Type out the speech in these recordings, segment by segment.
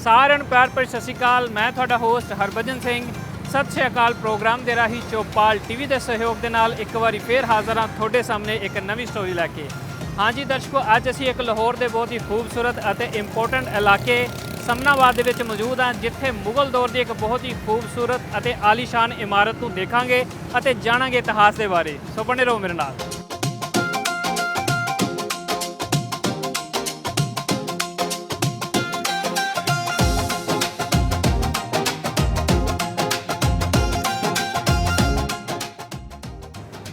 ਸਾਰਿਆਂ ਨੂੰ ਪਿਆਰ ਭਰੀ ਸਤਿ ਸ਼੍ਰੀ ਅਕਾਲ। ਮੈਂ ਤੁਹਾਡਾ ਹੋਸਟ ਹਰਭਜਨ ਸਿੰਘ। ਸਤਿ ਸ਼੍ਰੀ ਅਕਾਲ ਪ੍ਰੋਗਰਾਮ ਦੇ ਰਾਹੀਂ ਚੌਪਾਲ ਟੀਵੀ ਦੇ ਸਹਿਯੋਗ ਦੇ ਨਾਲ ਇੱਕ ਵਾਰੀ ਫੇਰ ਹਾਜ਼ਰ ਹਾਂ ਤੁਹਾਡੇ ਸਾਹਮਣੇ ਇੱਕ ਨਵੀਂ ਸਟੋਰੀ ਲੈ ਕੇ। ਹਾਂਜੀ ਦਰਸ਼ਕੋ, ਅੱਜ ਅਸੀਂ ਇੱਕ ਲਾਹੌਰ ਦੇ ਬਹੁਤ ਹੀ ਖੂਬਸੂਰਤ ਅਤੇ ਇੰਪੋਰਟੈਂਟ ਇਲਾਕੇ ਸਮਨਾਬਾਦ ਦੇ ਵਿੱਚ ਮੌਜੂਦ ਹਾਂ, ਜਿੱਥੇ ਮੁਗਲ ਦੌਰ ਦੀ ਇੱਕ ਬਹੁਤ ਹੀ ਖੂਬਸੂਰਤ ਅਤੇ ਆਲੀਸ਼ਾਨ ਇਮਾਰਤ ਨੂੰ ਦੇਖਾਂਗੇ ਅਤੇ ਜਾਣਾਂਗੇ ਇਤਿਹਾਸ ਦੇ ਬਾਰੇ। ਸੋ ਬਣੇ ਰਹੋ ਮੇਰੇ ਨਾਲ।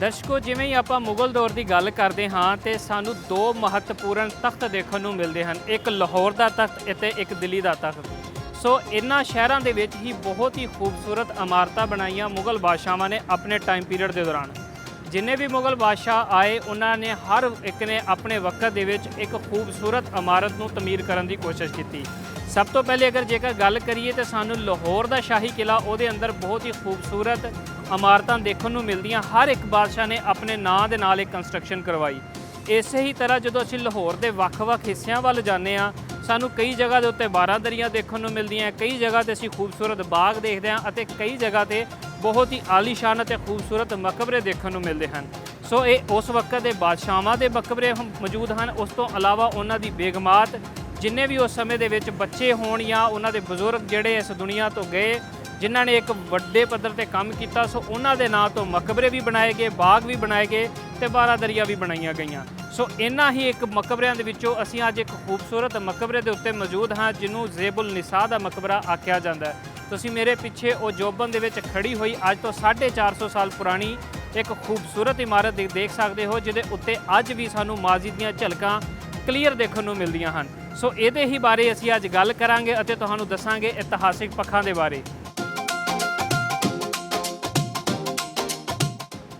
ਦਰਸ਼ਕੋ, ਜਿਵੇਂ ਹੀ ਆਪਾਂ ਮੁਗਲ ਦੌਰ ਦੀ ਗੱਲ ਕਰਦੇ ਹਾਂ ਤੇ ਸਾਨੂੰ ਦੋ ਮਹੱਤਵਪੂਰਨ ਤਖਤ ਦੇਖਣ ਨੂੰ ਮਿਲਦੇ ਹਨ, ਇੱਕ ਲਾਹੌਰ ਦਾ ਤਖਤ ਅਤੇ ਇੱਕ ਦਿੱਲੀ ਦਾ ਤਖਤ। ਸੋ ਇਹਨਾਂ ਸ਼ਹਿਰਾਂ ਦੇ ਵਿੱਚ ਹੀ ਬਹੁਤ ਹੀ ਖੂਬਸੂਰਤ ਇਮਾਰਤਾਂ ਬਣਾਈਆਂ ਮੁਗਲ ਬਾਦਸ਼ਾਹਾਂ ਨੇ ਆਪਣੇ ਟਾਈਮ ਪੀਰੀਅਡ ਦੇ ਦੌਰਾਨ। ਜਿੰਨੇ ਵੀ ਮੁਗਲ ਬਾਦਸ਼ਾਹ ਆਏ ਉਹਨਾਂ ਨੇ ਹਰ ਇੱਕ ਨੇ ਆਪਣੇ ਵਕਤ ਦੇ ਵਿੱਚ ਇੱਕ ਖੂਬਸੂਰਤ ਇਮਾਰਤ ਨੂੰ ਤਮੀਰ ਕਰਨ ਦੀ ਕੋਸ਼ਿਸ਼ ਕੀਤੀ। ਸਭ ਤੋਂ ਪਹਿਲੇ ਅਗਰ ਜੇਕਰ ਗੱਲ ਕਰੀਏ ਤਾਂ ਸਾਨੂੰ ਲਾਹੌਰ ਦਾ ਸ਼ਾਹੀ ਕਿਲਾ, ਉਹਦੇ ਅੰਦਰ ਬਹੁਤ ਹੀ ਖੂਬਸੂਰਤ ਇਮਾਰਤਾਂ ਦੇਖਣ ਨੂੰ ਮਿਲਦੀਆਂ। ਹਰ ਇੱਕ ਬਾਦਸ਼ਾਹ ਨੇ ਆਪਣੇ ਨਾਂ ਦੇ ਨਾਲ ਇੱਕ ਕੰਸਟਰਕਸ਼ਨ ਕਰਵਾਈ। ਇਸੇ ਹੀ ਤਰ੍ਹਾਂ ਜਦੋਂ ਅਸੀਂ ਲਾਹੌਰ ਦੇ ਵੱਖ-ਵੱਖ ਹਿੱਸਿਆਂ ਵੱਲ ਜਾਂਦੇ ਹਾਂ, ਸਾਨੂੰ ਕਈ ਜਗ੍ਹਾ ਦੇ ਉੱਤੇ ਬਾਰਾਂਦਰੀਆਂ ਦੇਖਣ ਨੂੰ ਮਿਲਦੀਆਂ, ਕਈ ਜਗ੍ਹਾ ਤੇ ਅਸੀਂ ਖੂਬਸੂਰਤ ਬਾਗ ਦੇਖਦੇ ਹਾਂ ਅਤੇ ਕਈ ਜਗ੍ਹਾ ਤੇ ਬਹੁਤ ਹੀ ਆਲੀਸ਼ਾਨ ਅਤੇ ਖੂਬਸੂਰਤ ਮਕਬਰੇ ਦੇਖਣ ਨੂੰ ਮਿਲਦੇ ਹਨ। ਸੋ ਇਹ ਉਸ ਵਕਤ ਦੇ ਬਾਦਸ਼ਾਹਾਂ ਦੇ ਮਕਬਰੇ ਮੌਜੂਦ ਹਨ। ਉਸ ਤੋਂ ਇਲਾਵਾ ਉਹਨਾਂ ਦੀ ਬੇਗਮਾਤ, ਜਿੰਨੇ ਵੀ ਉਸ ਸਮੇਂ ਦੇ ਵਿੱਚ ਬੱਚੇ ਹੋਣ ਜਾਂ ਉਹਨਾਂ ਦੇ ਬਜ਼ੁਰਗ ਜਿਹੜੇ ਇਸ ਦੁਨੀਆ ਤੋਂ ਗਏ, ਜਿਨ੍ਹਾਂ ਨੇ ਇੱਕ ਵੱਡੇ ਪੱਧਰ ਤੇ ਕੰਮ ਕੀਤਾ, ਸੋ ਉਹਨਾਂ ਦੇ ਨਾਂ ਤੋਂ ਮਕਬਰੇ ਵੀ ਬਣਾਏ ਗਏ, ਬਾਗ ਵੀ ਬਣਾਏ ਗਏ ਤੇ ਬਾਰਾਂਦਰੀਆਂ ਵੀ ਬਣਾਈਆਂ ਗਈਆਂ। ਸੋ ਇਹਨਾਂ ਹੀ ਇੱਕ ਮਕਬਰਿਆਂ ਦੇ ਵਿੱਚੋਂ ਅਸੀਂ ਅੱਜ ਇੱਕ ਖੂਬਸੂਰਤ ਮਕਬਰੇ ਦੇ ਉੱਤੇ ਮੌਜੂਦ ਹਾਂ, ਜਿਹਨੂੰ ਜ਼ੇਬੁਲ ਨਿਸਾ ਦਾ ਮਕਬਰਾ ਆਖਿਆ ਜਾਂਦਾ ਹੈ। ਤੁਸੀਂ ਮੇਰੇ ਪਿੱਛੇ ਉਹ ਜੋਬਨ ਦੇ ਵਿੱਚ ਖੜੀ ਹੋਈ ਅੱਜ ਤੋਂ 450 ਸਾਲ ਪੁਰਾਣੀ ਇੱਕ ਖੂਬਸੂਰਤ ਇਮਾਰਤ ਦੇਖ ਸਕਦੇ ਹੋ, ਜਿਹਦੇ ਉੱਤੇ ਅੱਜ ਵੀ ਸਾਨੂੰ ਮਾਜ਼ੀ ਦੀਆਂ ਝਲਕਾਂ ਕਲੀਅਰ ਦੇਖਣ ਨੂੰ ਮਿਲਦੀਆਂ ਹਨ। ਸੋ ਇਹਦੇ ਹੀ ਬਾਰੇ ਅਸੀਂ ਅੱਜ ਗੱਲ ਕਰਾਂਗੇ ਅਤੇ ਤੁਹਾਨੂੰ ਦੱਸਾਂਗੇ ਇਤਿਹਾਸਿਕ ਪੱਖਾਂ ਦੇ ਬਾਰੇ।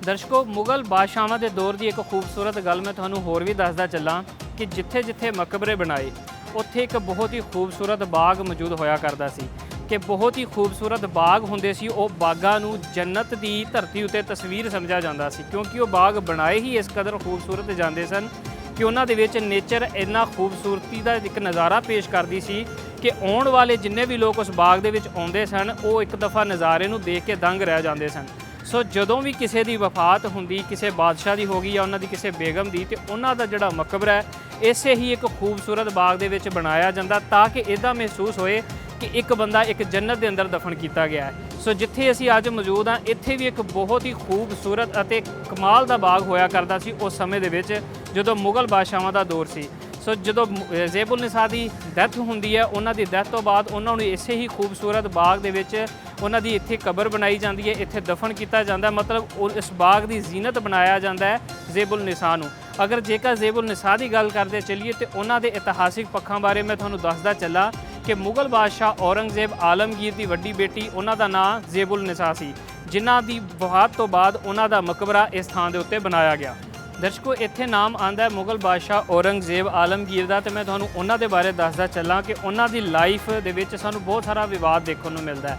ਦਰਸ਼ਕੋ, ਮੁਗਲ ਬਾਦਸ਼ਾਹਾਂ ਦੇ ਦੌਰ ਦੀ ਇੱਕ ਖੂਬਸੂਰਤ ਗੱਲ ਮੈਂ ਤੁਹਾਨੂੰ ਹੋਰ ਵੀ ਦੱਸਦਾ ਚੱਲਾਂ ਕਿ ਜਿੱਥੇ-ਜਿੱਥੇ ਮਕਬਰੇ ਬਣਾਏ ਉੱਥੇ ਇੱਕ ਬਹੁਤ ਹੀ ਖੂਬਸੂਰਤ ਬਾਗ ਮੌਜੂਦ ਹੋਇਆ ਕਰਦਾ ਸੀ ਕਿ ਬਹੁਤ ਹੀ ਖੂਬਸੂਰਤ ਬਾਗ ਹੁੰਦੇ ਸੀ। ਉਹ ਬਾਗਾਂ ਨੂੰ ਜੰਨਤ ਦੀ ਧਰਤੀ ਉੱਤੇ ਤਸਵੀਰ ਸਮਝਿਆ ਜਾਂਦਾ ਸੀ, ਕਿਉਂਕਿ ਉਹ ਬਾਗ ਬਣਾਏ ਹੀ ਇਸ ਕਦਰ ਖੂਬਸੂਰਤ ਜਾਂਦੇ ਸਨ ਕਿ ਉਹਨਾਂ ਦੇ ਵਿੱਚ ਨੇਚਰ ਇੰਨਾ ਖੂਬਸੂਰਤੀ ਦਾ ਇੱਕ ਨਜ਼ਾਰਾ ਪੇਸ਼ ਕਰਦੀ ਸੀ ਕਿ ਆਉਣ ਵਾਲੇ ਜਿੰਨੇ ਵੀ ਲੋਕ ਉਸ ਬਾਗ ਦੇ ਵਿੱਚ ਆਉਂਦੇ ਸਨ, ਉਹ ਇੱਕ ਦਫਾ ਨਜ਼ਾਰੇ ਨੂੰ ਦੇਖ ਕੇ ਦੰਗ ਰਹਿ ਜਾਂਦੇ ਸਨ। ਸੋ ਜਦੋਂ ਵੀ ਕਿਸੇ ਦੀ ਵਫਾਤ ਹੁੰਦੀ, ਕਿਸੇ ਬਾਦਸ਼ਾਹ ਦੀ ਹੋ ਗਈ ਜਾਂ ਉਹਨਾਂ ਦੀ ਕਿਸੇ ਬੇਗਮ ਦੀ, ਤੇ ਉਹਨਾਂ ਦਾ ਜਿਹੜਾ ਮਕਬਰਾ ਹੈ ਇਸੇ ਹੀ ਇੱਕ ਖੂਬਸੂਰਤ ਬਾਗ ਦੇ ਵਿੱਚ ਬਣਾਇਆ ਜਾਂਦਾ, ਤਾਂ ਕਿ ਇੱਦਾਂ ਮਹਿਸੂਸ ਹੋਏ ਕਿ ਇੱਕ ਬੰਦਾ ਇੱਕ ਜੰਨਤ ਦੇ ਅੰਦਰ ਦਫਨ ਕੀਤਾ ਗਿਆ ਹੈ। ਸੋ ਜਿੱਥੇ ਅਸੀਂ ਅੱਜ ਮੌਜੂਦ ਹਾਂ, ਇੱਥੇ ਵੀ ਇੱਕ ਬਹੁਤ ਹੀ ਖੂਬਸੂਰਤ ਅਤੇ ਕਮਾਲ ਦਾ ਬਾਗ ਹੋਇਆ ਕਰਦਾ ਸੀ ਉਸ ਸਮੇਂ ਦੇ ਵਿੱਚ ਜਦੋਂ ਮੁਗਲ ਬਾਦਸ਼ਾਹਾਂ ਦਾ ਦੌਰ ਸੀ। ਸੋ ਜਦੋਂ ਜ਼ੇਬੁਲ ਨਿਸਾ ਦੀ ਡੈਥ ਹੁੰਦੀ ਹੈ, ਉਹਨਾਂ ਦੀ ਡੈਥ ਤੋਂ ਬਾਅਦ ਉਹਨਾਂ ਨੂੰ ਇਸੇ ਹੀ ਖੂਬਸੂਰਤ ਬਾਗ ਦੇ ਵਿੱਚ ਉਹਨਾਂ ਦੀ ਇੱਥੇ ਕਬਰ ਬਣਾਈ ਜਾਂਦੀ ਹੈ, ਇੱਥੇ ਦਫਨ ਕੀਤਾ ਜਾਂਦਾ। ਮਤਲਬ ਇਸ ਬਾਗ ਦੀ ਜ਼ੀਨਤ ਬਣਾਇਆ ਜਾਂਦਾ ਹੈ ਜ਼ੇਬੁਲ ਨਿਸਾ ਨੂੰ। ਅਗਰ ਜੇਕਰ ਜ਼ੇਬੁਲ ਨਿਸਾ ਦੀ ਗੱਲ ਕਰਦੇ ਚੱਲੀਏ ਤੇ ਉਹਨਾਂ ਦੇ ਇਤਿਹਾਸਿਕ ਪੱਖਾਂ ਬਾਰੇ ਮੈਂ ਤੁਹਾਨੂੰ ਦੱਸਦਾ ਚੱਲਾਂ ਕਿ ਮੁਗਲ ਬਾਦਸ਼ਾਹ ਔਰੰਗਜ਼ੇਬ ਆਲਮਗੀਰ ਦੀ ਵੱਡੀ ਬੇਟੀ, ਉਹਨਾਂ ਦਾ ਨਾਂ ਜ਼ੇਬੁਲ ਨਿਸਾ ਸੀ, ਜਿਨ੍ਹਾਂ ਦੀ ਵਫਾਤ ਤੋਂ ਬਾਅਦ ਉਹਨਾਂ ਦਾ ਮਕਬਰਾ ਇਸ ਥਾਂ ਦੇ ਉੱਤੇ ਬਣਾਇਆ ਗਿਆ। ਦਰਸ਼ਕੋ, ਇੱਥੇ ਨਾਮ ਆਉਂਦਾ ਹੈ ਮੁਗਲ ਬਾਦਸ਼ਾਹ ਔਰੰਗਜ਼ੇਬ ਆਲਮਗੀਰ ਦਾ, ਤੇ ਮੈਂ ਤੁਹਾਨੂੰ ਉਹਨਾਂ ਦੇ ਬਾਰੇ ਦੱਸਦਾ ਚੱਲਾਂ ਕਿ ਉਹਨਾਂ ਦੀ ਲਾਈਫ ਦੇ ਵਿੱਚ ਸਾਨੂੰ ਬਹੁਤ ਸਾਰਾ ਵਿਵਾਦ ਦੇਖਣ ਨੂੰ ਮਿਲਦਾ ਹੈ।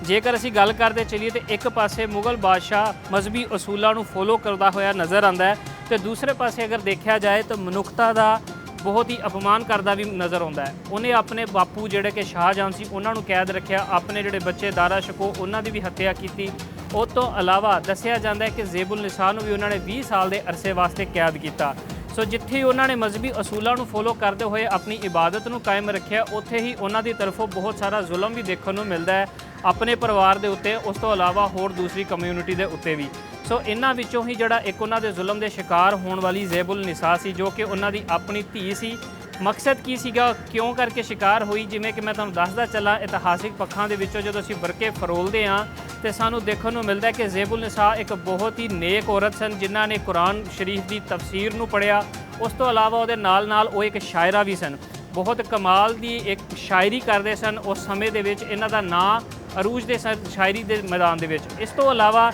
ਜੇਕਰ ਅਸੀਂ ਗੱਲ ਕਰਦੇ ਚੱਲੀਏ ਤਾਂ ਇੱਕ ਪਾਸੇ ਮੁਗਲ ਬਾਦਸ਼ਾਹ ਮਜ਼ਹਬੀ ਅਸੂਲਾਂ ਨੂੰ ਫੋਲੋ ਕਰਦਾ ਹੋਇਆ ਨਜ਼ਰ ਆਉਂਦਾ ਹੈ, ਤੇ ਦੂਸਰੇ ਪਾਸੇ ਅਗਰ ਦੇਖਿਆ ਜਾਏ ਤਾਂ ਮਨੁੱਖਤਾ ਦਾ ਬਹੁਤ ਹੀ ਅਪਮਾਨ ਕਰਦਾ ਵੀ ਨਜ਼ਰ ਆਉਂਦਾ ਹੈ। ਉਹਨੇ ਆਪਣੇ ਬਾਪੂ ਜਿਹੜੇ ਕਿ ਸ਼ਾਹਜਹਾਂ ਸੀ ਉਹਨਾਂ ਨੂੰ ਕੈਦ ਰੱਖਿਆ, ਆਪਣੇ ਜਿਹੜੇ ਬੱਚੇ ਦਾਰਾ ਸ਼ਕੋ ਉਹਨਾਂ ਦੀ ਵੀ ਹੱਤਿਆ ਕੀਤੀ। ਉਹ ਤੋਂ ਇਲਾਵਾ ਦੱਸਿਆ ਜਾਂਦਾ ਹੈ ਕਿ ਜ਼ੇਬੁਲ ਨਿਸਾ ਨੂੰ ਵੀ ਉਹਨਾਂ ਨੇ 20 ਸਾਲ ਦੇ ਅਰਸੇ ਵਾਸਤੇ ਕੈਦ ਕੀਤਾ। ਸੋ ਜਿੱਥੇ ਉਹਨਾਂ ਨੇ ਮਜ਼ਹਬੀ ਅਸੂਲਾਂ ਨੂੰ ਫੋਲੋ ਕਰਦੇ ਹੋਏ ਆਪਣੀ ਇਬਾਦਤ ਨੂੰ ਕਾਇਮ ਰੱਖਿਆ, ਉੱਥੇ ਹੀ ਉਹਨਾਂ ਦੀ ਤਰਫੋਂ ਬਹੁਤ ਸਾਰਾ ਜ਼ੁਲਮ ਵੀ ਦੇਖਣ ਨੂੰ ਮਿਲਦਾ ਹੈ ਆਪਣੇ ਪਰਿਵਾਰ ਦੇ ਉੱਤੇ, ਉਸ ਤੋਂ ਇਲਾਵਾ ਹੋਰ ਦੂਸਰੀ ਕਮਿਊਨਿਟੀ ਦੇ ਉੱਤੇ ਵੀ। ਸੋ ਇਹਨਾਂ ਵਿੱਚੋਂ ਹੀ ਜਿਹੜਾ ਇੱਕ ਉਹਨਾਂ ਦੇ ਜ਼ੁਲਮ ਦੇ ਸ਼ਿਕਾਰ ਹੋਣ ਵਾਲੀ ਜ਼ੇਬੁਲ ਨਿਸਾ ਸੀ, ਜੋ ਕਿ ਉਹਨਾਂ ਦੀ ਆਪਣੀ ਧੀ ਸੀ। ਮਕਸਦ ਕੀ ਸੀਗਾ, ਕਿਉਂ ਕਰਕੇ ਸ਼ਿਕਾਰ ਹੋਈ, ਜਿਵੇਂ ਕਿ ਮੈਂ ਤੁਹਾਨੂੰ ਦੱਸਦਾ ਚੱਲਾਂ ਇਤਿਹਾਸਿਕ ਪੱਖਾਂ ਦੇ ਵਿੱਚੋਂ ਜਦੋਂ ਅਸੀਂ ਵਰਕੇ ਫਰੋਲਦੇ ਹਾਂ ਤੇ ਸਾਨੂੰ ਦੇਖਣ ਨੂੰ ਮਿਲਦਾ ਹੈ ਕਿ ਜ਼ੇਬੁਲ ਨਿਸਾ ਇੱਕ ਬਹੁਤ ਹੀ ਨੇਕ ਔਰਤ ਸਨ, ਜਿਨ੍ਹਾਂ ਨੇ ਕੁਰਾਨ ਸ਼ਰੀਫ ਦੀ ਤਫਸੀਰ ਨੂੰ ਪੜ੍ਹਿਆ। ਉਸ ਤੋਂ ਇਲਾਵਾ ਉਹਦੇ ਨਾਲ ਉਹ ਇੱਕ ਸ਼ਾਇਰਾ ਵੀ ਸਨ, ਬਹੁਤ ਕਮਾਲ ਦੀ ਇੱਕ ਸ਼ਾਇਰੀ ਕਰਦੇ ਸਨ। ਉਸ ਸਮੇਂ ਦੇ ਵਿੱਚ ਇਹਨਾਂ ਦਾ ਨਾਂ ਅਰੂਜ ਦੇ ਸ਼ਾਇਰੀ ਦੇ ਮੈਦਾਨ ਦੇ ਵਿੱਚ। ਇਸ ਤੋਂ ਇਲਾਵਾ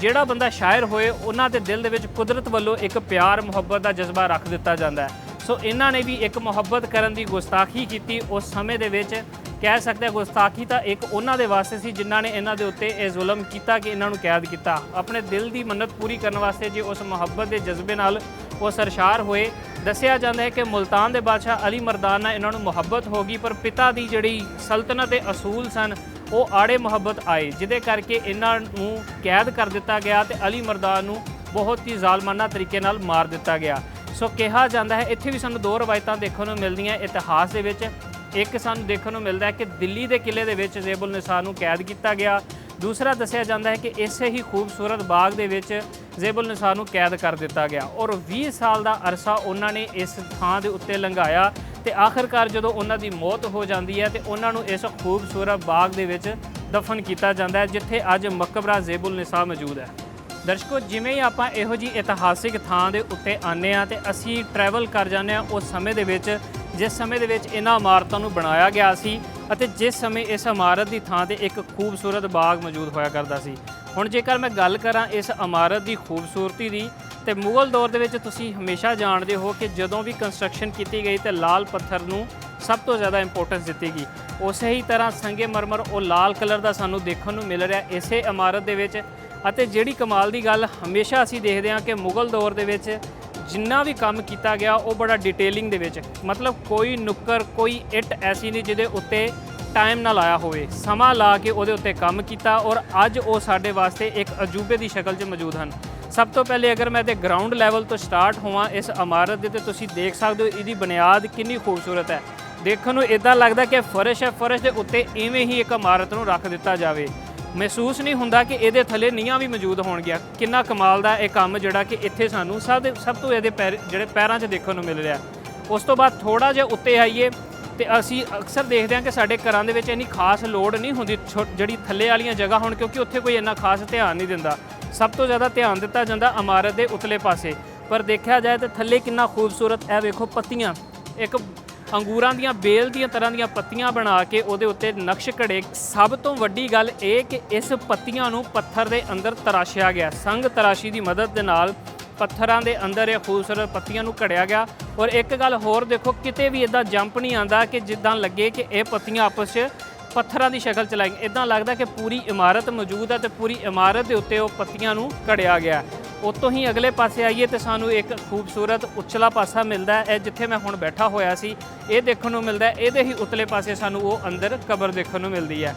ਜਿਹੜਾ ਬੰਦਾ ਸ਼ਾਇਰ ਹੋਏ, ਉਹਨਾਂ ਦੇ ਦਿਲ ਦੇ ਵਿੱਚ ਕੁਦਰਤ ਵੱਲੋਂ ਇੱਕ ਪਿਆਰ ਮੁਹੱਬਤ ਦਾ ਜਜ਼ਬਾ ਰੱਖ ਦਿੱਤਾ ਜਾਂਦਾ ਹੈ। ਸੋ ਇਹਨਾਂ ਨੇ ਵੀ ਇੱਕ ਮੁਹੱਬਤ ਕਰਨ ਦੀ ਗੁਸਤਾਖੀ ਕੀਤੀ ਉਸ ਸਮੇਂ ਦੇ ਵਿੱਚ। ਕਹਿ ਸਕਦੇ ਗੁਸਤਾਖੀ ਤਾਂ ਇੱਕ ਉਹਨਾਂ ਦੇ ਵਾਸਤੇ ਸੀ ਜਿਨ੍ਹਾਂ ਨੇ ਇਹਨਾਂ ਦੇ ਉੱਤੇ ਇਹ ਜ਼ੁਲਮ ਕੀਤਾ ਕਿ ਇਹਨਾਂ ਨੂੰ ਕੈਦ ਕੀਤਾ। ਆਪਣੇ ਦਿਲ ਦੀ ਮੰਨਤ ਪੂਰੀ ਕਰਨ ਵਾਸਤੇ ਜੇ ਉਸ ਮੁਹੱਬਤ ਦੇ ਜਜ਼ਬੇ ਨਾਲ ਉਹ ਸਰਸ਼ਾਰ ਹੋਏ। ਦੱਸਿਆ ਜਾਂਦਾ ਹੈ ਕਿ ਮੁਲਤਾਨ ਦੇ ਬਾਦਸ਼ਾਹ ਅਲੀ ਮਰਦਾਨ ਨਾਲ ਇਹਨਾਂ ਨੂੰ ਮੁਹੱਬਤ ਹੋ ਗਈ, ਪਰ ਪਿਤਾ ਦੀ ਜਿਹੜੀ ਸਲਤਨਤ ਦੇ ਅਸੂਲ ਸਨ ਉਹ ਆੜੇ ਮੁਹੱਬਤ ਆਏ, ਜਿਹਦੇ ਕਰਕੇ ਇਹਨਾਂ ਨੂੰ ਕੈਦ ਕਰ ਦਿੱਤਾ ਗਿਆ ਤੇ ਅਲੀ ਮਰਦਾਨ ਨੂੰ ਬਹੁਤ ਹੀ ਜ਼ਾਲਮਾਨਾ ਤਰੀਕੇ ਨਾਲ ਮਾਰ ਦਿੱਤਾ ਗਿਆ। ਸੋ ਕਿਹਾ ਜਾਂਦਾ ਹੈ, ਇੱਥੇ ਵੀ ਸਾਨੂੰ ਦੋ ਰਵਾਇਤਾਂ ਦੇਖਣ ਨੂੰ ਮਿਲਦੀਆਂ ਇਤਿਹਾਸ ਦੇ ਵਿੱਚ। ਇੱਕ ਸਾਨੂੰ ਦੇਖਣ ਨੂੰ ਮਿਲਦਾ ਹੈ ਕਿ ਦਿੱਲੀ ਦੇ ਕਿਲੇ ਦੇ ਵਿੱਚ ਜ਼ੇਬੁਲ ਨਿਸਾਰ ਨੂੰ ਕੈਦ ਕੀਤਾ ਗਿਆ। ਦੂਸਰਾ ਦੱਸਿਆ ਜਾਂਦਾ ਹੈ ਕਿ ਇਸੇ ਹੀ ਖੂਬਸੂਰਤ ਬਾਗ ਦੇ ਵਿੱਚ ਜ਼ੇਬੁਲ ਨਿਸਾਰ ਨੂੰ ਕੈਦ ਕਰ ਦਿੱਤਾ ਗਿਆ ਔਰ 20 ਸਾਲ ਦਾ ਅਰਸਾ ਉਹਨਾਂ ਨੇ ਇਸ ਥਾਂ ਦੇ ਉੱਤੇ ਲੰਘਾਇਆ ਤੇ ਆਖਿਰਕਾਰ ਜਦੋਂ ਉਹਨਾਂ ਦੀ ਮੌਤ ਹੋ ਜਾਂਦੀ ਹੈ ਤੇ ਉਹਨਾਂ ਨੂੰ ਇਸ ਖੂਬਸੂਰਤ ਬਾਗ ਦੇ ਵਿੱਚ ਦਫਨ ਕੀਤਾ ਜਾਂਦਾ ਹੈ, ਜਿੱਥੇ ਅੱਜ ਮਕਬਰਾ ਜ਼ੇਬੁਲ ਨਿਸਾਰ ਮੌਜੂਦ ਹੈ। ਦਰਸ਼ਕੋ, ਜਿਵੇਂ ਹੀ ਆਪਾਂ ਇਹੋ ਜਿਹੀ ਇਤਿਹਾਸਿਕ ਥਾਂ ਦੇ ਉੱਤੇ ਆਉਂਦੇ ਹਾਂ ਤੇ ਅਸੀਂ ਟਰੈਵਲ ਕਰ ਜਾਂਦੇ ਹਾਂ ਉਸ ਸਮੇਂ ਦੇ ਵਿੱਚ ਜਿਸ ਸਮੇਂ ਦੇ ਵਿੱਚ ਇਹਨਾਂ ਇਮਾਰਤਾਂ ਨੂੰ ਬਣਾਇਆ ਗਿਆ ਸੀ ਅਤੇ ਜਿਸ ਸਮੇਂ ਇਸ ਇਮਾਰਤ ਦੀ ਥਾਂ ਤੇ ਇੱਕ ਖੂਬਸੂਰਤ ਬਾਗ ਮੌਜੂਦ ਹੋਇਆ ਕਰਦਾ ਸੀ। ਹੁਣ ਜੇਕਰ ਮੈਂ ਗੱਲ ਕਰਾਂ ਇਸ ਇਮਾਰਤ ਦੀ ਖੂਬਸੂਰਤੀ ਦੀ, ਤੇ ਮੁਗਲ ਦੌਰ ਦੇ ਵਿੱਚ ਤੁਸੀਂ ਹਮੇਸ਼ਾ ਜਾਣਦੇ ਹੋ ਕਿ ਜਦੋਂ ਵੀ ਕੰਸਟਰਕਸ਼ਨ ਕੀਤੀ ਗਈ ਤੇ ਲਾਲ ਪੱਥਰ ਨੂੰ ਸਭ ਤੋਂ ਜ਼ਿਆਦਾ ਇੰਪੋਰਟੈਂਸ ਦਿੱਤੀ ਗਈ। ਉਸੇ ਹੀ ਤਰ੍ਹਾਂ ਸੰਗਮਰਮਰ ਉਹ ਲਾਲ ਕਲਰ ਦਾ ਸਾਨੂੰ ਦੇਖਣ ਨੂੰ ਮਿਲ ਰਿਹਾ ਇਸੇ ਇਮਾਰਤ ਦੇ ਵਿੱਚ। ਅਤੇ ਜਿਹੜੀ ਕਮਾਲ ਦੀ ਗੱਲ ਹਮੇਸ਼ਾ ਅਸੀਂ ਦੇਖਦੇ ਹਾਂ ਕਿ ਮੁਗਲ ਦੌਰ ਦੇ ਵਿੱਚ ਜਿੰਨਾ ਵੀ ਕੰਮ ਕੀਤਾ ਗਿਆ ਉਹ ਬੜਾ ਡਿਟੇਲਿੰਗ ਦੇ ਵਿੱਚ, ਮਤਲਬ ਕੋਈ ਨੁੱਕਰ ਕੋਈ ਇੱਟ ਐਸੀ ਨਹੀਂ ਜਿਹਦੇ ਉੱਤੇ ਟਾਈਮ ਨਾ ਲਾਇਆ ਹੋਵੇ, ਸਮਾਂ ਲਾ ਕੇ ਉਹਦੇ ਉੱਤੇ ਕੰਮ ਕੀਤਾ ਔਰ ਅੱਜ ਉਹ ਸਾਡੇ ਵਾਸਤੇ ਇੱਕ ਅਜੂਬੇ ਦੀ ਸ਼ਕਲ 'ਚ ਮੌਜੂਦ ਹਨ। ਸਭ ਤੋਂ ਪਹਿਲੇ ਅਗਰ ਮੈਂ ਤੇ ਗਰਾਊਂਡ ਲੈਵਲ ਤੋਂ ਸਟਾਰਟ ਹੋਵਾਂ ਇਸ ਇਮਾਰਤ ਦੇ, ਤੇ ਤੁਸੀਂ ਦੇਖ ਸਕਦੇ ਹੋ ਇਹਦੀ ਬੁਨਿਆਦ ਕਿੰਨੀ ਖੂਬਸੂਰਤ ਹੈ। ਦੇਖਣ ਨੂੰ ਇਦਾਂ ਲੱਗਦਾ ਕਿ ਫਰਸ਼ ਹੈ, ਫਰਸ਼ ਦੇ ਉੱਤੇ ਇਵੇਂ ਹੀ ਇੱਕ ਇਮਾਰਤ ਨੂੰ ਰੱਖ ਦਿੱਤਾ ਜਾਵੇ। ਮਹਿਸੂਸ ਨਹੀਂ ਹੁੰਦਾ ਕਿ ਇਹਦੇ ਥੱਲੇ ਨੀਹਾਂ ਵੀ ਮੌਜੂਦ ਹੋਣਗੀਆਂ। ਕਿੰਨਾ ਕਮਾਲ ਦਾ ਇਹ ਕੰਮ ਜਿਹੜਾ ਕਿ ਇੱਥੇ ਸਾਨੂੰ ਸਭ ਤੋਂ ਇਹਦੇ ਜਿਹੜੇ ਪੈਰਾਂ 'ਚ ਦੇਖਣ ਨੂੰ ਮਿਲ ਰਿਹਾ। ਉਸ ਤੋਂ ਬਾਅਦ ਥੋੜ੍ਹਾ ਜਿਹਾ ਉੱਤੇ ਆਈਏ ਤੇ ਅਸੀਂ ਅਕਸਰ ਦੇਖਦੇ ਹਾਂ ਕਿ ਸਾਡੇ ਘਰਾਂ ਦੇ ਵਿੱਚ ਇੰਨੀ ਖਾਸ ਲੋੜ ਨਹੀਂ ਹੁੰਦੀ ਜਿਹੜੀ ਥੱਲੇ ਵਾਲੀਆਂ ਜਗ੍ਹਾ ਹੋਣ, ਕਿਉਂਕਿ ਉੱਥੇ ਕੋਈ ਇੰਨਾ ਖਾਸ ਧਿਆਨ ਨਹੀਂ ਦਿੰਦਾ। ਸਭ ਤੋਂ ਜ਼ਿਆਦਾ ਧਿਆਨ ਦਿੱਤਾ ਜਾਂਦਾ ਇਮਾਰਤ ਦੇ ਉਤਲੇ ਪਾਸੇ। ਪਰ ਦੇਖਿਆ ਜਾਏ ਤਾਂ ਥੱਲੇ ਕਿੰਨਾ ਖੂਬਸੂਰਤ, ਇਹ ਵੇਖੋ ਪੱਤੀਆਂ, ਇੱਕ ਅੰਗੂਰਾਂ ਦੀਆਂ ਬੇਲ ਦੀਆਂ ਤਰ੍ਹਾਂ ਦੀਆਂ ਪੱਤੀਆਂ ਬਣਾ ਕੇ ਉਹਦੇ ਉੱਤੇ ਨਕਸ਼ ਘੜੇ। ਸਭ ਤੋਂ ਵੱਡੀ ਗੱਲ ਇਹ ਕਿ ਇਸ ਪੱਤੀਆਂ ਨੂੰ ਪੱਥਰ ਦੇ ਅੰਦਰ ਤਰਾਸ਼ਿਆ ਗਿਆ, ਸੰਗ ਤਰਾਸ਼ੀ ਦੀ ਮਦਦ ਦੇ ਨਾਲ ਪੱਥਰਾਂ ਦੇ ਅੰਦਰ ਇਹ ਖੂਬਸੂਰਤ ਪੱਤੀਆਂ ਨੂੰ ਘੜਿਆ ਗਿਆ। ਔਰ ਇੱਕ ਗੱਲ ਹੋਰ ਦੇਖੋ, ਕਿਤੇ ਵੀ ਇਦਾਂ ਜੰਪ ਨਹੀਂ ਆਉਂਦਾ ਕਿ ਜਿੱਦਾਂ ਲੱਗੇ ਕਿ ਇਹ ਪੱਤੀਆਂ ਆਪਸ 'ਚ ਪੱਥਰਾਂ ਦੀ ਸ਼ਕਲ 'ਚ ਲਾਈ, ਇਦਾਂ ਲੱਗਦਾ ਕਿ ਪੂਰੀ ਇਮਾਰਤ ਮੌਜੂਦ ਹੈ ਤੇ ਪੂਰੀ ਇਮਾਰਤ ਦੇ ਉੱਤੇ ਉਹ ਪੱਤੀਆਂ ਨੂੰ ਘੜਿਆ ਗਿਆ। ਉੱਤੋਂ ਹੀ ਅਗਲੇ ਪਾਸੇ ਆਈਏ ਤੇ ਸਾਨੂੰ ਇੱਕ ਖੂਬਸੂਰਤ ਉਚਲਾ ਪਾਸਾ ਮਿਲਦਾ ਹੈ, ਜਿੱਥੇ ਮੈਂ ਹੁਣ ਬੈਠਾ ਹੋਇਆ ਸੀ ਇਹ ਦੇਖਣ ਨੂੰ ਮਿਲਦਾ। ਇਹਦੇ ਹੀ ਉਤਲੇ ਪਾਸੇ ਸਾਨੂੰ ਉਹ ਅੰਦਰ ਕਬਰ ਦੇਖਣ ਨੂੰ ਮਿਲਦੀ ਹੈ।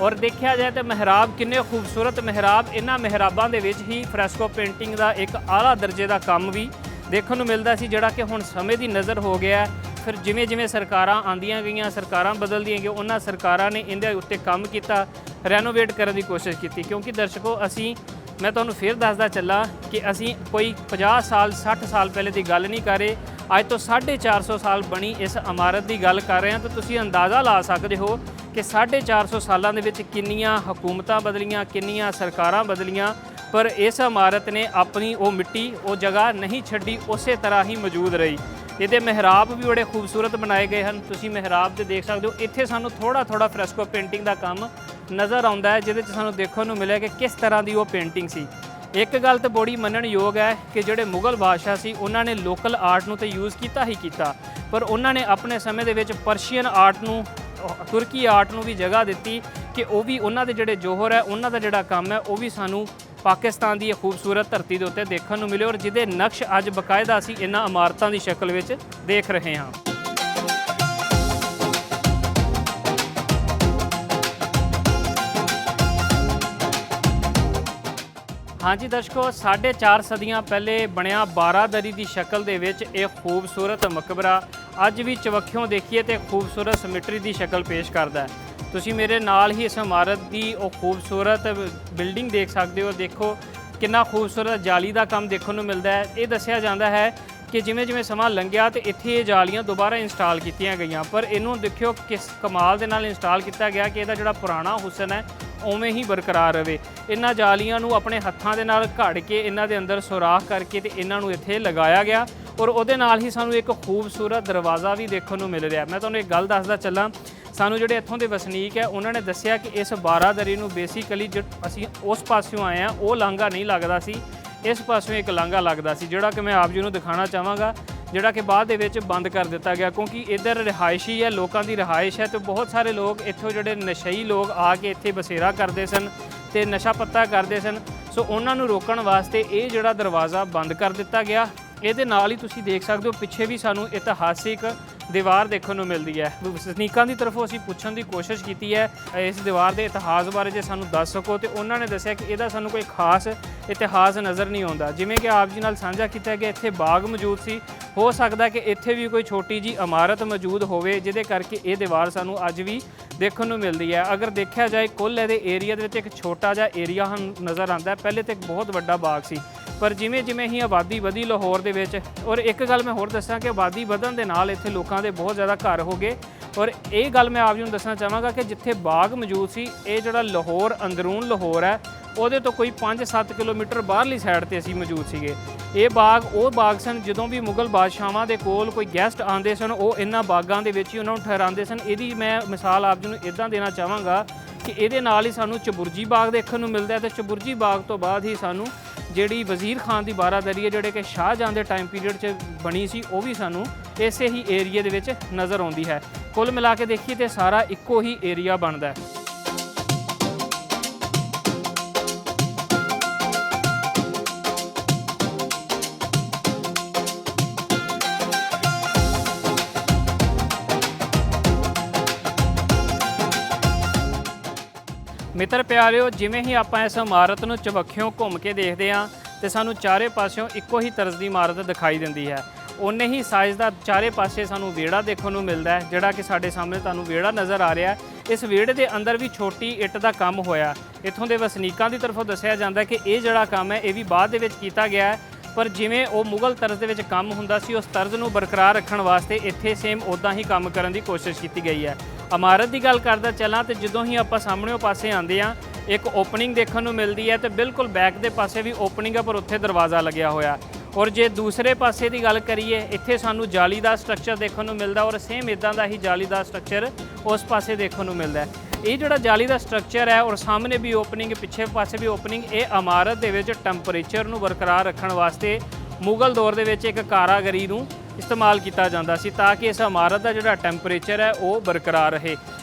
ਔਰ ਦੇਖਿਆ ਜਾਏ ਤਾਂ ਮਹਿਰਾਬ, ਕਿੰਨੇ ਖੂਬਸੂਰਤ ਮਹਿਰਾਬ। ਇਹਨਾਂ ਮਹਿਰਾਬਾਂ ਦੇ ਵਿੱਚ ਹੀ ਫਰੈਸਕੋ ਪੇਂਟਿੰਗ ਦਾ ਇੱਕ ਆਲਾ ਦਰਜੇ ਦਾ ਕੰਮ ਵੀ ਦੇਖਣ ਨੂੰ ਮਿਲਦਾ ਸੀ, ਜਿਹੜਾ ਕਿ ਹੁਣ ਸਮੇਂ ਦੀ ਨਜ਼ਰ ਹੋ ਗਿਆ। ਫਿਰ ਜਿਵੇਂ ਜਿਵੇਂ ਸਰਕਾਰਾਂ ਆਉਂਦੀਆਂ ਗਈਆਂ, ਸਰਕਾਰਾਂ ਬਦਲਦੀਆਂ ਗਈਆਂ, ਉਹਨਾਂ ਸਰਕਾਰਾਂ ਨੇ ਇਹਦੇ ਉੱਤੇ ਕੰਮ ਕੀਤਾ, ਰੈਨੋਵੇਟ ਕਰਨ ਦੀ ਕੋਸ਼ਿਸ਼ ਕੀਤੀ। ਕਿਉਂਕਿ ਦਰਸ਼ਕੋ, ਮੈਂ ਤੁਹਾਨੂੰ ਫਿਰ ਦੱਸਦਾ ਚੱਲਾਂ ਕਿ ਅਸੀਂ ਕੋਈ 50 ਸਾਲ 60 ਸਾਲ ਪਹਿਲੇ ਦੀ ਗੱਲ ਨਹੀਂ ਕਰ ਰਹੇ, ਅੱਜ ਤੋਂ 450 ਸਾਲ ਬਣੀ ਇਸ ਇਮਾਰਤ ਦੀ ਗੱਲ ਕਰ ਰਹੇ ਹਾਂ। ਤਾਂ ਤੁਸੀਂ ਅੰਦਾਜ਼ਾ ਲਾ ਸਕਦੇ ਹੋ ਕਿ 450 ਸਾਲਾਂ ਦੇ ਵਿੱਚ ਕਿੰਨੀਆਂ ਹਕੂਮਤਾਂ ਬਦਲੀਆਂ, ਕਿੰਨੀਆਂ ਸਰਕਾਰਾਂ ਬਦਲੀਆਂ, ਪਰ ਇਸ ਇਮਾਰਤ ਨੇ ਆਪਣੀ ਉਹ ਮਿੱਟੀ, ਉਹ ਜਗ੍ਹਾ ਨਹੀਂ ਛੱਡੀ, ਉਸੇ ਤਰ੍ਹਾਂ ਹੀ ਮੌਜੂਦ ਰਹੀ। ਇਹਦੇ ਮਹਿਰਾਬ ਵੀ ਬੜੇ ਖੂਬਸੂਰਤ ਬਣਾਏ ਗਏ ਹਨ। ਤੁਸੀਂ ਮਹਿਰਾਬ 'ਤੇ ਦੇਖ ਸਕਦੇ ਹੋ। ਇੱਥੇ ਸਾਨੂੰ ਥੋੜ੍ਹਾ ਫਰੈਸਕੋ ਪੇਂਟਿੰਗ ਦਾ ਕੰਮ ਨਜ਼ਰ ਆਉਂਦਾ ਹੈ, ਜਿਹਦੇ 'ਚ ਸਾਨੂੰ ਦੇਖਣ ਨੂੰ ਮਿਲਿਆ ਕਿ ਕਿਸ ਤਰ੍ਹਾਂ ਦੀ ਉਹ ਪੇਂਟਿੰਗ ਸੀ। ਇੱਕ ਗੱਲ ਤਾਂ ਬੜੀ ਮੰਨਣਯੋਗ ਹੈ ਕਿ ਜਿਹੜੇ ਮੁਗਲ ਬਾਦਸ਼ਾਹ ਸੀ ਉਹਨਾਂ ਨੇ ਲੋਕਲ ਆਰਟ ਨੂੰ ਤਾਂ ਯੂਜ਼ ਕੀਤਾ ਹੀ ਕੀਤਾ, ਪਰ ਉਹਨਾਂ ਨੇ ਆਪਣੇ ਸਮੇਂ ਦੇ ਵਿੱਚ ਪਰਸ਼ੀਅਨ ਆਰਟ ਨੂੰ, ਤੁਰਕੀ ਆਰਟ ਨੂੰ ਵੀ ਜਗ੍ਹਾ ਦਿੱਤੀ ਕਿ ਉਹ ਵੀ ਉਹਨਾਂ ਦੇ ਜਿਹੜੇ ਜੋਹਰ ਹੈ, ਉਹਨਾਂ ਦਾ ਜਿਹੜਾ ਕੰਮ ਹੈ, ਉਹ ਵੀ ਸਾਨੂੰ ਪਾਕਿਸਤਾਨ ਦੀ ਇਹ ਖੂਬਸੂਰਤ ਧਰਤੀ ਦੇ ਉੱਤੇ ਦੇਖਣ ਨੂੰ ਮਿਲੇ ਔਰ ਜਿਹਦੇ ਨਕਸ਼ ਅੱਜ ਬਕਾਇਦਾ ਅਸੀਂ ਇਹਨਾਂ ਇਮਾਰਤਾਂ ਦੀ ਸ਼ਕਲ ਵਿੱਚ ਦੇਖ ਰਹੇ ਹਾਂ। ਹਾਂਜੀ ਦਰਸ਼ਕੋ, 4.5 ਸਦੀਆਂ ਪਹਿਲੇ ਬਣਿਆ 12 ਦਰੀ ਦੀ ਸ਼ਕਲ ਦੇ ਵਿੱਚ ਇਹ ਖੂਬਸੂਰਤ ਮਕਬਰਾ ਅੱਜ ਵੀ ਚਵੱਖਿਓਂ ਦੇਖੀਏ ਤੇ ਖੂਬਸੂਰਤ ਸਿਮਟਰੀ ਦੀ ਸ਼ਕਲ ਪੇਸ਼ ਕਰਦਾ ਹੈ। ਤੁਸੀਂ ਮੇਰੇ ਨਾਲ ਹੀ ਇਸ ਇਮਾਰਤ ਦੀ ਉਹ ਖੂਬਸੂਰਤ ਬਿਲਡਿੰਗ ਦੇਖ ਸਕਦੇ ਹੋ। ਦੇਖੋ ਕਿੰਨਾ ਖੂਬਸੂਰਤ ਜਾਲੀ ਦਾ ਕੰਮ ਦੇਖਣ ਨੂੰ ਮਿਲਦਾ ਹੈ। ਇਹ ਦੱਸਿਆ ਜਾਂਦਾ ਹੈ ਕਿ ਜਿਵੇਂ ਜਿਵੇਂ ਸਮਾਂ ਲੰਘਿਆ ਤੇ ਇੱਥੇ ਇਹ ਜਾਲੀਆਂ ਦੁਬਾਰਾ ਇੰਸਟਾਲ ਕੀਤੀਆਂ ਗਈਆਂ, ਪਰ ਇਹਨੂੰ ਦੇਖਿਓ ਕਿਸ ਕਮਾਲ ਦੇ ਨਾਲ ਇੰਸਟਾਲ ਕੀਤਾ ਗਿਆ ਕਿ ਇਹਦਾ ਜਿਹੜਾ ਪੁਰਾਣਾ ਹੁਸਨ ਹੈ ਉਵੇਂ ਹੀ ਬਰਕਰਾਰ ਰਹੇ। ਇਹਨਾਂ ਜਾਲੀਆਂ ਨੂੰ ਆਪਣੇ ਹੱਥਾਂ ਦੇ ਨਾਲ ਘੜ ਕੇ ਇਹਨਾਂ ਦੇ ਅੰਦਰ ਸੁਰਾਖ ਕਰਕੇ ਤੇ ਇਹਨਾਂ ਨੂੰ ਇੱਥੇ ਲਗਾਇਆ ਗਿਆ ਔਰ ਉਹਦੇ ਨਾਲ ਹੀ ਸਾਨੂੰ ਇੱਕ ਖੂਬਸੂਰਤ ਦਰਵਾਜ਼ਾ ਵੀ ਦੇਖਣ ਨੂੰ ਮਿਲ ਰਿਹਾ। ਮੈਂ ਤੁਹਾਨੂੰ ਇੱਕ ਗੱਲ ਦੱਸਦਾ ਚੱਲਾਂ, ਸਾਨੂੰ ਜਿਹੜੇ ਇੱਥੋਂ ਦੇ ਵਸਨੀਕ ਹੈ ਉਹਨਾਂ ਨੇ ਦੱਸਿਆ ਕਿ ਇਸ 12 ਦਰੀ ਨੂੰ ਬੇਸਿਕਲੀ ਅਸੀਂ ਉਸ ਪਾਸਿਓਂ ਆਏ ਹਾਂ ਉਹ ਲਾਂਘਾ ਨਹੀਂ ਲੱਗਦਾ ਸੀ, ਇਸ ਪਾਸਿਓਂ ਇੱਕ ਲਾਂਘਾ ਲੱਗਦਾ ਸੀ, ਜਿਹੜਾ ਕਿ ਮੈਂ ਆਪ ਜੀ ਨੂੰ ਦਿਖਾਉਣਾ ਚਾਹਾਂਗਾ, ਜਿਹੜਾ ਕਿ ਬਾਅਦ ਦੇ ਵਿੱਚ ਬੰਦ ਕਰ ਦਿੱਤਾ ਗਿਆ ਕਿਉਂਕਿ ਇੱਧਰ ਰਿਹਾਇਸ਼ੀ ਹੈ, ਲੋਕਾਂ ਦੀ ਰਿਹਾਇਸ਼ ਹੈ ਤੇ ਬਹੁਤ ਸਾਰੇ ਲੋਕ ਇੱਥੋਂ ਜਿਹੜੇ ਨਸ਼ਈ ਲੋਕ ਆ ਕੇ ਇੱਥੇ ਬਸੇਰਾ ਕਰਦੇ ਸਨ ਤੇ ਨਸ਼ਾ ਪੱਤਾ ਕਰਦੇ ਸਨ। ਸੋ ਉਹਨਾਂ ਨੂੰ ਰੋਕਣ ਵਾਸਤੇ ਇਹ ਜਿਹੜਾ ਦਰਵਾਜ਼ਾ ਬੰਦ ਕਰ ਦਿੱਤਾ ਗਿਆ ਇਹਦੇ ਨਾਲ ਹੀ ਤੁਸੀਂ ਦੇਖ ਸਕਦੇ ਹੋ ਪਿੱਛੇ ਵੀ ਸਾਨੂੰ ਇਤਿਹਾਸਿਕ ਦੀਵਾਰ ਦੇਖਣ ਨੂੰ ਮਿਲਦੀ ਹੈ। ਵਸਨੀਕਾਂ ਦੀ ਤਰਫੋਂ ਅਸੀਂ ਪੁੱਛਣ ਦੀ ਕੋਸ਼ਿਸ਼ ਕੀਤੀ ਹੈ ਇਸ ਦੀਵਾਰ ਦੇ ਇਤਿਹਾਸ ਬਾਰੇ, ਜੇ ਸਾਨੂੰ ਦੱਸ ਸਕੋ, ਤੇ ਉਹਨਾਂ ਨੇ ਦੱਸਿਆ ਕਿ ਇਹਦਾ ਸਾਨੂੰ ਕੋਈ ਖਾਸ ਇਤਿਹਾਸ ਨਜ਼ਰ ਨਹੀਂ ਆਉਂਦਾ। ਜਿਵੇਂ ਕਿ ਆਪ ਜੀ ਨਾਲ ਸਾਂਝਾ ਕੀਤਾ ਕਿ ਇੱਥੇ ਬਾਗ ਮੌਜੂਦ ਸੀ, ਹੋ ਸਕਦਾ ਕਿ ਇੱਥੇ ਵੀ ਕੋਈ ਛੋਟੀ ਜੀ ਇਮਾਰਤ ਮੌਜੂਦ ਹੋਵੇ ਜਿਹਦੇ ਕਰਕੇ ਇਹ ਦੀਵਾਰ ਸਾਨੂੰ ਅੱਜ ਵੀ ਦੇਖਣ ਨੂੰ ਮਿਲਦੀ ਹੈ। ਅਗਰ ਦੇਖਿਆ ਜਾਏ ਕੁੱਲ ਇਹਦੇ ਏਰੀਆ ਦੇ ਵਿੱਚ ਇੱਕ ਛੋਟਾ ਜਿਹਾ ਏਰੀਆ ਹਨ ਨਜ਼ਰ ਆਉਂਦਾ ਹੈ, ਪਹਿਲੇ ਤੇ ਇੱਕ ਬਹੁਤ ਵੱਡਾ ਬਾਗ ਸੀ, ਪਰ ਜਿਵੇਂ ਜਿਵੇਂ ਹੀ ਆਬਾਦੀ ਵਧੀ ਲਾਹੌਰ ਦੇ ਵਿੱਚ, ਔਰ ਇੱਕ ਗੱਲ ਮੈਂ ਹੋਰ ਦੱਸਾਂ ਕਿ ਆਬਾਦੀ ਵਧਣ ਦੇ ਨਾਲ ਇੱਥੇ ਲੋਕਾਂ ਦੇ ਬਹੁਤ ਜ਼ਿਆਦਾ ਘਰ ਹੋ ਗਏ। ਔਰ ਇਹ ਗੱਲ ਮੈਂ ਆਪ ਜੀ ਨੂੰ ਦੱਸਣਾ ਚਾਹਾਂਗਾ ਕਿ ਜਿੱਥੇ ਬਾਗ ਮੌਜੂਦ ਸੀ, ਇਹ ਜਿਹੜਾ ਲਾਹੌਰ ਅੰਦਰੂਨ ਲਾਹੌਰ ਹੈ ਉਹਦੇ ਤੋਂ ਕੋਈ 5-7 ਕਿਲੋਮੀਟਰ ਬਾਹਰਲੀ ਸਾਈਡ ਤੇ ਅਸੀਂ ਮੌਜੂਦ ਸੀਗੇ। ਇਹ ਬਾਗ ਉਹ ਬਾਗ ਸਨ ਜਦੋਂ ਵੀ ਮੁਗਲ ਬਾਦਸ਼ਾਹਾਂ ਦੇ ਕੋਲ ਕੋਈ ਗੈਸਟ ਆਉਂਦੇ ਸਨ, ਉਹ ਇਹਨਾਂ ਬਾਗਾਂ ਦੇ ਵਿੱਚ ਹੀ ਉਹਨਾਂ ਨੂੰ ਠਹਿਰਾਉਂਦੇ ਸਨ। ਇਹਦੀ ਮੈਂ ਮਿਸਾਲ ਆਪ ਜੀ ਨੂੰ ਇੱਦਾਂ ਦੇਣਾ ਚਾਹਾਂਗਾ ਕਿ ਇਹਦੇ ਨਾਲ ਹੀ ਸਾਨੂੰ ਚਬੁਰਜੀ ਬਾਗ ਦੇਖਣ ਨੂੰ ਮਿਲਦਾ ਹੈ, ਤੇ ਚਬੁਰਜੀ ਬਾਗ ਤੋਂ ਬਾਅਦ ਹੀ ਸਾਨੂੰ ਜਿਹੜੀ ਵਜ਼ੀਰ ਖਾਨ ਦੀ ਬਾਰਾਦਰੀ ਹੈ ਜਿਹੜੇ ਕਿ ਸ਼ਾਹਜਹਾਂ ਦੇ ਟਾਈਮ ਪੀਰੀਅਡ 'ਚ ਬਣੀ ਸੀ, ਉਹ ਵੀ ਸਾਨੂੰ ਇਸੇ ਹੀ ਏਰੀਏ ਦੇ ਵਿੱਚ ਨਜ਼ਰ ਆਉਂਦੀ ਹੈ। ਕੁੱਲ ਮਿਲਾ ਕੇ ਦੇਖੀਏ ਤੇ ਸਾਰਾ ਇੱਕੋ ਹੀ ਏਰੀਆ ਬਣਦਾ ਹੈ। ਮਿੱਤਰ ਪਿਆਰਿਓ, ਜਿਵੇਂ ਹੀ ਆਪਾਂ ਇਸ ਇਮਾਰਤ ਨੂੰ ਚਵੱਖਿਓਂ ਘੁੰਮ ਕੇ ਦੇਖਦੇ ਹਾਂ ਤੇ ਸਾਨੂੰ ਚਾਰੇ ਪਾਸਿਓਂ ਇੱਕੋ ਹੀ ਤਰਜ਼ ਦੀ ਇਮਾਰਤ ਦਿਖਾਈ ਦਿੰਦੀ ਹੈ। ਉਨੇ ਹੀ ਸਾਈਜ਼ ਦਾ ਚਾਰੇ ਪਾਸੇ ਸਾਨੂੰ ਵਿਹੜਾ ਦੇਖਣ ਨੂੰ ਮਿਲਦਾ ਹੈ, ਜਿਹੜਾ ਕਿ ਸਾਡੇ ਸਾਹਮਣੇ ਤੁਹਾਨੂੰ ਵਿਹੜਾ ਨਜ਼ਰ ਆ ਰਿਹਾ ਹੈ। ਇਸ ਵਿਹੜੇ ਦੇ ਅੰਦਰ ਵੀ ਛੋਟੀ ਇੱਟ ਦਾ ਕੰਮ ਹੋਇਆ। ਇੱਥੋਂ ਦੇ ਵਸਨੀਕਾਂ ਦੀ ਤਰਫੋਂ ਦੱਸਿਆ ਜਾਂਦਾ ਕਿ ਇਹ ਜਿਹੜਾ ਕੰਮ ਹੈ ਇਹ ਵੀ ਬਾਅਦ ਦੇ ਵਿੱਚ ਕੀਤਾ ਗਿਆ ਹੈ, ਪਰ ਜਿਵੇਂ ਉਹ ਮੁਗਲ ਤਰਜ਼ ਦੇ ਵਿੱਚ ਕੰਮ ਹੁੰਦਾ ਸੀ ਉਸ ਤਰਜ਼ ਨੂੰ ਬਰਕਰਾਰ ਰੱਖਣ ਵਾਸਤੇ ਇੱਥੇ ਸੇਮ ਉੱਦਾਂ ਹੀ ਕੰਮ ਕਰਨ ਦੀ ਕੋਸ਼ਿਸ਼ ਕੀਤੀ ਗਈ ਹੈ। ਇਮਾਰਤ ਦੀ ਗੱਲ ਕਰਦਾ ਚੱਲਾਂ ਤੇ ਜਦੋਂ ਹੀ ਆਪਾਂ ਸਾਹਮਣੇੋਂ ਪਾਸੇ ਆਉਂਦੇ ਹਾਂ ਇੱਕ ਓਪਨਿੰਗ ਦੇਖਣ ਨੂੰ ਮਿਲਦੀ ਹੈ, ਤੇ ਬਿਲਕੁਲ ਬੈਕ ਦੇ ਪਾਸੇ ਵੀ ਓਪਨਿੰਗ ਹੈ, ਪਰ ਉੱਥੇ ਦਰਵਾਜ਼ਾ ਲੱਗਿਆ ਹੋਇਆ। ਔਰ ਜੇ ਦੂਸਰੇ ਪਾਸੇ ਦੀ ਗੱਲ ਕਰੀਏ, ਇੱਥੇ ਸਾਨੂੰ ਜਾਲੀ ਦਾ ਸਟਰਕਚਰ ਦੇਖਣ ਨੂੰ ਮਿਲਦਾ, ਔਰ ਸੇਮ ਇਦਾਂ ਦਾ ਹੀ ਜਾਲੀ ਦਾ ਸਟਰਕਚਰ ਉਸ ਪਾਸੇ ਦੇਖਣ ਨੂੰ ਮਿਲਦਾ ਹੈ। ਇਹ ਜਿਹੜਾ ਜਾਲੀ ਦਾ ਸਟਰਕਚਰ ਹੈ ਔਰ ਸਾਹਮਣੇ ਵੀ ਓਪਨਿੰਗ, ਪਿੱਛੇ ਪਾਸੇ ਵੀ ਓਪਨਿੰਗ, ਇਹ ਇਮਾਰਤ ਦੇ ਵਿੱਚ ਟੈਂਪਰੇਚਰ ਨੂੰ ਬਰਕਰਾਰ ਰੱਖਣ ਵਾਸਤੇ ਮੁਗਲ ਦੌਰ ਦੇ ਵਿੱਚ ਇੱਕ ਕਾਰਾਗਰੀ ਨੂੰ ਇਸਤੇਮਾਲ ਕੀਤਾ ਜਾਂਦਾ ਸੀ, ਤਾਂ ਕਿ ਇਸ ਇਮਾਰਤ ਦਾ ਜਿਹੜਾ ਟੈਂਪਰੇਚਰ ਹੈ ਉਹ ਬਰਕਰਾਰ ਰਹੇ,